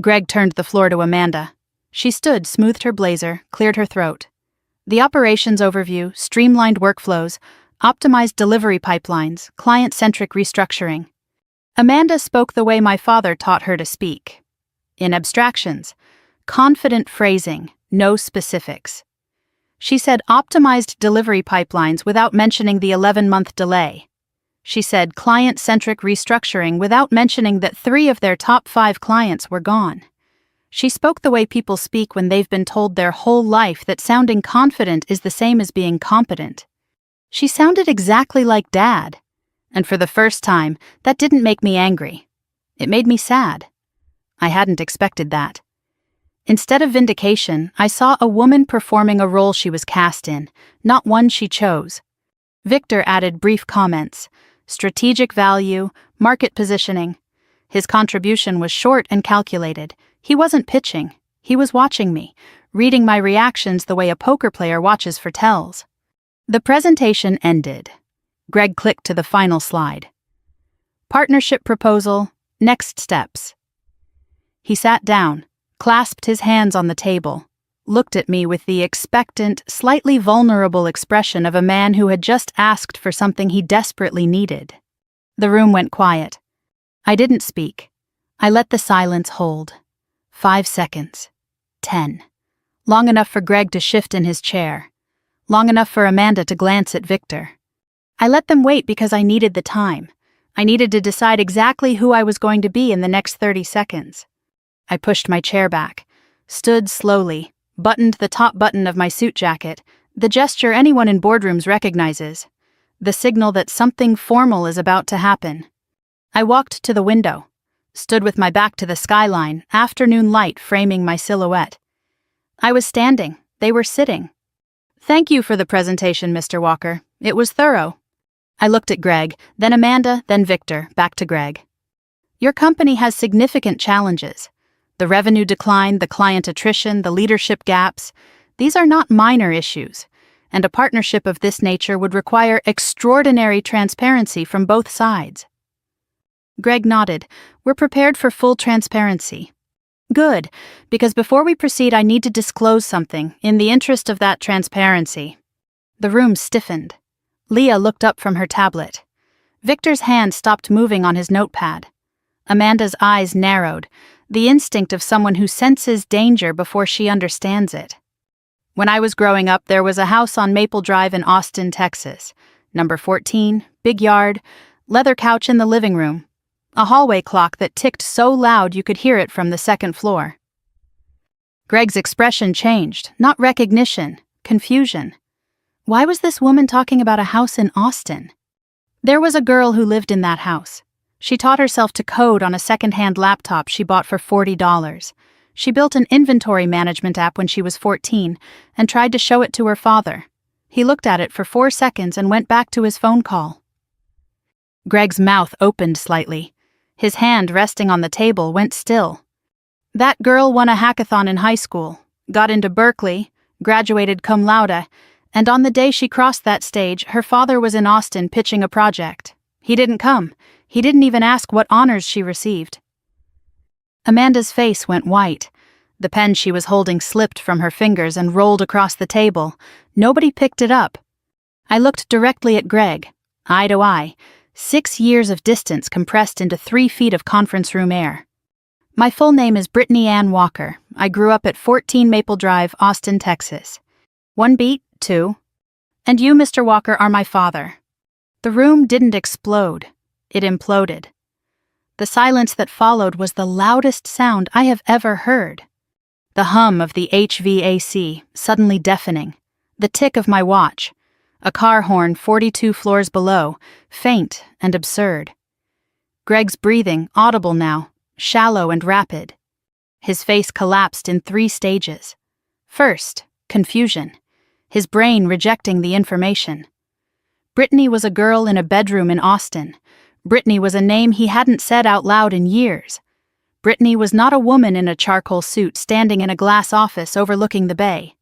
Greg turned the floor to Amanda. She stood, smoothed her blazer, cleared her throat. The operations overview, streamlined workflows, optimized delivery pipelines, client-centric restructuring. Amanda spoke the way my father taught her to speak. In abstractions, confident phrasing, no specifics. She said optimized delivery pipelines without mentioning the 11-month delay. She said client-centric restructuring without mentioning that 3 of their top 5 clients were gone. She spoke the way people speak when they've been told their whole life that sounding confident is the same as being competent. She sounded exactly like Dad. And for the first time, that didn't make me angry. It made me sad. I hadn't expected that. Instead of vindication, I saw a woman performing a role she was cast in, not one she chose. Victor added brief comments: strategic value, market positioning. His contribution was short and calculated. He wasn't pitching. He was watching me, reading my reactions the way a poker player watches for tells. The presentation ended. Greg clicked to the final slide. Partnership proposal, next steps. He sat down, clasped his hands on the table, looked at me with the expectant, slightly vulnerable expression of a man who had just asked for something he desperately needed. The room went quiet. I didn't speak. I let the silence hold. 5 seconds. 10. Long enough for Greg to shift in his chair. Long enough for Amanda to glance at Victor. I let them wait because I needed the time. I needed to decide exactly who I was going to be in the next 30 seconds. I pushed my chair back, stood slowly, buttoned the top button of my suit jacket, the gesture anyone in boardrooms recognizes, the signal that something formal is about to happen. I walked to the window, stood with my back to the skyline, afternoon light framing my silhouette. I was standing, they were sitting. Thank you for the presentation, Mr. Walker. It was thorough. I looked at Greg, then Amanda, then Victor, back to Greg. Your company has significant challenges. The revenue decline, the client attrition, the leadership gaps. These are not minor issues, and a partnership of this nature would require extraordinary transparency from both sides. Greg nodded. We're prepared for full transparency. Good, because before we proceed I need to disclose something, in the interest of that transparency. The room stiffened. Leah looked up from her tablet. Victor's hand stopped moving on his notepad. Amanda's eyes narrowed, the instinct of someone who senses danger before she understands it. When I was growing up, there was a house on Maple Drive in Austin, Texas. Number 14, big yard, leather couch in the living room. A hallway clock that ticked so loud you could hear it from the second floor. Greg's expression changed, not recognition, confusion. Why was this woman talking about a house in Austin? There was a girl who lived in that house. She taught herself to code on a second-hand laptop she bought for $40. She built an inventory management app when she was 14 and tried to show it to her father. He looked at it for 4 seconds and went back to his phone call. Greg's mouth opened slightly. His hand resting on the table went still. That girl won a hackathon in high school, got into Berkeley, graduated cum laude, and on the day she crossed that stage, her father was in Austin pitching a project. He didn't come. He didn't even ask what honors she received. Amanda's face went white. The pen she was holding slipped from her fingers and rolled across the table. Nobody picked it up. I looked directly at Greg, eye to eye, 6 years of distance compressed into 3 feet of conference room air. My full name is Brittany Ann Walker. I grew up at 14 Maple Drive, Austin, Texas. 1 beat, 2. And you, Mr. Walker, are my father. The room didn't explode. It imploded. The silence that followed was the loudest sound I have ever heard. The hum of the HVAC, suddenly deafening. The tick of my watch. A car horn 42 floors below, faint and absurd. Greg's breathing, audible now, shallow and rapid. His face collapsed in 3 stages. First, confusion. His brain rejecting the information. Brittany was a girl in a bedroom in Austin. Brittany was a name he hadn't said out loud in years. Brittany was not a woman in a charcoal suit standing in a glass office overlooking the bay.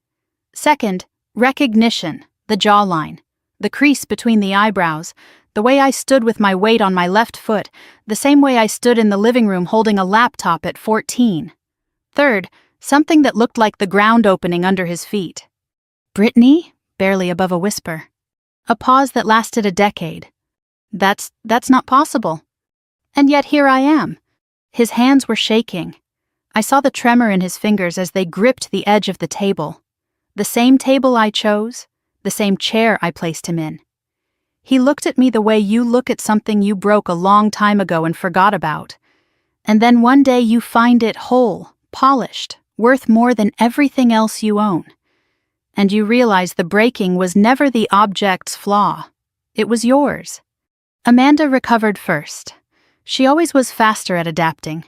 Second, recognition, the jawline, the crease between the eyebrows, the way I stood with my weight on my left foot, the same way I stood in the living room holding a laptop at 14. Third, something that looked like the ground opening under his feet. Brittany? Barely above a whisper. A pause that lasted a decade. That's not possible. And yet here I am. His hands were shaking. I saw the tremor in his fingers as they gripped the edge of the table. The same table I chose, the same chair I placed him in. He looked at me the way you look at something you broke a long time ago and forgot about. And then one day you find it whole, polished, worth more than everything else you own. And you realize the breaking was never the object's flaw. It was yours. Amanda recovered first. She always was faster at adapting.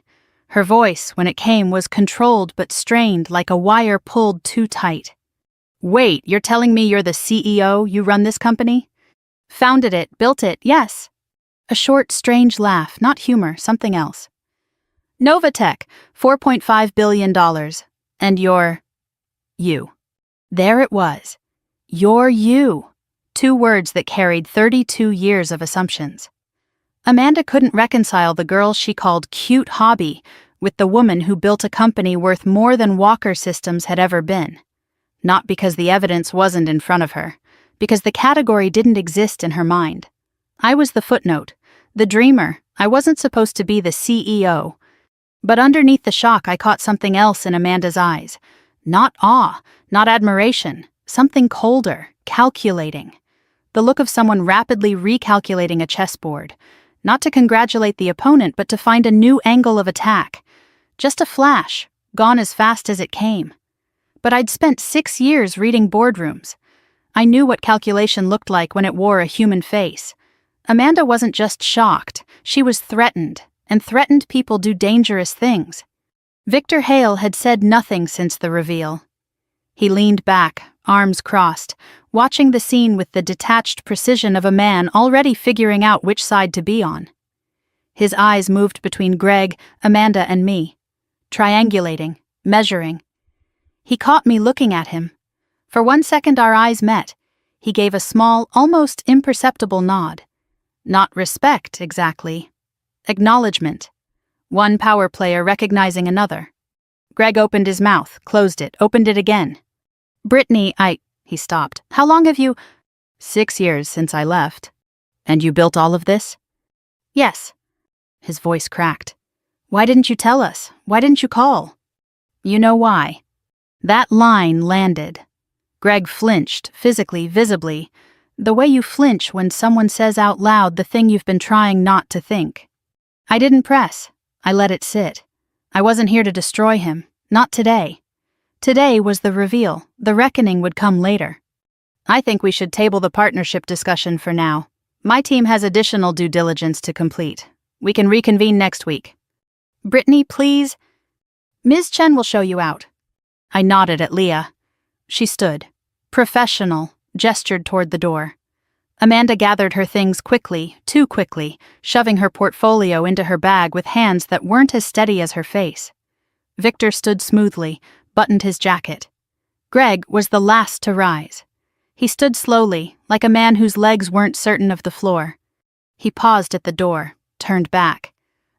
Her voice, when it came, was controlled but strained like a wire pulled too tight. Wait, you're telling me you're the CEO, you run this company? Founded it, built it, yes. A short, strange laugh, not humor, something else. Novatech, $4.5 billion. And you're... you. There it was. You're you. 2 words that carried 32 years of assumptions. Amanda couldn't reconcile the girl she called cute hobby with the woman who built a company worth more than Walker Systems had ever been. Not because the evidence wasn't in front of her, because the category didn't exist in her mind. I was the footnote, the dreamer. I wasn't supposed to be the CEO. But underneath the shock, I caught something else in Amanda's eyes. Not awe, not admiration, something colder, calculating. The look of someone rapidly recalculating a chessboard. Not to congratulate the opponent, but to find a new angle of attack. Just a flash, gone as fast as it came. But I'd spent 6 years reading boardrooms. I knew what calculation looked like when it wore a human face. Amanda wasn't just shocked, she was threatened, and threatened people do dangerous things. Victor Hale had said nothing since the reveal. He leaned back, arms crossed, watching the scene with the detached precision of a man already figuring out which side to be on. His eyes moved between Greg, Amanda, and me, triangulating, measuring. He caught me looking at him. For 1 second our eyes met. He gave a small, almost imperceptible nod. Not respect, exactly. Acknowledgement. One power player recognizing another. Greg opened his mouth, closed it, opened it again. Brittany, he stopped. How long have you... 6 years since I left. And you built all of this? Yes. His voice cracked. Why didn't you tell us? Why didn't you call? You know why. That line landed. Greg flinched, physically, visibly, the way you flinch when someone says out loud the thing you've been trying not to think. I didn't press. I let it sit. I wasn't here to destroy him. Not today. Today was the reveal. The reckoning would come later. I think we should table the partnership discussion for now. My team has additional due diligence to complete. We can reconvene next week. Brittany, please. Ms. Chen will show you out. I nodded at Leah. She stood. Professional, gestured toward the door. Amanda gathered her things quickly, too quickly, shoving her portfolio into her bag with hands that weren't as steady as her face. Victor stood smoothly, buttoned his jacket. Greg was the last to rise. He stood slowly, like a man whose legs weren't certain of the floor. He paused at the door, turned back.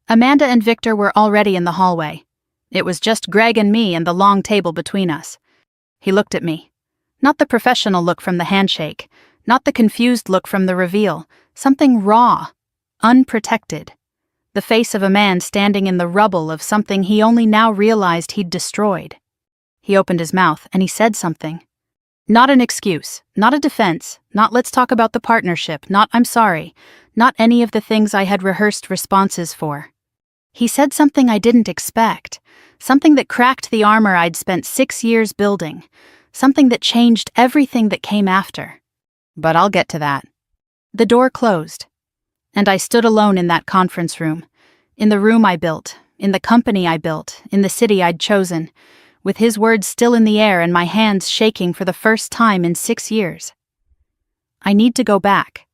Amanda and Victor were already in the hallway. It was just Greg and me and the long table between us. He looked at me. Not the professional look from the handshake, not the confused look from the reveal, something raw, unprotected. The face of a man standing in the rubble of something he only now realized he'd destroyed. He opened his mouth and he said something. Not an excuse, not a defense, not let's talk about the partnership, not I'm sorry, not any of the things I had rehearsed responses for. He said something I didn't expect, something that cracked the armor I'd spent 6 years building, something that changed everything that came after. But I'll get to that. The door closed, and I stood alone in that conference room, in the room I built, in the company I built, in the city I'd chosen, with his words still in the air and my hands shaking for the first time in 6 years. I need to go back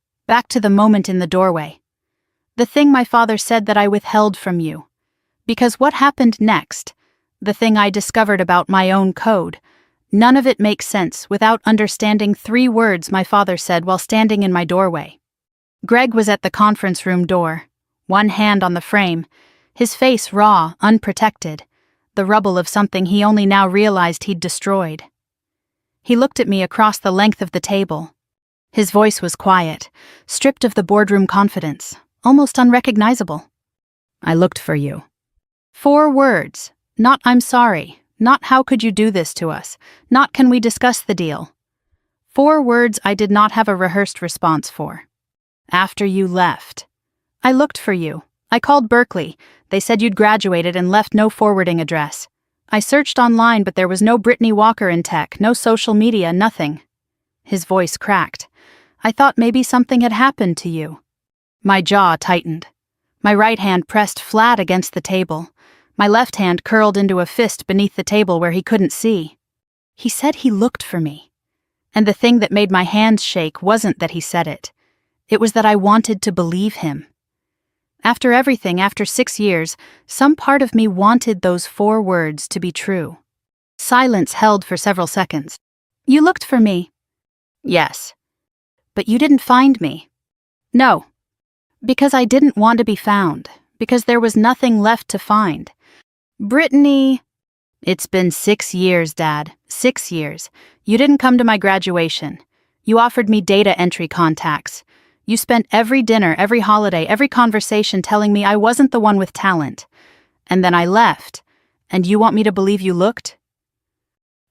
to the moment in the doorway. The thing my father said that I withheld from you. Because what happened next, the thing I discovered about my own code, none of it makes sense without understanding 3 words my father said while standing in my doorway. Greg was at the conference room door, one hand on the frame, his face raw, unprotected, the rubble of something he only now realized he'd destroyed. He looked at me across the length of the table. His voice was quiet, stripped of the boardroom confidence, almost unrecognizable. I looked for you. 4 words, not I'm sorry, not how could you do this to us, not can we discuss the deal. 4 words I did not have a rehearsed response for. After you left. I looked for you. I called Berkeley. They said you'd graduated and left no forwarding address. I searched online, but there was no Brittany Walker in tech, no social media, nothing. His voice cracked. I thought maybe something had happened to you. My jaw tightened. My right hand pressed flat against the table. My left hand curled into a fist beneath the table where he couldn't see. He said he looked for me. And the thing that made my hands shake wasn't that he said it. It was that I wanted to believe him. After everything, after 6 years, some part of me wanted those 4 words to be true. Silence held for several seconds. You looked for me? Yes. But you didn't find me. No. Because I didn't want to be found. Because there was nothing left to find. Brittany... It's been 6 years, Dad. 6 years. You didn't come to my graduation. You offered me data entry contacts. You spent every dinner, every holiday, every conversation telling me I wasn't the one with talent. And then I left. And you want me to believe you looked?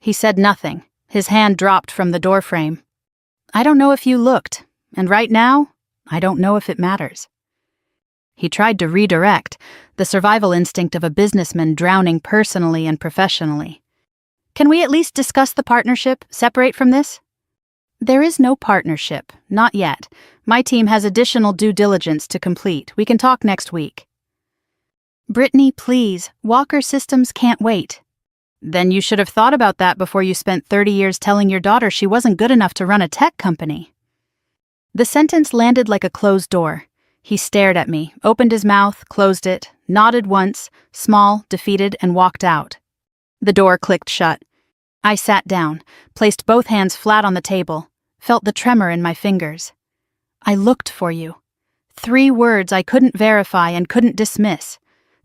He said nothing. His hand dropped from the doorframe. I don't know if you looked. And right now, I don't know if it matters. He tried to redirect, the survival instinct of a businessman drowning personally and professionally. Can we at least discuss the partnership, separate from this? There is no partnership, not yet. My team has additional due diligence to complete. We can talk next week. Brittany, please, Walker Systems can't wait. Then you should have thought about that before you spent 30 years telling your daughter she wasn't good enough to run a tech company. The sentence landed like a closed door. He stared at me, opened his mouth, closed it, nodded once, small, defeated, and walked out. The door clicked shut. I sat down, placed both hands flat on the table, felt the tremor in my fingers. I looked for you. 3 words I couldn't verify and couldn't dismiss.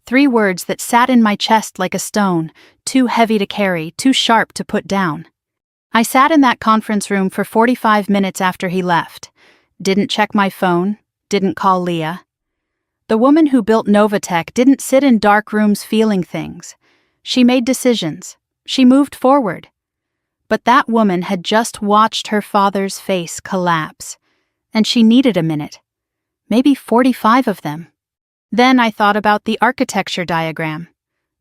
3 words that sat in my chest like a stone, too heavy to carry, too sharp to put down. I sat in that conference room for 45 minutes after he left. Didn't check my phone, didn't call Leah. The woman who built Novatech didn't sit in dark rooms feeling things. She made decisions. She moved forward. But that woman had just watched her father's face collapse, and she needed a minute, maybe 45 of them. Then I thought about the architecture diagram,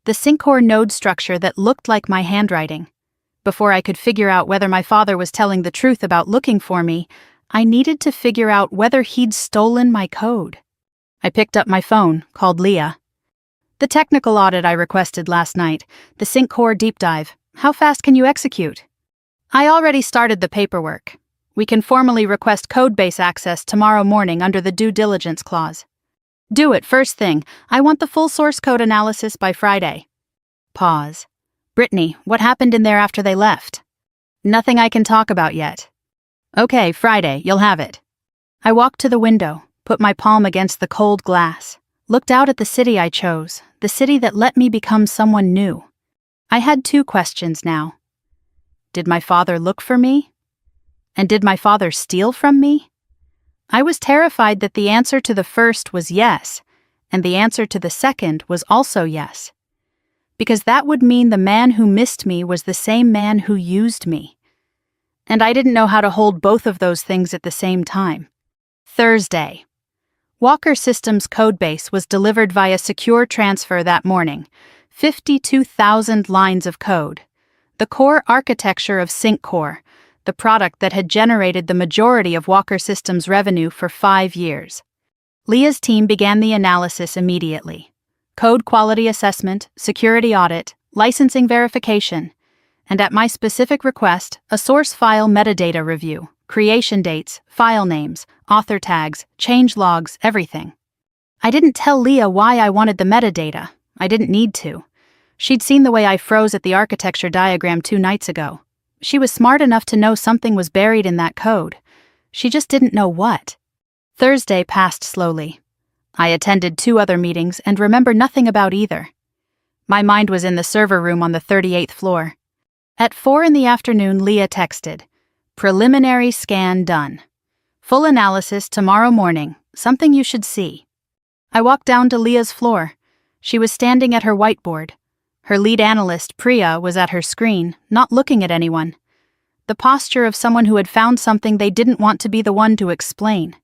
the Syncor node structure that looked like my handwriting. Before I could figure out whether my father was telling the truth about looking for me, I needed to figure out whether he'd stolen my code. I picked up my phone, called Leah. The technical audit I requested last night, the Syncor deep dive. How fast can you execute? I already started the paperwork. We can formally request codebase access tomorrow morning under the due diligence clause. Do it first thing. I want the full source code analysis by Friday. Pause. Brittany, what happened in there after they left? Nothing I can talk about yet. Okay, Friday, you'll have it. I walked to the window, put my palm against the cold glass, looked out at the city I chose, the city that let me become someone new. I had 2 questions now. Did my father look for me? And did my father steal from me? I was terrified that the answer to the first was yes, and the answer to the second was also yes. Because that would mean the man who missed me was the same man who used me. And I didn't know how to hold both of those things at the same time. Thursday. Walker Systems codebase was delivered via secure transfer that morning. 52,000 lines of code. The core architecture of Syncor, the product that had generated the majority of Walker Systems' revenue for 5 years. Leah's team began the analysis immediately. Code quality assessment, security audit, licensing verification, and at my specific request, a source file metadata review, creation dates, file names, author tags, change logs, everything. I didn't tell Leah why I wanted the metadata. I didn't need to. She'd seen the way I froze at the architecture diagram 2 nights ago. She was smart enough to know something was buried in that code. She just didn't know what. Thursday passed slowly. I attended 2 other meetings and remember nothing about either. My mind was in the server room on the 38th floor. At 4 in the afternoon, Leah texted, "Preliminary scan done. Full analysis tomorrow morning, something you should see." I walked down to Leah's floor. She was standing at her whiteboard. Her lead analyst, Priya, was at her screen, not looking at anyone. The posture of someone who had found something they didn't want to be the one to explain.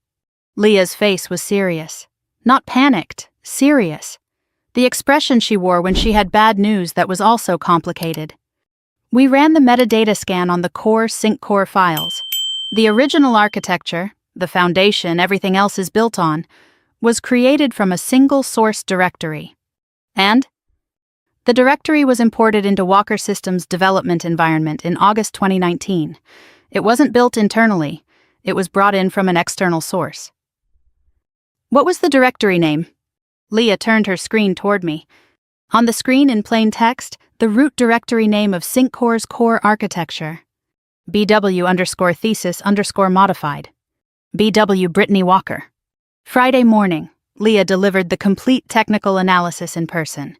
Leah's face was serious. Not panicked, serious. The expression she wore when she had bad news that was also complicated. We ran the metadata scan on the core sync core files. The original architecture, the foundation everything else is built on, was created from a single source directory. And the directory was imported into Walker Systems' development environment in August 2019. It wasn't built internally, it was brought in from an external source. What was the directory name? Leah turned her screen toward me. On the screen in plain text, the root directory name of SyncCore's core architecture. BW_thesis_modified. BW Brittany Walker. Friday morning, Leah delivered the complete technical analysis in person.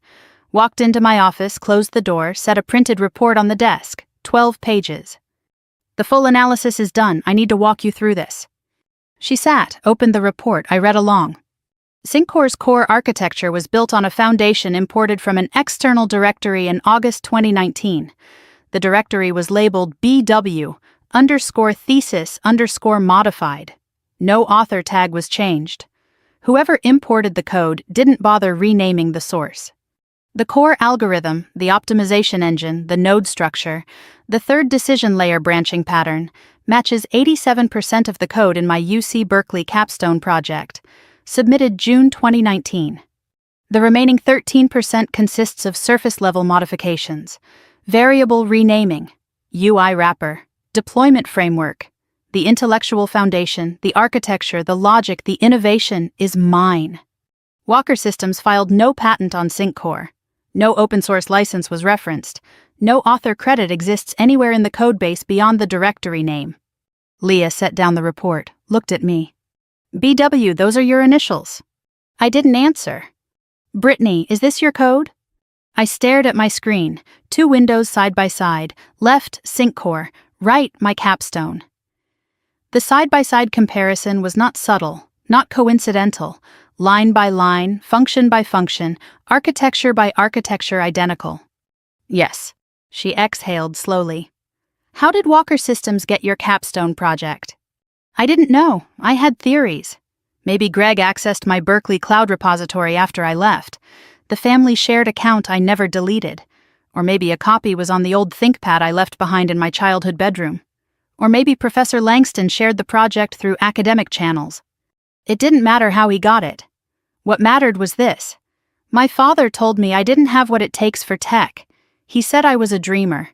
Walked into my office, closed the door, set a printed report on the desk, 12 pages. The full analysis is done, I need to walk you through this. She sat, opened the report, I read along. SyncCore's core architecture was built on a foundation imported from an external directory in August 2019. The directory was labeled BW_thesis_modified. No author tag was changed. Whoever imported the code didn't bother renaming the source. The core algorithm, the optimization engine, the node structure, the third decision layer branching pattern, matches 87% of the code in my UC Berkeley capstone project, submitted June 2019. The remaining 13% consists of surface-level modifications, variable renaming, UI wrapper, deployment framework. The intellectual foundation, the architecture, the logic, the innovation is mine. Walker Systems filed no patent on SyncCore. No open-source license was referenced. No author credit exists anywhere in the codebase beyond the directory name. Leah set down the report, looked at me. BW, those are your initials. I didn't answer. Brittany, is this your code? I stared at my screen, 2 windows side by side, left SyncCore, right my capstone. The side-by-side comparison was not subtle, not coincidental, line by line, function by function, architecture by architecture identical. Yes, she exhaled slowly. How did Walker Systems get your capstone project? I didn't know, I had theories. Maybe Greg accessed my Berkeley cloud repository after I left. The family shared account I never deleted. Or maybe a copy was on the old ThinkPad I left behind in my childhood bedroom. Or maybe Professor Langston shared the project through academic channels. It didn't matter how he got it. What mattered was this. My father told me I didn't have what it takes for tech. He said I was a dreamer.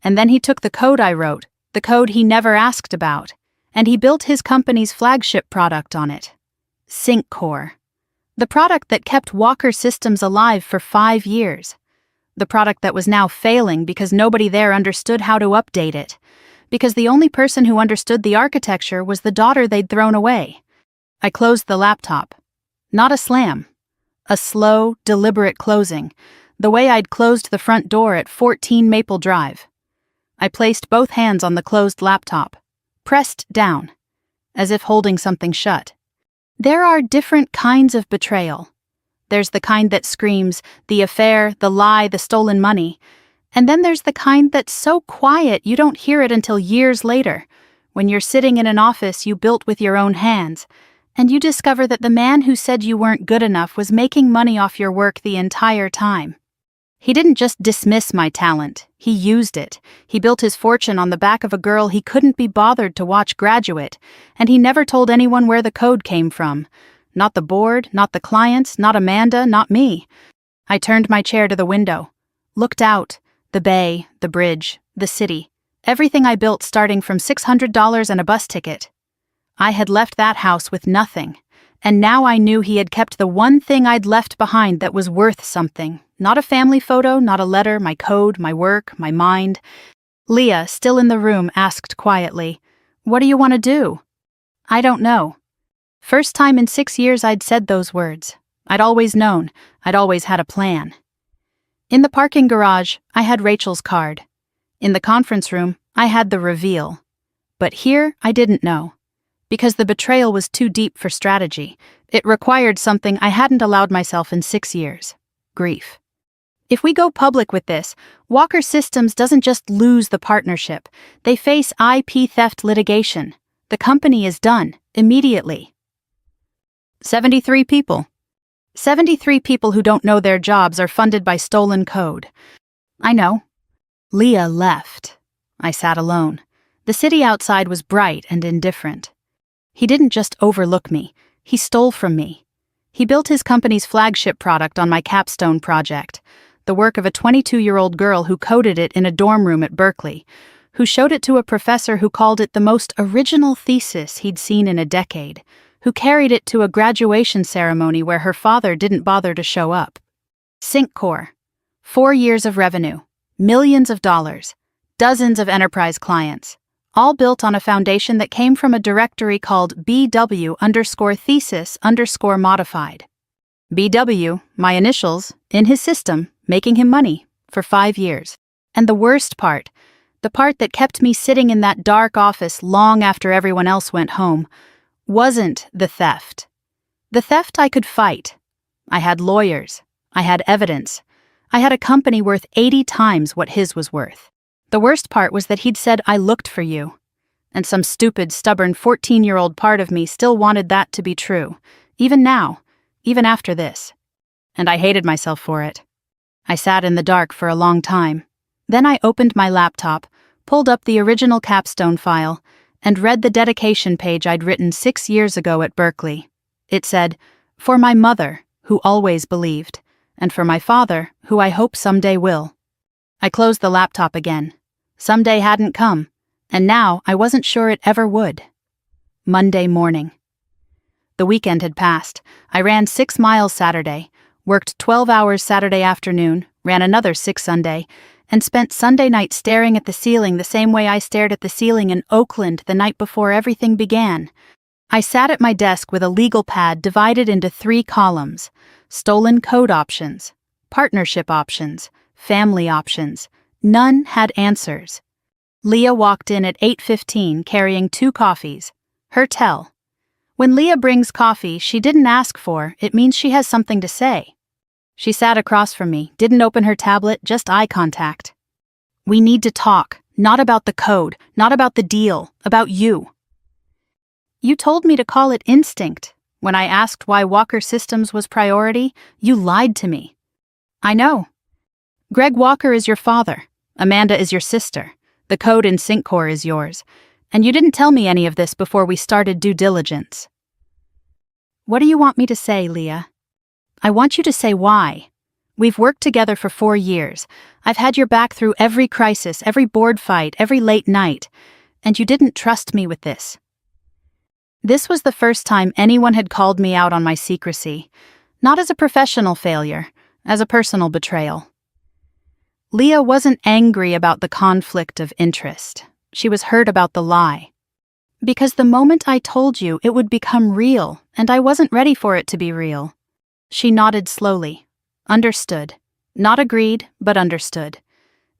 And then he took the code I wrote, the code he never asked about, and he built his company's flagship product on it. SyncCore. The product that kept Walker Systems alive for 5 years. The product that was now failing because nobody there understood how to update it. Because the only person who understood the architecture was the daughter they'd thrown away. I closed the laptop. Not a slam. A slow, deliberate closing, the way I'd closed the front door at 14 Maple Drive. I placed both hands on the closed laptop, pressed down, as if holding something shut. There are different kinds of betrayal. There's the kind that screams, the affair, the lie, the stolen money. And then there's the kind that's so quiet you don't hear it until years later, when you're sitting in an office you built with your own hands, and you discover that the man who said you weren't good enough was making money off your work the entire time. He didn't just dismiss my talent, he used it. He built his fortune on the back of a girl he couldn't be bothered to watch graduate, and he never told anyone where the code came from. Not the board, not the clients, not Amanda, not me. I turned my chair to the window, looked out, the bay, the bridge, the city, everything I built starting from $600 and a bus ticket. I had left that house with nothing, and now I knew he had kept the one thing I'd left behind that was worth something. Not a family photo, not a letter, my code, my work, my mind. Leah, still in the room, asked quietly, "What do you want to do?" I don't know. First time in 6 years I'd said those words. I'd always known. I'd always had a plan. In the parking garage, I had Rachel's card. In the conference room, I had the reveal. But here, I didn't know. Because the betrayal was too deep for strategy. It required something I hadn't allowed myself in 6 years. Grief. If we go public with this, Walker Systems doesn't just lose the partnership. They face IP theft litigation. The company is done, immediately. 73 people. 73 people who don't know their jobs are funded by stolen code. I know. Leah left. I sat alone. The city outside was bright and indifferent. He didn't just overlook me, he stole from me. He built his company's flagship product on my capstone project, the work of a 22-year-old girl who coded it in a dorm room at Berkeley, who showed it to a professor who called it the most original thesis he'd seen in a decade, who carried it to a graduation ceremony where her father didn't bother to show up. SyncCore. 4 years of revenue, millions of dollars, dozens of enterprise clients, all built on a foundation that came from a directory called BW_thesis_modified. BW, my initials, in his system, making him money, for 5 years. And the worst part, the part that kept me sitting in that dark office long after everyone else went home, wasn't the theft. The theft I could fight. I had lawyers. I had evidence. I had a company worth 80 times what his was worth. The worst part was that he'd said I looked for you. And some stupid, stubborn 14-year-old part of me still wanted that to be true, even now, even after this. And I hated myself for it. I sat in the dark for a long time. Then I opened my laptop, pulled up the original capstone file, and read the dedication page I'd written 6 years ago at Berkeley. It said, "For my mother, who always believed, and for my father, who I hope someday will." I closed the laptop again. Someday hadn't come, and now I wasn't sure it ever would. Monday morning. The weekend had passed. I ran 6 miles Saturday, worked 12 hours Saturday afternoon, ran another 6 Sunday, and spent Sunday night staring at the ceiling the same way I stared at the ceiling in Oakland the night before everything began. I sat at my desk with a legal pad divided into 3 columns: stolen code options, partnership options, family options. None had answers. Leah walked in at 8:15 carrying 2 coffees. Her tell. When Leah brings coffee she didn't ask for, it means she has something to say. She sat across from me, didn't open her tablet, just eye contact. "We need to talk, not about the code, not about the deal, about you." "You told me to call it instinct. When I asked why Walker Systems was priority, you lied to me." "I know. Greg Walker is your father. Amanda is your sister. The code in SyncCore is yours. And you didn't tell me any of this before we started due diligence." "What do you want me to say, Leah?" "I want you to say why. We've worked together for 4 years. I've had your back through every crisis, every board fight, every late night. And you didn't trust me with this." This was the first time anyone had called me out on my secrecy. Not as a professional failure, as a personal betrayal. Leah wasn't angry about the conflict of interest. She was hurt about the lie. Because the moment I told you, it would become real, and I wasn't ready for it to be real. She nodded slowly. Understood. Not agreed, but understood.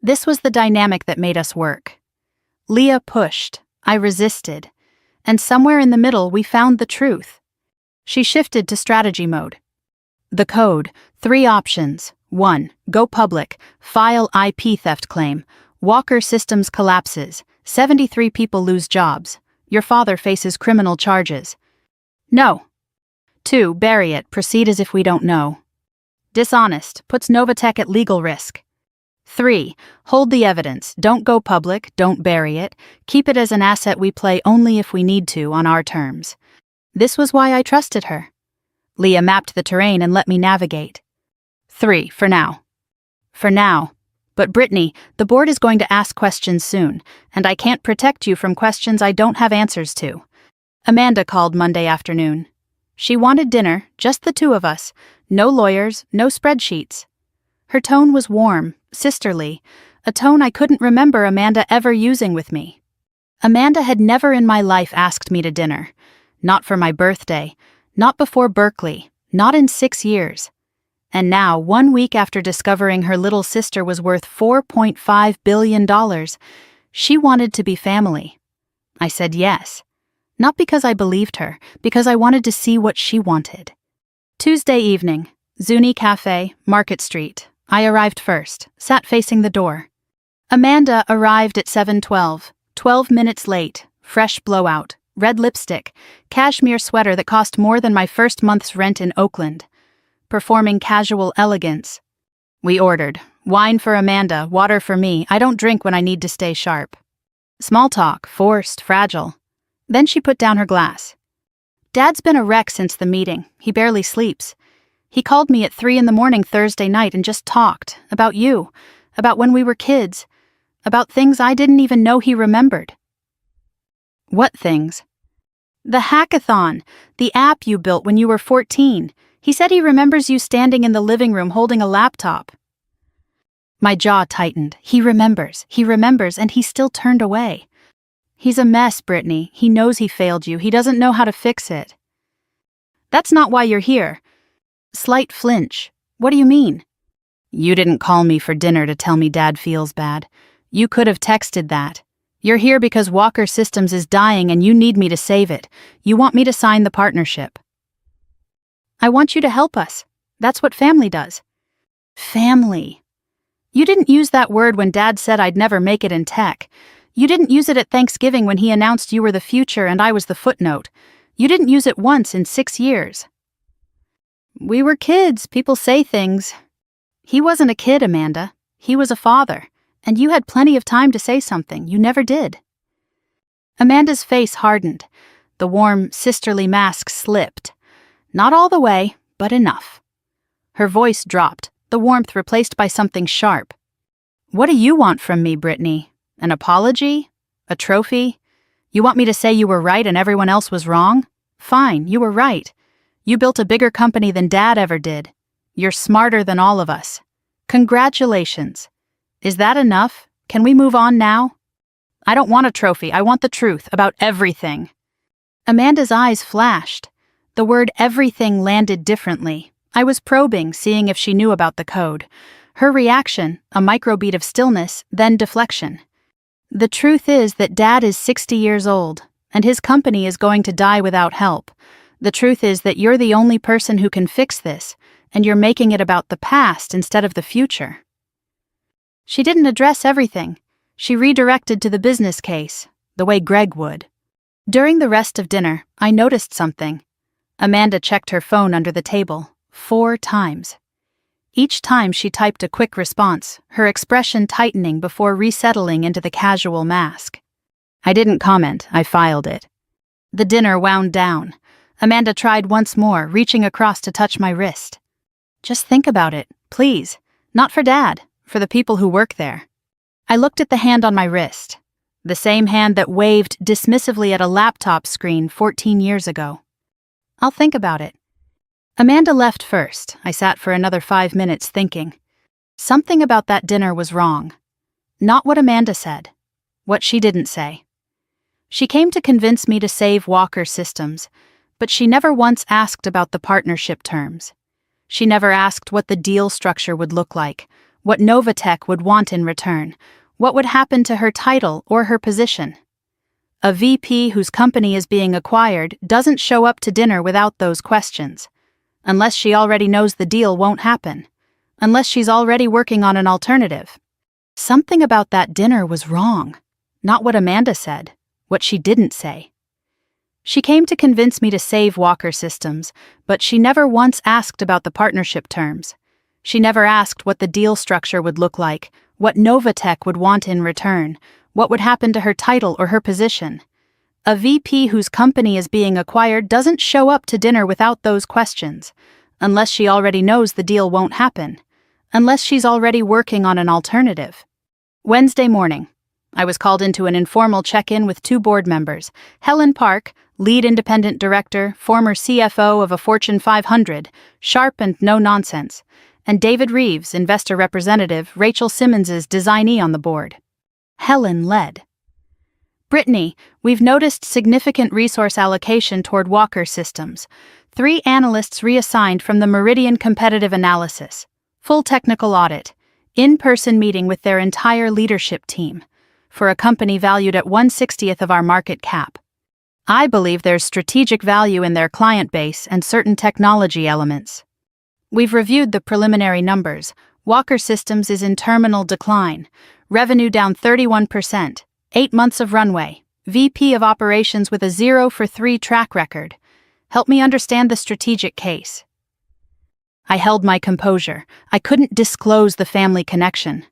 This was the dynamic that made us work. Leah pushed. I resisted. And somewhere in the middle, we found the truth. She shifted to strategy mode. The code, 3 options. 1. Go public, file IP theft claim, Walker Systems collapses, 73 people lose jobs, your father faces criminal charges. No. 2. Bury it, proceed as if we don't know. Dishonest, puts Novatech at legal risk. 3. Hold the evidence, don't go public, don't bury it, keep it as an asset we play only if we need to on our terms. This was why I trusted her. Leah mapped the terrain and let me navigate. 3, for now. For now. But Brittany, the board is going to ask questions soon, and I can't protect you from questions I don't have answers to. Amanda called Monday afternoon. She wanted dinner, just the 2 of us, no lawyers, no spreadsheets. Her tone was warm, sisterly, a tone I couldn't remember Amanda ever using with me. Amanda had never in my life asked me to dinner. Not for my birthday, not before Berkeley, not in 6 years. And now, 1 week after discovering her little sister was worth $4.5 billion, she wanted to be family. I said yes. Not because I believed her, because I wanted to see what she wanted. Tuesday evening, Zuni Cafe, Market Street. I arrived first, sat facing the door. Amanda arrived at 7:12, 12 minutes late, fresh blowout, red lipstick, cashmere sweater that cost more than my first month's rent in Oakland. performing casual elegance. We ordered. Wine for Amanda, water for me. I don't drink when I need to stay sharp. Small talk, forced, fragile. Then she put down her glass. Dad's been a wreck since the meeting. He barely sleeps. He called me at 3 a.m. Thursday night and just talked. About you. About when we were kids. About things I didn't even know he remembered. What things? The hackathon. The app you built when you were 14. He said he remembers you standing in the living room holding a laptop. My jaw tightened. He remembers, and he still turned away. He's a mess, Brittany. He knows he failed you. He doesn't know how to fix it. That's not why you're here. Slight flinch. What do you mean? You didn't call me for dinner to tell me Dad feels bad. You could have texted that. You're here because Walker Systems is dying and you need me to save it. You want me to sign the partnership. I want you to help us. That's what family does. Family. You didn't use that word when Dad said I'd never make it in tech. You didn't use it at Thanksgiving when he announced you were the future and I was the footnote. You didn't use it once in 6 years. We were kids. People say things. He wasn't a kid, Amanda. He was a father. And you had plenty of time to say something. You never did. Amanda's face hardened. The warm, sisterly mask slipped. Not all the way, but enough. Her voice dropped, the warmth replaced by something sharp. What do you want from me, Brittany? An apology? A trophy? You want me to say you were right and everyone else was wrong? Fine, you were right. You built a bigger company than Dad ever did. You're smarter than all of us. Congratulations. Is that enough? Can we move on now? I don't want a trophy. I want the truth about everything. Amanda's eyes flashed. The word everything landed differently. I was probing, seeing if she knew about the code. Her reaction, a microbeat of stillness, then deflection. The truth is that Dad is 60 years old, and his company is going to die without help. The truth is that you're the only person who can fix this, and you're making it about the past instead of the future. She didn't address everything. She redirected to the business case, the way Greg would. During the rest of dinner, I noticed something. Amanda checked her phone under the table 4 times. Each time she typed a quick response, her expression tightening before resettling into the casual mask. I didn't comment, I filed it. The dinner wound down. Amanda tried once more, reaching across to touch my wrist. Just think about it, please. Not for Dad, for the people who work there. I looked at the hand on my wrist. The same hand that waved dismissively at a laptop screen 14 years ago. I'll think about it. Amanda left first. I sat for another 5 minutes thinking. Something about that dinner was wrong. Not what Amanda said. What she didn't say. She came to convince me to save Walker Systems, but she never once asked about the partnership terms. She never asked what the deal structure would look like, what Novatech would want in return, what would happen to her title or her position. A VP whose company is being acquired doesn't show up to dinner without those questions. Unless she already knows the deal won't happen. Unless she's already working on an alternative. Something about that dinner was wrong. Not what Amanda said, what she didn't say. She came to convince me to save Walker Systems, but she never once asked about the partnership terms. She never asked what the deal structure would look like, what Novatech would want in return, what would happen to her title or her position. A VP whose company is being acquired doesn't show up to dinner without those questions, unless she already knows the deal won't happen, unless she's already working on an alternative. Wednesday morning, I was called into an informal check-in with 2 board members, Helen Park, lead independent director, former CFO of a Fortune 500, sharp and no-nonsense, and David Reeves, investor representative, Rachel Simmons's designee on the board. Helen led. Brittany, we've noticed significant resource allocation toward Walker Systems. 3 analysts reassigned from the Meridian Competitive Analysis. Full technical audit. In-person meeting with their entire leadership team. For a company valued at 1/60th of our market cap. I believe there's strategic value in their client base and certain technology elements. We've reviewed the preliminary numbers. Walker Systems is in terminal decline. Revenue down 31%. 8 months of runway. VP of Operations with a 0 for 3 track record. Help me understand the strategic case. I held my composure. I couldn't disclose the family connection.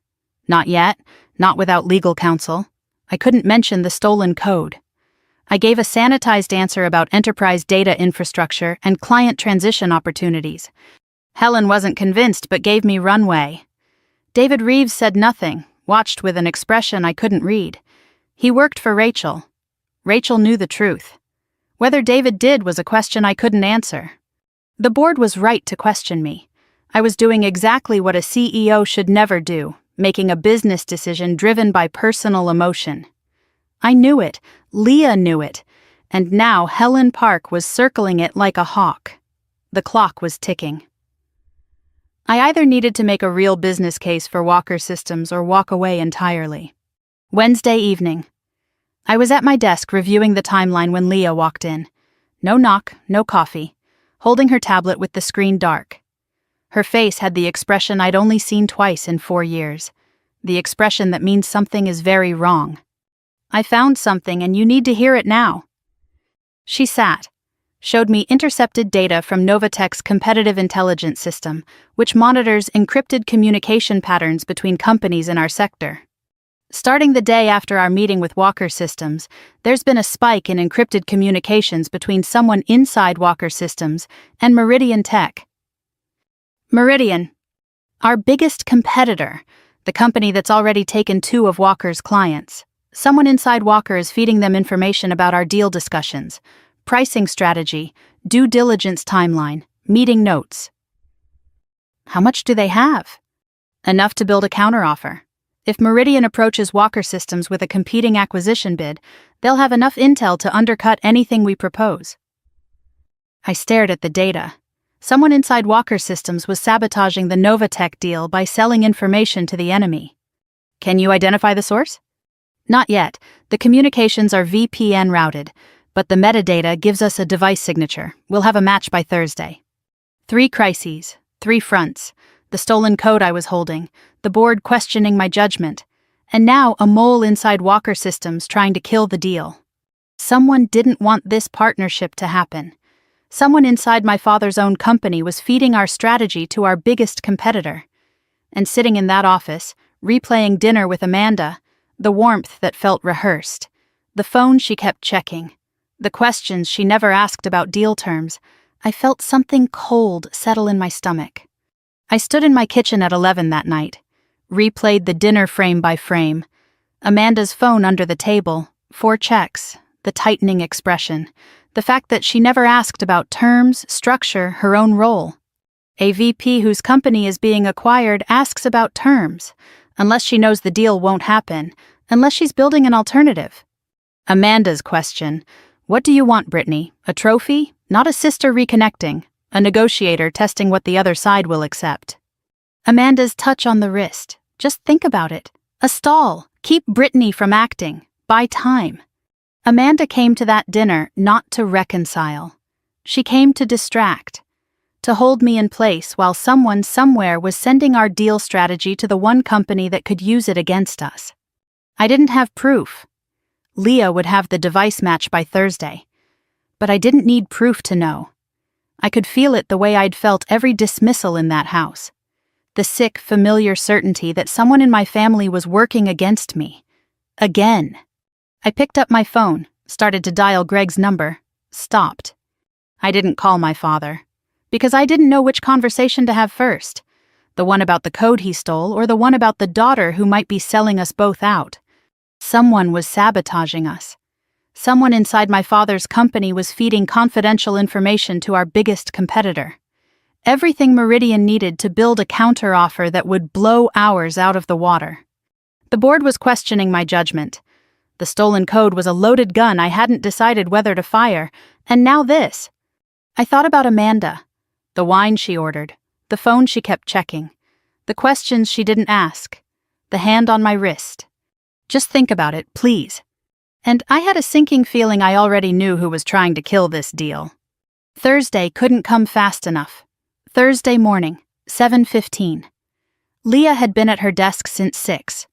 Not yet, not without legal counsel. I couldn't mention the stolen code. I gave a sanitized answer about enterprise data infrastructure and client transition opportunities. Helen wasn't convinced but gave me runway. David Reeves said nothing, watched with an expression I couldn't read. He worked for Rachel. Rachel knew the truth. Whether David did was a question I couldn't answer. The board was right to question me. I was doing exactly what a CEO should never do, making a business decision driven by personal emotion. I knew it, Leah knew it, and now Helen Park was circling it like a hawk. The clock was ticking. I either needed to make a real business case for Walker Systems or walk away entirely. Wednesday evening. I was at my desk reviewing the timeline when Leah walked in. No knock, no coffee, holding her tablet with the screen dark. Her face had the expression I'd only seen twice in 4 years, the expression that means something is very wrong. I found something and you need to hear it now. She sat, showed me intercepted data from Novatech's competitive intelligence system, which monitors encrypted communication patterns between companies in our sector. Starting the day after our meeting with Walker Systems, there's been a spike in encrypted communications between someone inside Walker Systems and Meridian Tech. Meridian, our biggest competitor, the company that's already taken 2 of Walker's clients. Someone inside Walker is feeding them information about our deal discussions, pricing strategy, due diligence timeline, meeting notes. How much do they have? Enough to build a counteroffer. If Meridian approaches Walker Systems with a competing acquisition bid, they'll have enough intel to undercut anything we propose. I stared at the data. Someone inside Walker Systems was sabotaging the Novatech deal by selling information to the enemy. Can you identify the source? Not yet. The communications are VPN routed, but the metadata gives us a device signature. We'll have a match by Thursday. 3 crises, 3 fronts. The stolen code I was holding, the board questioning my judgment, and now a mole inside Walker Systems trying to kill the deal. Someone didn't want this partnership to happen. Someone inside my father's own company was feeding our strategy to our biggest competitor. And sitting in that office, replaying dinner with Amanda, the warmth that felt rehearsed, the phone she kept checking, the questions she never asked about deal terms, I felt something cold settle in my stomach. I stood in my kitchen at 11 that night, replayed the dinner frame by frame. Amanda's phone under the table, 4 checks, the tightening expression, the fact that she never asked about terms, structure, her own role. A VP whose company is being acquired asks about terms, unless she knows the deal won't happen, unless she's building an alternative. Amanda's question, what do you want, Brittany? A trophy? Not a sister reconnecting. A negotiator testing what the other side will accept. Amanda's touch on the wrist. Just think about it. A stall. Keep Brittany from acting. Buy time. Amanda came to that dinner not to reconcile. She came to distract. To hold me in place while someone somewhere was sending our deal strategy to the one company that could use it against us. I didn't have proof. Leah would have the device match by Thursday. But I didn't need proof to know. I could feel it the way I'd felt every dismissal in that house. The sick, familiar certainty that someone in my family was working against me. Again. I picked up my phone, started to dial Greg's number, stopped. I didn't call my father, because I didn't know which conversation to have first. The one about the code he stole or the one about the daughter who might be selling us both out. Someone was sabotaging us. Someone inside my father's company was feeding confidential information to our biggest competitor. Everything Meridian needed to build a counteroffer that would blow ours out of the water. The board was questioning my judgment. The stolen code was a loaded gun I hadn't decided whether to fire, and now this. I thought about Amanda, the wine she ordered, the phone she kept checking, the questions she didn't ask, the hand on my wrist. Just think about it, please. And I had a sinking feeling I already knew who was trying to kill this deal. Thursday couldn't come fast enough. Thursday morning, 7:15. Leah had been at her desk since 6.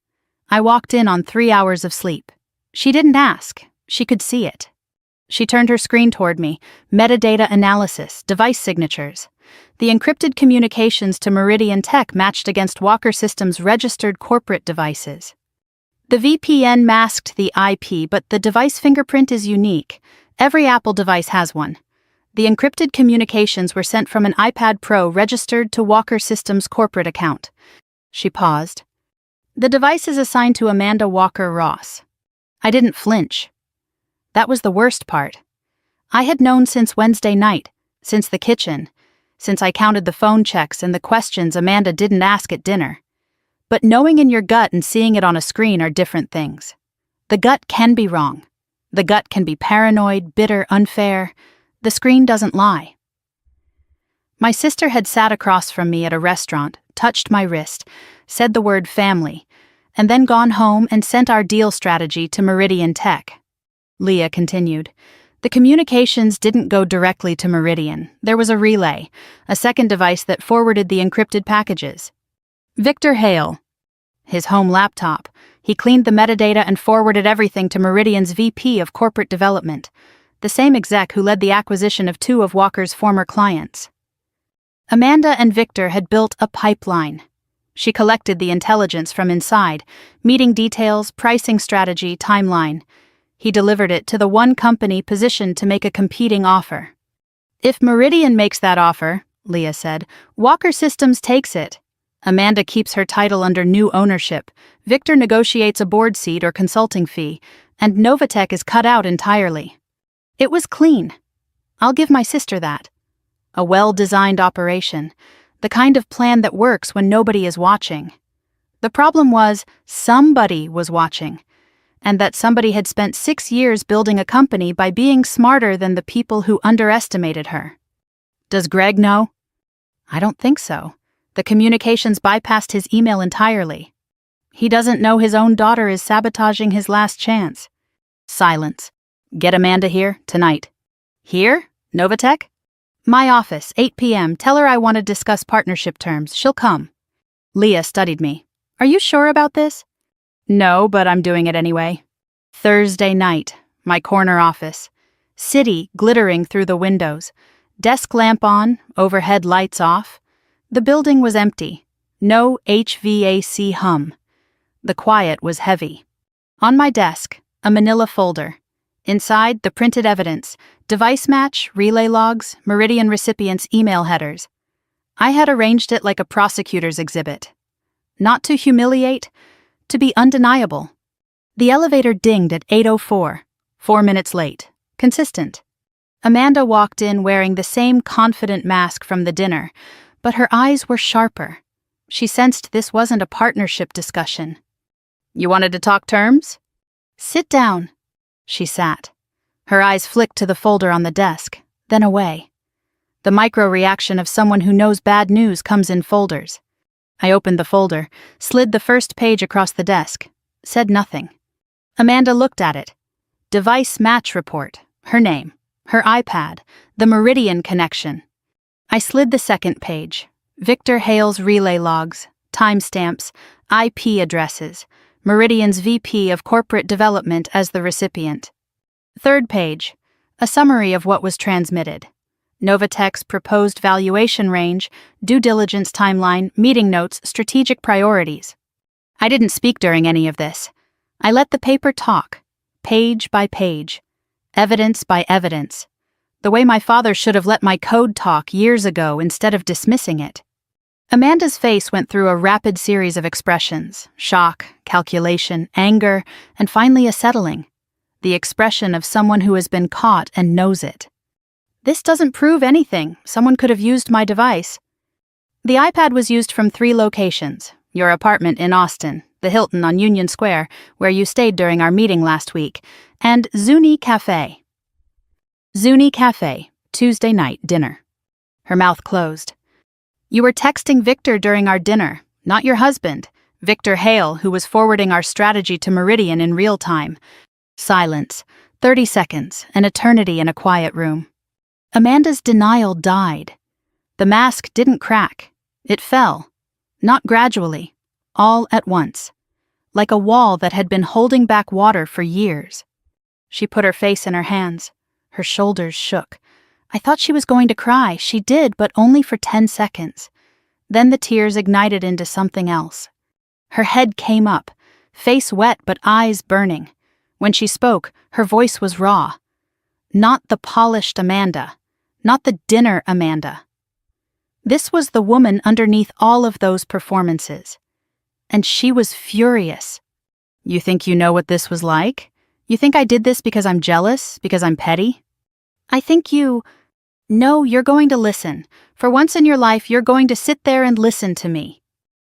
I walked in on 3 hours of sleep. She didn't ask. She could see it. She turned her screen toward me, metadata analysis, device signatures. The encrypted communications to Meridian Tech matched against Walker Systems' registered corporate devices. The VPN masked the IP, but the device fingerprint is unique. Every Apple device has one. The encrypted communications were sent from an iPad Pro registered to Walker Systems' corporate account. She paused. The device is assigned to Amanda Walker Ross. I didn't flinch. That was the worst part. I had known since Wednesday night, since the kitchen, since I counted the phone checks and the questions Amanda didn't ask at dinner. But knowing in your gut and seeing it on a screen are different things. The gut can be wrong. The gut can be paranoid, bitter, unfair. The screen doesn't lie. My sister had sat across from me at a restaurant, touched my wrist, said the word family, and then gone home and sent our deal strategy to Meridian Tech. Leah continued. The communications didn't go directly to Meridian. There was a relay, a second device that forwarded the encrypted packages. Victor Hale. His home laptop. He cleaned the metadata and forwarded everything to Meridian's VP of Corporate Development, the same exec who led the acquisition of 2 of Walker's former clients. Amanda and Victor had built a pipeline. She collected the intelligence from inside, meeting details, pricing strategy, timeline. He delivered it to the one company positioned to make a competing offer. If Meridian makes that offer, Leah said, Walker Systems takes it. Amanda keeps her title under new ownership, Victor negotiates a board seat or consulting fee, and Novatech is cut out entirely. It was clean. I'll give my sister that. A well-designed operation, the kind of plan that works when nobody is watching. The problem was, somebody was watching, and that somebody had spent 6 years building a company by being smarter than the people who underestimated her. Does Greg know? I don't think so. The communications bypassed his email entirely. He doesn't know his own daughter is sabotaging his last chance. Silence. Get Amanda here, tonight. Here? Novatech? My office, 8 p.m. Tell her I want to discuss partnership terms. She'll come. Leah studied me. Are you sure about this? No, but I'm doing it anyway. Thursday night, my corner office. City glittering through the windows. Desk lamp on, overhead lights off. The building was empty. No HVAC hum. The quiet was heavy. On my desk, a manila folder. Inside, the printed evidence, device match, relay logs, Meridian recipients' email headers. I had arranged it like a prosecutor's exhibit. Not to humiliate, to be undeniable. The elevator dinged at 8:04, 4 minutes late. Consistent. Amanda walked in wearing the same confident mask from the dinner, but her eyes were sharper. She sensed this wasn't a partnership discussion. You wanted to talk terms? Sit down. She sat. Her eyes flicked to the folder on the desk, then away. The micro-reaction of someone who knows bad news comes in folders. I opened the folder, slid the first page across the desk, said nothing. Amanda looked at it. Device match report, her name, her iPad, the Meridian connection. I slid the second page. Victor Hale's relay logs, timestamps, IP addresses, Meridian's VP of Corporate Development as the recipient. Third page, a summary of what was transmitted. Novatech's proposed valuation range, due diligence timeline, meeting notes, strategic priorities. I didn't speak during any of this. I let the paper talk, page by page, evidence by evidence, the way my father should have let my code talk years ago instead of dismissing it. Amanda's face went through a rapid series of expressions, shock, calculation, anger, and finally a settling, the expression of someone who has been caught and knows it. This doesn't prove anything. Someone could have used my device. The iPad was used from 3 locations: your apartment in Austin, the Hilton on Union Square, where you stayed during our meeting last week, and Zuni Cafe. Zuni Cafe, Tuesday night dinner. Her mouth closed. You were texting Victor during our dinner, not your husband, Victor Hale, who was forwarding our strategy to Meridian in real time. Silence, 30 seconds, an eternity in a quiet room. Amanda's denial died. The mask didn't crack. It fell. Not gradually, all at once, like a wall that had been holding back water for years. She put her face in her hands. Her shoulders shook. I thought she was going to cry. She did, but only for 10 seconds. Then the tears ignited into something else. Her head came up, face wet but eyes burning. When she spoke, her voice was raw. Not the polished Amanda. Not the dinner Amanda. This was the woman underneath all of those performances. And she was furious. You think you know what this was like? You think I did this because I'm jealous? Because I'm petty? I think you... No, you're going to listen. For once in your life, you're going to sit there and listen to me.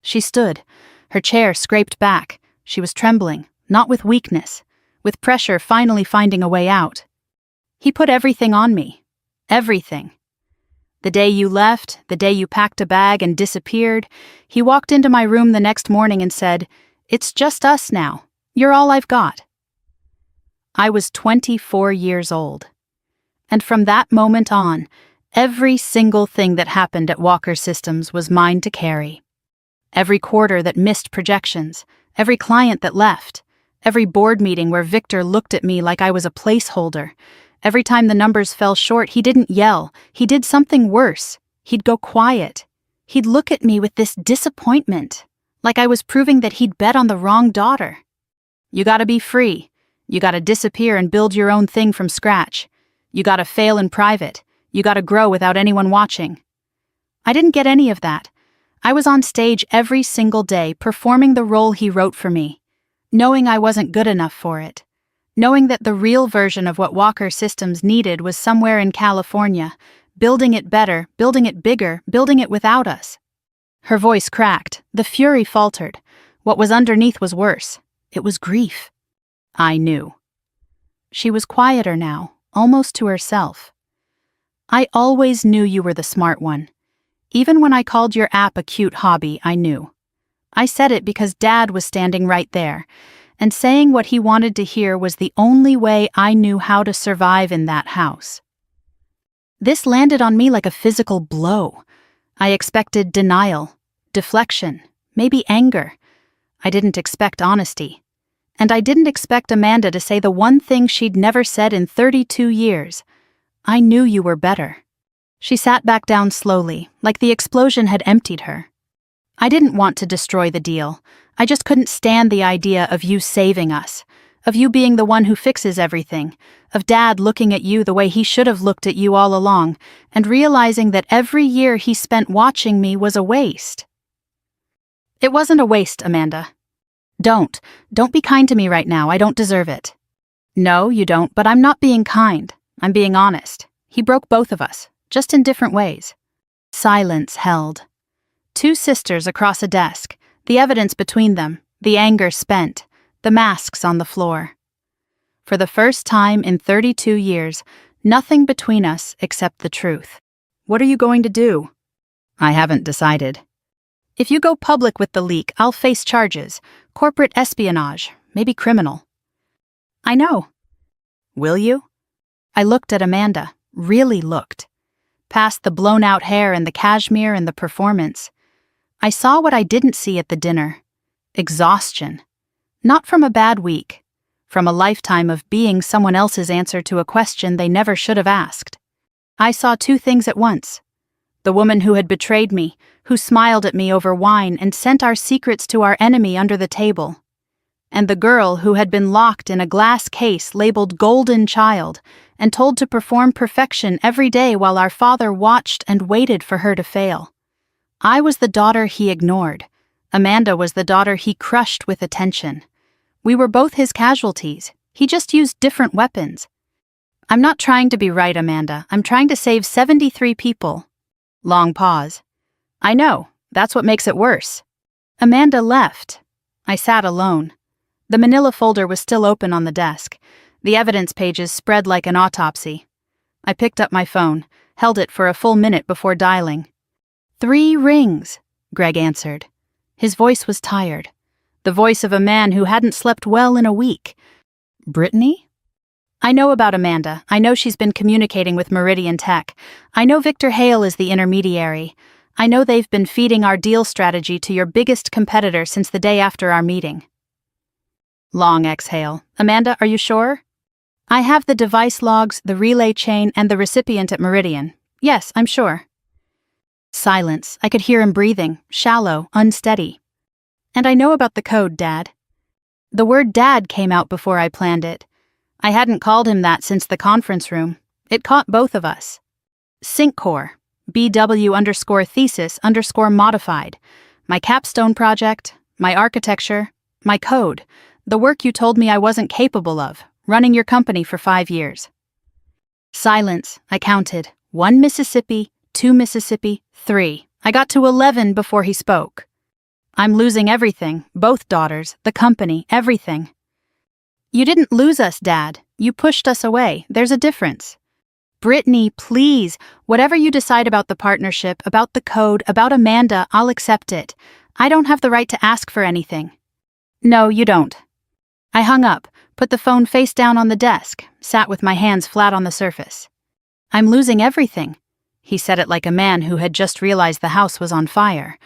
She stood. Her chair scraped back. She was trembling, not with weakness, with pressure finally finding a way out. He put everything on me. Everything. The day you left, the day you packed a bag and disappeared, he walked into my room the next morning and said, "It's just us now. You're all I've got." I was 24 years old. And from that moment on, every single thing that happened at Walker Systems was mine to carry. Every quarter that missed projections, every client that left, every board meeting where Victor looked at me like I was a placeholder. Every time the numbers fell short, he didn't yell. He did something worse. He'd go quiet. He'd look at me with this disappointment, like I was proving that he'd bet on the wrong daughter. You gotta be free. You gotta disappear and build your own thing from scratch. You gotta fail in private. You gotta grow without anyone watching. I didn't get any of that. I was on stage every single day performing the role he wrote for me, knowing I wasn't good enough for it, knowing that the real version of what Walker Systems needed was somewhere in California, building it better, building it bigger, building it without us. Her voice cracked, the fury faltered. What was underneath was worse. It was grief. I knew. She was quieter now, almost to herself. I always knew you were the smart one. Even when I called your app a cute hobby, I knew. I said it because Dad was standing right there, and saying what he wanted to hear was the only way I knew how to survive in that house. This landed on me like a physical blow. I expected denial, deflection, maybe anger. I didn't expect honesty. And I didn't expect Amanda to say the one thing she'd never said in 32 years. I knew you were better. She sat back down slowly, like the explosion had emptied her. I didn't want to destroy the deal. I just couldn't stand the idea of you saving us, of you being the one who fixes everything, of Dad looking at you the way he should have looked at you all along, and realizing that every year he spent watching me was a waste. It wasn't a waste, Amanda. Don't be kind to me right now. I don't deserve it. No, you don't, but I'm not being kind. I'm being honest. He broke both of us, just in different ways. Silence held. Two sisters across a desk, the evidence between them, the anger spent, the masks on the floor. For the first time in 32 years, nothing between us except the truth. What are you going to do? I haven't decided. If you go public with the leak, I'll face charges, corporate espionage, maybe criminal. I know. Will you? I looked at Amanda, really looked. Past the blown-out hair and the cashmere and the performance. I saw what I didn't see at the dinner. Exhaustion. Not from a bad week. From a lifetime of being someone else's answer to a question they never should have asked. I saw two things at once. The woman who had betrayed me, who smiled at me over wine and sent our secrets to our enemy under the table. And the girl who had been locked in a glass case labeled Golden Child and told to perform perfection every day while our father watched and waited for her to fail. I was the daughter he ignored. Amanda was the daughter he crushed with attention. We were both his casualties. He just used different weapons. I'm not trying to be right, Amanda. I'm trying to save 73 people. Long pause. I know. That's what makes it worse. Amanda left. I sat alone. The manila folder was still open on the desk. The evidence pages spread like an autopsy. I picked up my phone, held it for a full minute before dialing. 3 rings, Greg answered. His voice was tired. The voice of a man who hadn't slept well in a week. Brittany? I know about Amanda. I know she's been communicating with Meridian Tech. I know Victor Hale is the intermediary. I know they've been feeding our deal strategy to your biggest competitor since the day after our meeting. Long exhale. Amanda, are you sure? I have the device logs, the relay chain, and the recipient at Meridian. Yes, I'm sure. Silence. I could hear him breathing, shallow, unsteady. And I know about the code, Dad. The word Dad came out before I planned it. I hadn't called him that since the conference room. It caught both of us. SyncCore. BW_thesis_modified. My capstone project, my architecture, my code, the work you told me I wasn't capable of, running your company for 5 years. Silence. I counted. 1 Mississippi, 2 Mississippi, 3. I got to 11 before he spoke. I'm losing everything, both daughters, the company, everything. You didn't lose us, Dad. You pushed us away. There's a difference. Brittany, please, whatever you decide about the partnership, about the code, about Amanda, I'll accept it. I don't have the right to ask for anything. No, you don't. I hung up, put the phone face down on the desk, sat with my hands flat on the surface. I'm losing everything. He said it like a man who had just realized the house was on fire.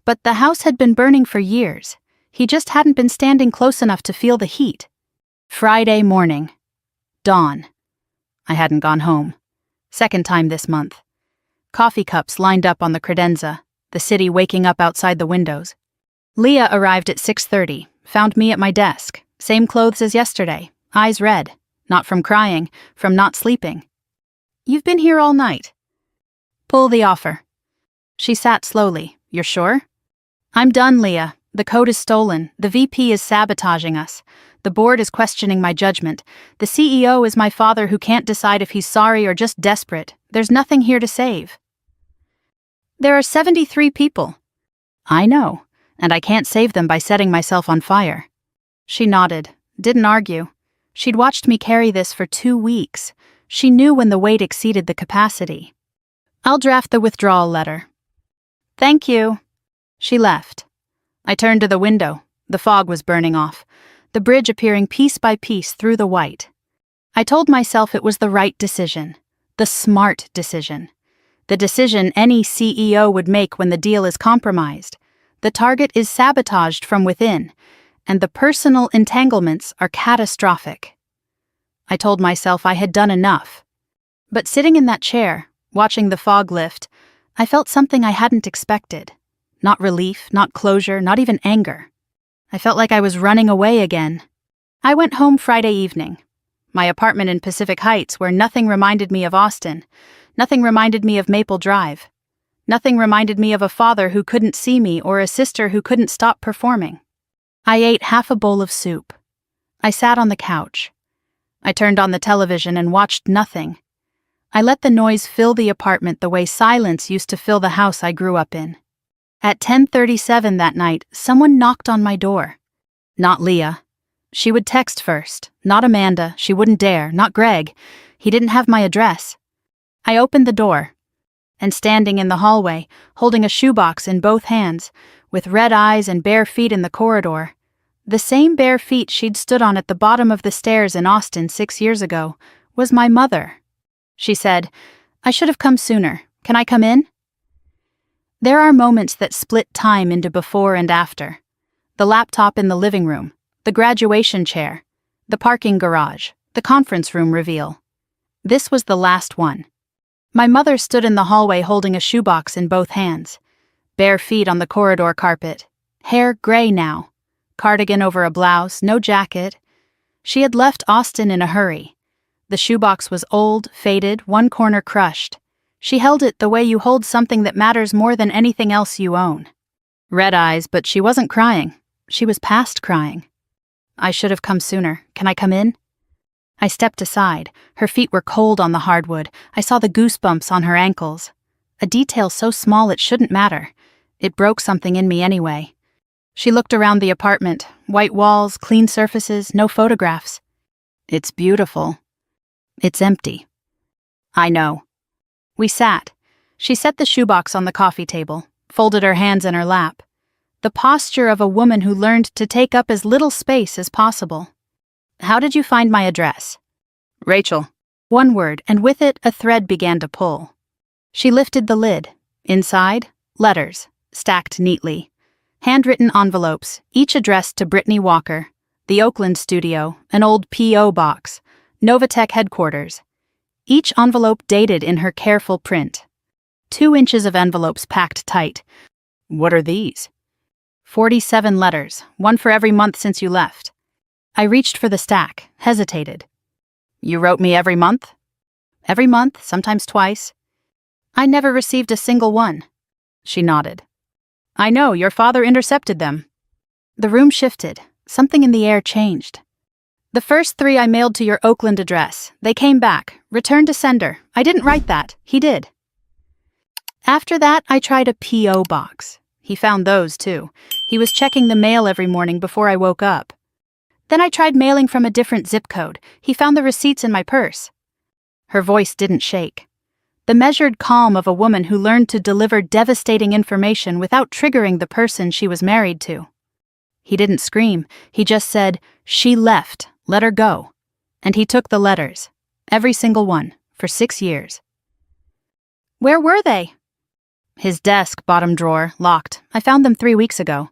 But the house had been burning for years. He just hadn't been standing close enough to feel the heat. Friday morning. Dawn. I hadn't gone home. Second time this month. Coffee cups lined up on the credenza, the city waking up outside the windows. Leah arrived at 6:30, found me at my desk, same clothes as yesterday, eyes red, not from crying, from not sleeping. You've been here all night. Pull the offer. She sat slowly. You're sure? I'm done, Leah. The code is stolen. The VP is sabotaging us. The board is questioning my judgment. The CEO is my father who can't decide if he's sorry or just desperate. There's nothing here to save. There are 73 people. I know, and I can't save them by setting myself on fire. She nodded, didn't argue. She'd watched me carry this for 2 weeks. She knew when the weight exceeded the capacity. I'll draft the withdrawal letter. Thank you. She left. I turned to the window. The fog was burning off, the bridge appearing piece by piece through the white. I told myself it was the right decision, the smart decision, the decision any CEO would make when the deal is compromised. The target is sabotaged from within, and the personal entanglements are catastrophic. I told myself I had done enough. But sitting in that chair, watching the fog lift, I felt something I hadn't expected. Not relief, not closure, not even anger. I felt like I was running away again. I went home Friday evening. My apartment in Pacific Heights, where nothing reminded me of Austin, nothing reminded me of Maple Drive, nothing reminded me of a father who couldn't see me or a sister who couldn't stop performing. I ate half a bowl of soup. I sat on the couch. I turned on the television and watched nothing. I let the noise fill the apartment the way silence used to fill the house I grew up in. At 10:37 that night, someone knocked on my door. Not Leah. She would text first. Not Amanda. She wouldn't dare. Not Greg. He didn't have my address. I opened the door. And standing in the hallway, holding a shoebox in both hands, with red eyes and bare feet in the corridor, the same bare feet she'd stood on at the bottom of the stairs in Austin 6 years ago, was my mother. She said, I should have come sooner. Can I come in? There are moments that split time into before and after. The laptop in the living room, the graduation chair, the parking garage, the conference room reveal. This was the last one. My mother stood in the hallway holding a shoebox in both hands, bare feet on the corridor carpet, hair gray now, cardigan over a blouse, no jacket. She had left Austin in a hurry. The shoebox was old, faded, one corner crushed. She held it the way you hold something that matters more than anything else you own. Red eyes, but she wasn't crying. She was past crying. I should have come sooner. Can I come in? I stepped aside. Her feet were cold on the hardwood. I saw the goosebumps on her ankles. A detail so small it shouldn't matter. It broke something in me anyway. She looked around the apartment. White walls, clean surfaces, no photographs. It's beautiful. It's empty. I know. We sat. She set the shoebox on the coffee table, folded her hands in her lap. The posture of a woman who learned to take up as little space as possible. How did you find my address? Rachel. One word, and with it a thread began to pull. She lifted the lid. Inside, letters, stacked neatly. Handwritten envelopes, each addressed to Brittany Walker. The Oakland studio, an old P.O. box. Novatech headquarters. Each envelope dated in her careful print. 2 inches of envelopes packed tight. What are these? 47 letters, one for every month since you left. I reached for the stack, hesitated. You wrote me every month? Every month, sometimes twice. I never received a single one. She nodded. I know, your father intercepted them. The room shifted. Something in the air changed. The first 3 I mailed to your Oakland address. They came back. Returned to sender. I didn't write that. He did. After that, I tried a P.O. box. He found those, too. He was checking the mail every morning before I woke up. Then I tried mailing from a different zip code. He found the receipts in my purse. Her voice didn't shake. The measured calm of a woman who learned to deliver devastating information without triggering the person she was married to. He didn't scream. He just said, "She left. Let her go." And he took the letters. Every single one. For 6 years. Where were they? His desk, bottom drawer, locked. I found them 3 weeks ago.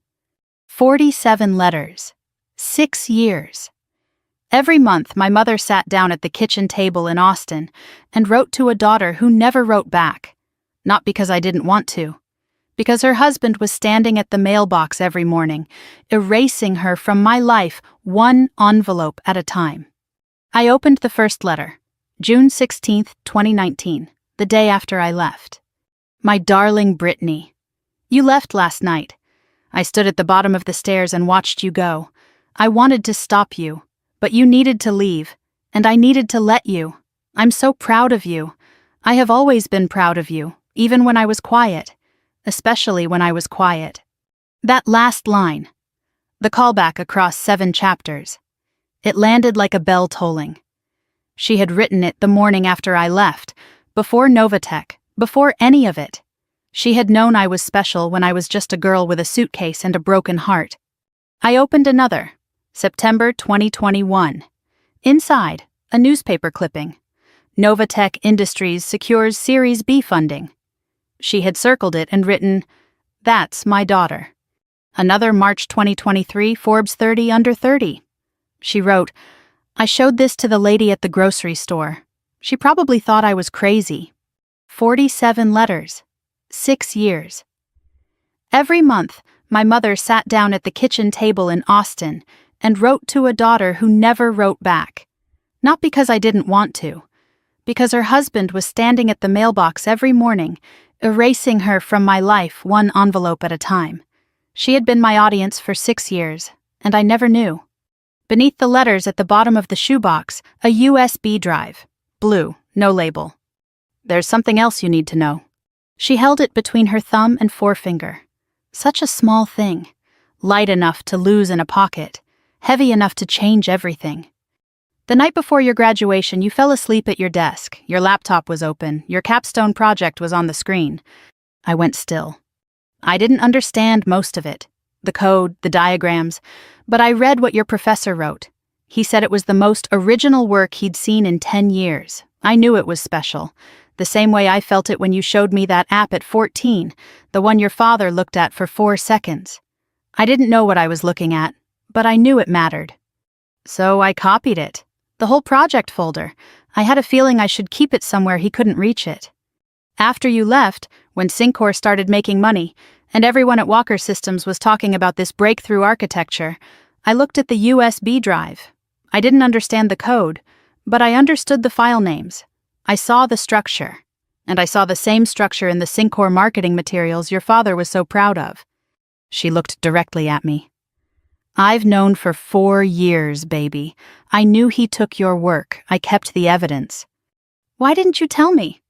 47 letters. 6 years. Every month, my mother sat down at the kitchen table in Austin and wrote to a daughter who never wrote back. Not because I didn't want to. Because her husband was standing at the mailbox every morning, erasing her from my life 1 envelope at a time. I opened the first letter, June 16th, 2019, the day after I left. My darling Brittany, you left last night. I stood at the bottom of the stairs and watched you go. I wanted to stop you, but you needed to leave, and I needed to let you. I'm so proud of you. I have always been proud of you, even when I was quiet, especially when I was quiet. That last line, the callback across 7 chapters, it landed like a bell tolling. She had written it the morning after I left, before Novatech, before any of it. She had known I was special when I was just a girl with a suitcase and a broken heart. I opened another, September 2021. Inside, a newspaper clipping. Novatech Industries secures Series B funding. She had circled it and written, "That's my daughter." Another March 2023 Forbes 30 under 30. She wrote, "I showed this to the lady at the grocery store. She probably thought I was crazy." 47 letters. 6 years. Every month, my mother sat down at the kitchen table in Austin and wrote to a daughter who never wrote back. Not because I didn't want to. Because her husband was standing at the mailbox every morning, erasing her from my life 1 envelope at a time. She had been my audience for 6 years, and I never knew. Beneath the letters at the bottom of the shoebox, a USB drive. Blue, no label. There's something else you need to know. She held it between her thumb and forefinger. Such a small thing. Light enough to lose in a pocket. Heavy enough to change everything. The night before your graduation, you fell asleep at your desk. Your laptop was open. Your capstone project was on the screen. I went still. I didn't understand most of it. The code, the diagrams. But I read what your professor wrote. He said it was the most original work he'd seen in 10 years. I knew it was special. The same way I felt it when you showed me that app at 14, the one your father looked at for 4 seconds. I didn't know what I was looking at, but I knew it mattered. So I copied it. The whole project folder. I had a feeling I should keep it somewhere he couldn't reach it. After you left, when Syncor started making money, and everyone at Walker Systems was talking about this breakthrough architecture, I looked at the USB drive. I didn't understand the code, but I understood the file names. I saw the structure, and I saw the same structure in the Syncor marketing materials your father was so proud of. She looked directly at me. I've known for 4 years, baby. I knew he took your work. I kept the evidence. Why didn't you tell me?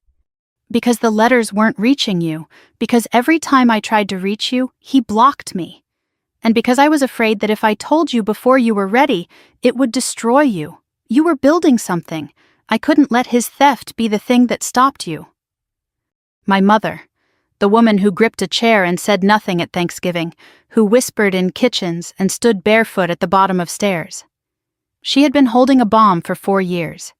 Because the letters weren't reaching you. Because every time I tried to reach you, he blocked me. And because I was afraid that if I told you before you were ready, it would destroy you. You were building something. I couldn't let his theft be the thing that stopped you. My mother, the woman who gripped a chair and said nothing at Thanksgiving, who whispered in kitchens and stood barefoot at the bottom of stairs. She had been holding a bomb for 4 years.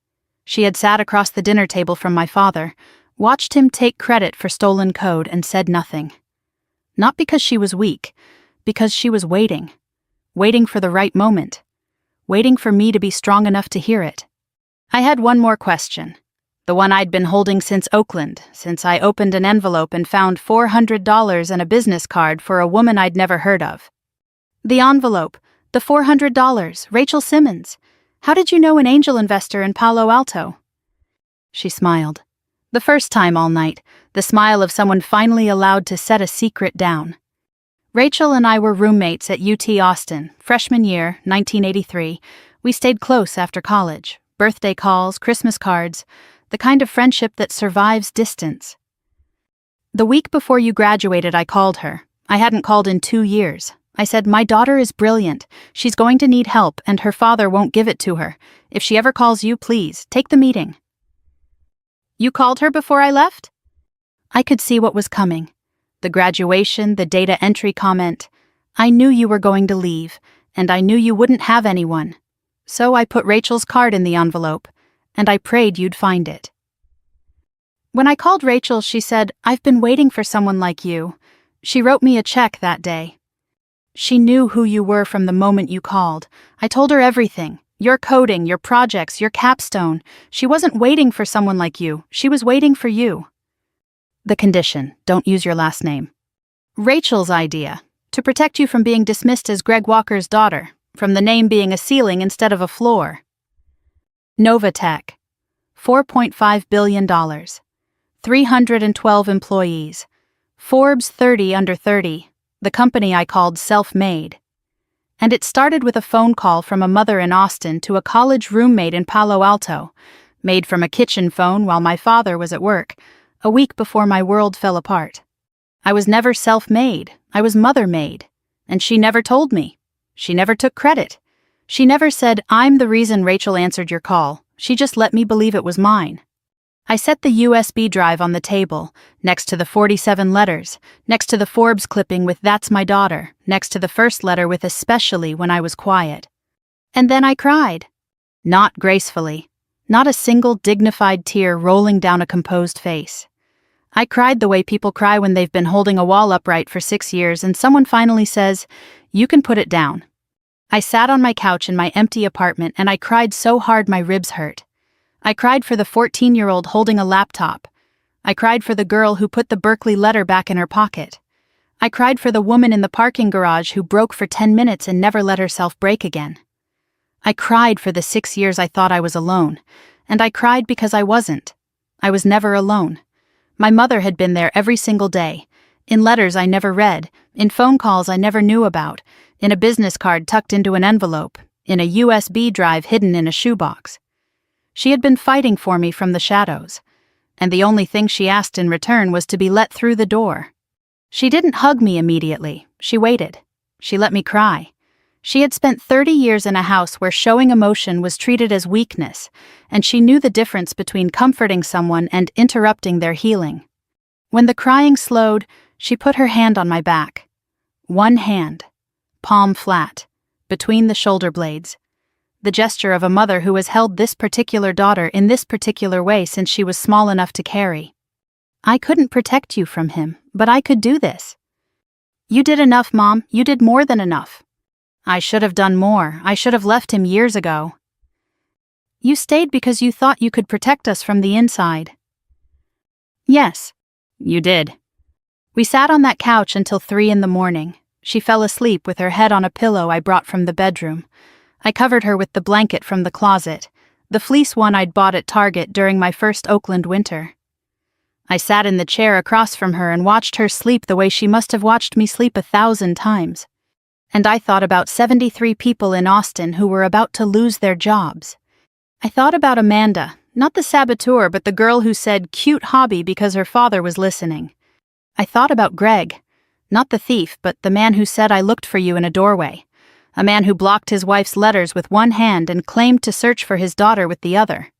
She had sat across the dinner table from my father, watched him take credit for stolen code and said nothing. Not because she was weak, because she was waiting. Waiting for the right moment. Waiting for me to be strong enough to hear it. I had one more question. The one I'd been holding since Oakland, since I opened an envelope and found $400 and a business card for a woman I'd never heard of. The envelope, the $400, Rachel Simmons. How did you know an angel investor in Palo Alto? She smiled. The first time all night, the smile of someone finally allowed to set a secret down. Rachel and I were roommates at UT Austin, freshman year, 1983. We stayed close after college. Birthday calls, Christmas cards, the kind of friendship that survives distance. The week before you graduated, I called her. I hadn't called in 2 years. I said, my daughter is brilliant. She's going to need help, and her father won't give it to her. If she ever calls you, please, take the meeting. You called her before I left? I could see what was coming. The graduation, the data entry comment. I knew you were going to leave, and I knew you wouldn't have anyone. So I put Rachel's card in the envelope, and I prayed you'd find it. When I called Rachel, she said, I've been waiting for someone like you. She wrote me a check that day. She knew who you were from the moment you called. I told her everything. Your coding, your projects, your capstone. She wasn't waiting for someone like you. She was waiting for you. The condition, don't use your last name. Rachel's idea, to protect you from being dismissed as Greg Walker's daughter, from the name being a ceiling instead of a floor. Novatech, $4.5 billion, 312 employees, Forbes 30 under 30, the company I called self-made. And it started with a phone call from a mother in Austin to a college roommate in Palo Alto, made from a kitchen phone while my father was at work, a week before my world fell apart. I was never self-made, I was mother-made, and she never told me. She never took credit. She never said, I'm the reason Rachel answered your call. She just let me believe it was mine. I set the USB drive on the table, next to the 47 letters, next to the Forbes clipping with That's My Daughter, next to the first letter with Especially when I was quiet. And then I cried. Not gracefully. Not a single dignified tear rolling down a composed face. I cried the way people cry when they've been holding a wall upright for 6 years and someone finally says, you can put it down. I sat on my couch in my empty apartment and I cried so hard my ribs hurt. I cried for the 14-year-old holding a laptop. I cried for the girl who put the Berkeley letter back in her pocket. I cried for the woman in the parking garage who broke for 10 minutes and never let herself break again. I cried for the 6 years I thought I was alone, and I cried because I wasn't. I was never alone. My mother had been there every single day, in letters I never read, in phone calls I never knew about, in a business card tucked into an envelope, in a USB drive hidden in a shoebox. She had been fighting for me from the shadows, and the only thing she asked in return was to be let through the door. She didn't hug me immediately. She waited. She let me cry. She had spent 30 years in a house where showing emotion was treated as weakness, and she knew the difference between comforting someone and interrupting their healing. When the crying slowed, she put her hand on my back. One hand, palm flat, between the shoulder blades. The gesture of a mother who has held this particular daughter in this particular way since she was small enough to carry. I couldn't protect you from him, but I could do this. You did enough, Mom. You did more than enough. I should have done more. I should have left him years ago. You stayed because you thought you could protect us from the inside. Yes, you did. We sat on that couch until 3 a.m. She fell asleep with her head on a pillow I brought from the bedroom. I covered her with the blanket from the closet, the fleece one I'd bought at Target during my first Oakland winter. I sat in the chair across from her and watched her sleep the way she must have watched me sleep 1,000 times. And I thought about 73 people in Austin who were about to lose their jobs. I thought about Amanda, not the saboteur but the girl who said cute hobby because her father was listening. I thought about Greg, not the thief but the man who said I looked for you in a doorway. A man who blocked his wife's letters with one hand and claimed to search for his daughter with the other.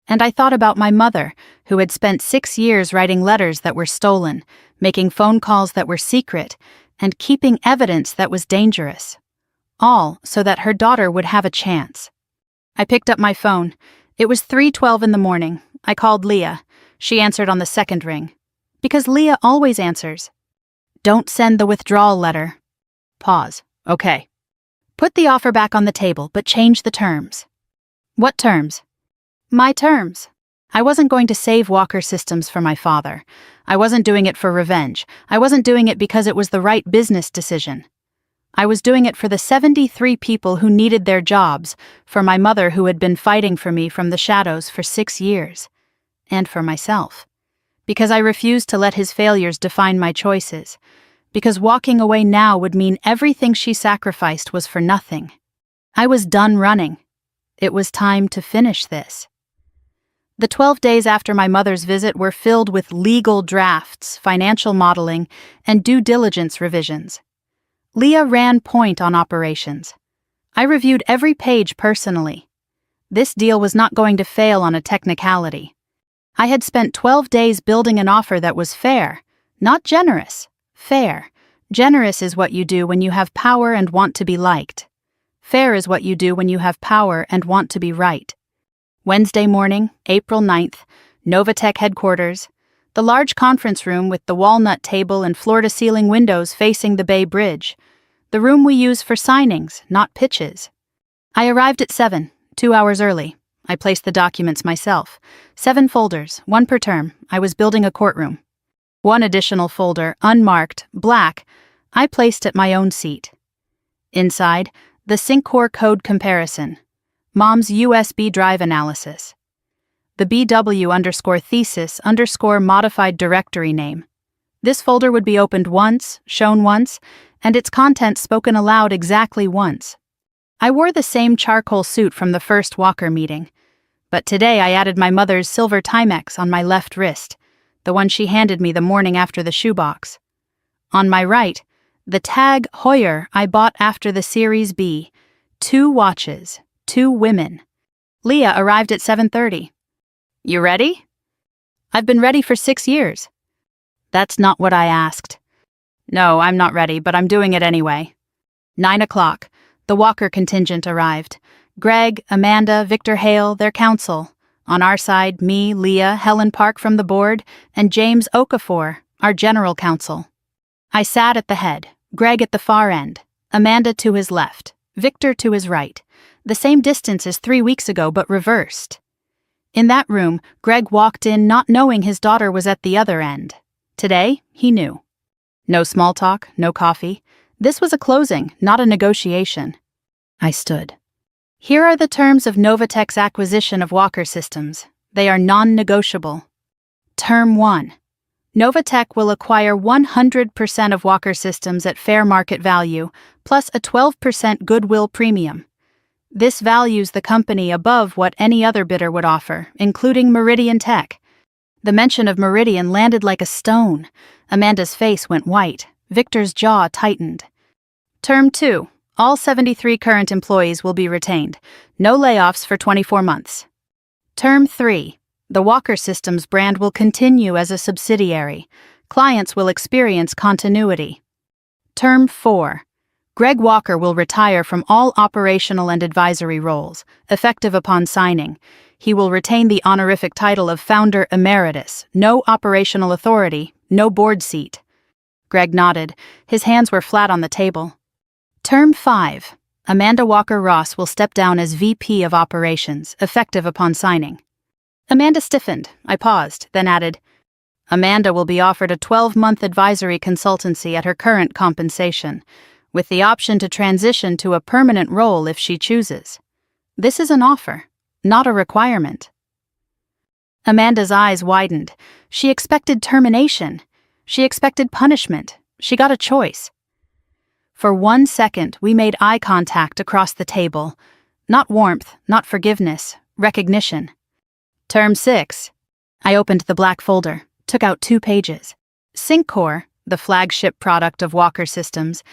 And I thought about my mother, who had spent 6 years writing letters that were stolen, making phone calls that were secret, and keeping evidence that was dangerous. All so that her daughter would have a chance. I picked up my phone. It was 3:12 a.m. I called Leah. She answered on the second ring. Because Leah always answers. Don't send the withdrawal letter. Pause. Okay. Put the offer back on the table, but change the terms. What terms? My terms. I wasn't going to save Walker Systems for my father. I wasn't doing it for revenge. I wasn't doing it because it was the right business decision. I was doing it for the 73 people who needed their jobs, for my mother who had been fighting for me from the shadows for 6 years, and for myself. Because I refused to let his failures define my choices. Because walking away now would mean everything she sacrificed was for nothing. I was done running. It was time to finish this. The 12 days after my mother's visit were filled with legal drafts, financial modeling, and due diligence revisions. Leah ran point on operations. I reviewed every page personally. This deal was not going to fail on a technicality. I had spent 12 days building an offer that was fair, not generous, fair. Generous is what you do when you have power and want to be liked. Fair is what you do when you have power and want to be right. Wednesday morning, April 9th, Novatech headquarters. The large conference room with the walnut table and floor-to-ceiling windows facing the Bay Bridge. The room we use for signings, not pitches. I arrived at 7, 2 hours early. I placed the documents myself. 7 folders, 1 per term. I was building a courtroom. 1 additional folder, unmarked, black, I placed at my own seat. Inside, the SyncCore code comparison. Mom's USB drive analysis. The BW_thesis_modified directory name. This folder would be opened once, shown once, and its contents spoken aloud exactly once. I wore the same charcoal suit from the first Walker meeting, but today I added my mother's silver Timex on my left wrist, the one she handed me the morning after the shoebox. On my right, the tag Hoyer I bought after the Series B. 2 watches, 2 women. Leah arrived at 7:30. You ready? I've been ready for 6 years. That's not what I asked. No, I'm not ready, but I'm doing it anyway. 9 o'clock. The Walker contingent arrived. Greg, Amanda, Victor Hale, their counsel. On our side, me, Leah, Helen Park from the board, and James Okafor, our general counsel. I sat at the head, Greg at the far end, Amanda to his left, Victor to his right, the same distance as 3 weeks ago but reversed. In that room, Greg walked in not knowing his daughter was at the other end. Today, he knew. No small talk, no coffee. This was a closing, not a negotiation. I stood. Here are the terms of Novatech's acquisition of Walker Systems. They are non-negotiable. Term 1. Novatech will acquire 100% of Walker Systems at fair market value, plus a 12% goodwill premium. This values the company above what any other bidder would offer, including Meridian Tech. The mention of Meridian landed like a stone. Amanda's face went white. Victor's jaw tightened. Term 2. All 73 current employees will be retained. No layoffs for 24 months. Term 3. The Walker Systems brand will continue as a subsidiary. Clients will experience continuity. Term 4. Greg Walker will retire from all operational and advisory roles, effective upon signing. He will retain the honorific title of Founder Emeritus, no operational authority, no board seat. Greg nodded. His hands were flat on the table. Term 5. Amanda Walker Ross will step down as VP of Operations, effective upon signing. Amanda stiffened. I paused, then added, Amanda will be offered a 12-month advisory consultancy at her current compensation, with the option to transition to a permanent role if she chooses. This is an offer, not a requirement. Amanda's eyes widened. She expected termination. She expected punishment. She got a choice. For 1 second, we made eye contact across the table. Not warmth, not forgiveness, recognition. Term 6. I opened the black folder, took out 2 pages. SyncCore, the flagship product of Walker Systems,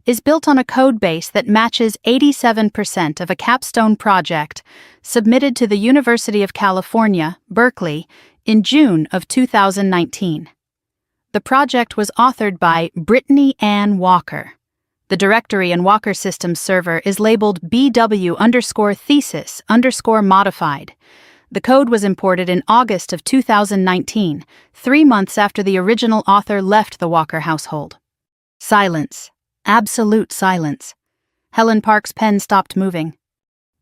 is built on a code base that matches 87% of a capstone project submitted to the University of California, Berkeley, in June of 2019. The project was authored by Brittany Ann Walker. The directory in Walker Systems server is labeled BW_thesis_modified. The code was imported in August of 2019, 3 months after the original author left the Walker household. Silence. Absolute silence. Helen Park's pen stopped moving.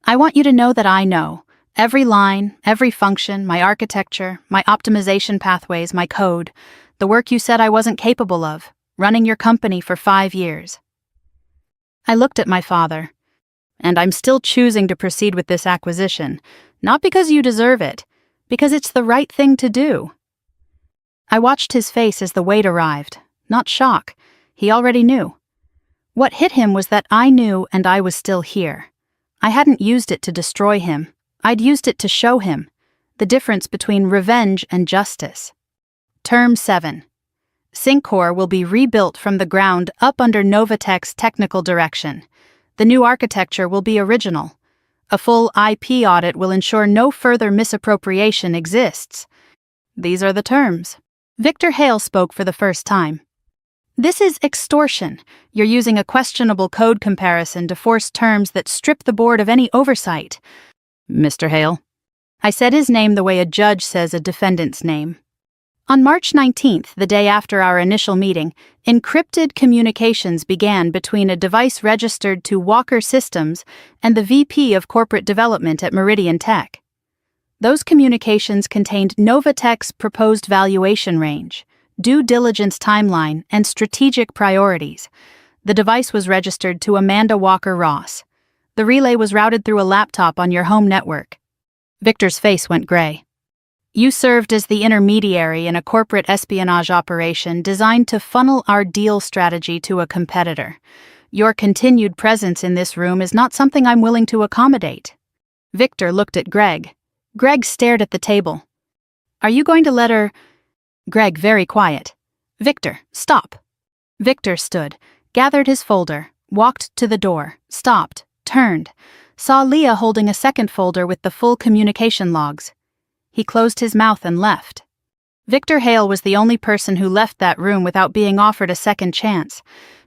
I want you to know that I know. Every line, every function, my architecture, my optimization pathways, my code, the work you said I wasn't capable of, running your company for 5 years. I looked at my father. And I'm still choosing to proceed with this acquisition, not because you deserve it, because it's the right thing to do. I watched his face as the weight arrived, not shock. He already knew. What hit him was that I knew and I was still here. I hadn't used it to destroy him. I'd used it to show him the difference between revenge and justice. Term 7. Syncor will be rebuilt from the ground up under Novatech's technical direction. The new architecture will be original. A full IP audit will ensure no further misappropriation exists. These are the terms. Victor Hale spoke for the first time. This is extortion. You're using a questionable code comparison to force terms that strip the board of any oversight. Mr. Hale. I said his name the way a judge says a defendant's name. On March 19th, the day after our initial meeting, encrypted communications began between a device registered to Walker Systems and the VP of Corporate Development at Meridian Tech. Those communications contained Novatech's proposed valuation range, due diligence timeline, and strategic priorities. The device was registered to Amanda Walker Ross. The relay was routed through a laptop on your home network. Victor's face went gray. You served as the intermediary in a corporate espionage operation designed to funnel our deal strategy to a competitor. Your continued presence in this room is not something I'm willing to accommodate. Victor looked at Greg. Greg stared at the table. Are you going to let her... Greg, very quiet. Victor, stop. Victor stood, gathered his folder, walked to the door, stopped, turned, saw Leah holding a second folder with the full communication logs. He closed his mouth and left. Victor Hale was the only person who left that room without being offered a second chance,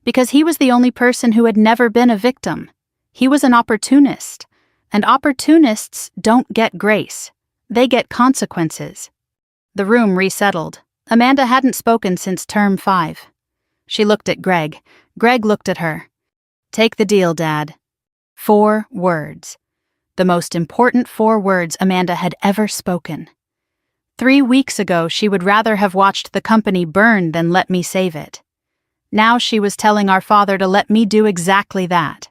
because he was the only person who had never been a victim. He was an opportunist, and opportunists don't get grace. They get consequences. The room resettled. Amanda hadn't spoken since term 5. She looked at Greg. Greg looked at her. Take the deal, Dad. 4 words. The most important 4 words Amanda had ever spoken. 3 weeks ago, she would rather have watched the company burn than let me save it. Now she was telling our father to let me do exactly that.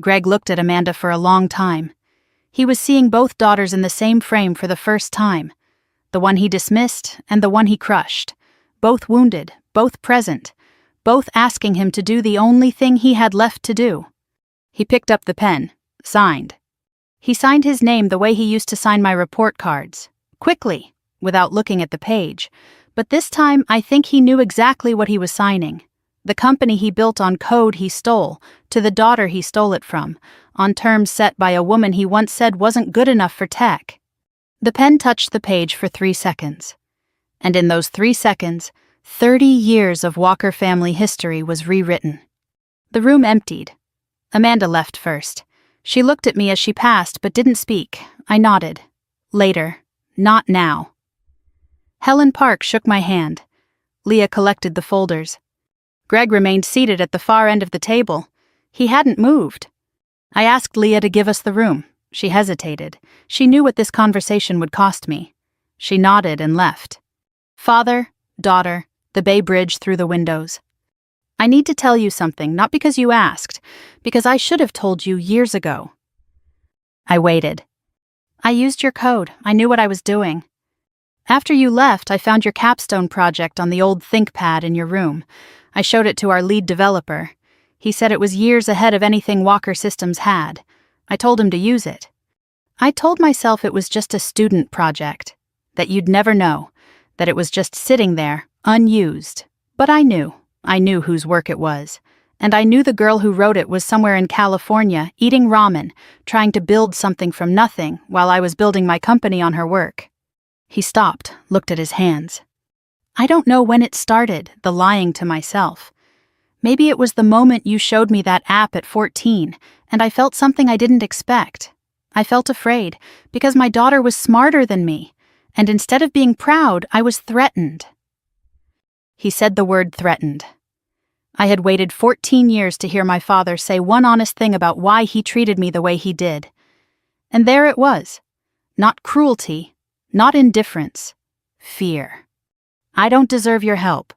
Greg looked at Amanda for a long time. He was seeing both daughters in the same frame for the first time. The one he dismissed and the one he crushed. Both wounded, both present, both asking him to do the only thing he had left to do. He picked up the pen, signed. He signed his name the way he used to sign my report cards, quickly, without looking at the page. But this time, I think he knew exactly what he was signing. The company he built on code he stole, to the daughter he stole it from, on terms set by a woman he once said wasn't good enough for tech. The pen touched the page for 3 seconds. And in those 3 seconds, 30 years of Walker family history was rewritten. The room emptied. Amanda left first. She looked at me as she passed but didn't speak. I nodded. Later. Not now. Helen Park shook my hand. Leah collected the folders. Greg remained seated at the far end of the table. He hadn't moved. I asked Leah to give us the room. She hesitated. She knew what this conversation would cost me. She nodded and left. Father, daughter, the Bay Bridge through the windows. I need to tell you something, not because you asked, because I should have told you years ago. I waited. I used your code. I knew what I was doing. After you left, I found your capstone project on the old ThinkPad in your room. I showed it to our lead developer. He said it was years ahead of anything Walker Systems had. I told him to use it. I told myself it was just a student project, that you'd never know, that it was just sitting there, unused. But I knew whose work it was. And I knew the girl who wrote it was somewhere in California, eating ramen, trying to build something from nothing while I was building my company on her work. He stopped, looked at his hands. I don't know when it started, the lying to myself. Maybe it was the moment you showed me that app at 14, and I felt something I didn't expect. I felt afraid, because my daughter was smarter than me, and instead of being proud, I was threatened. He said the word threatened. I had waited 14 years to hear my father say one honest thing about why he treated me the way he did. And there it was. Not cruelty, not indifference. Fear. I don't deserve your help.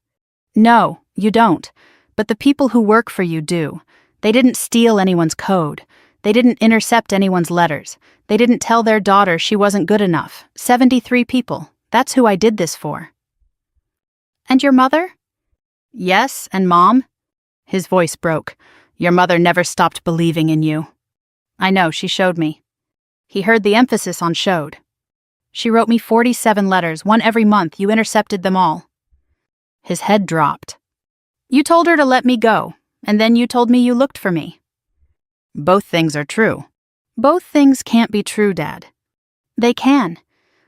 No, you don't. But the people who work for you do. They didn't steal anyone's code. They didn't intercept anyone's letters. They didn't tell their daughter she wasn't good enough. 73 people. That's who I did this for. And your mother? Yes, and Mom? His voice broke. Your mother never stopped believing in you. I know, she showed me. He heard the emphasis on showed. She wrote me 47 letters, one every month. You intercepted them all. His head dropped. You told her to let me go, and then you told me you looked for me. Both things are true. Both things can't be true, Dad. They can.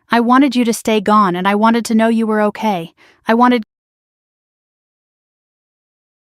I wanted you to stay gone, and I wanted to know you were okay. I wanted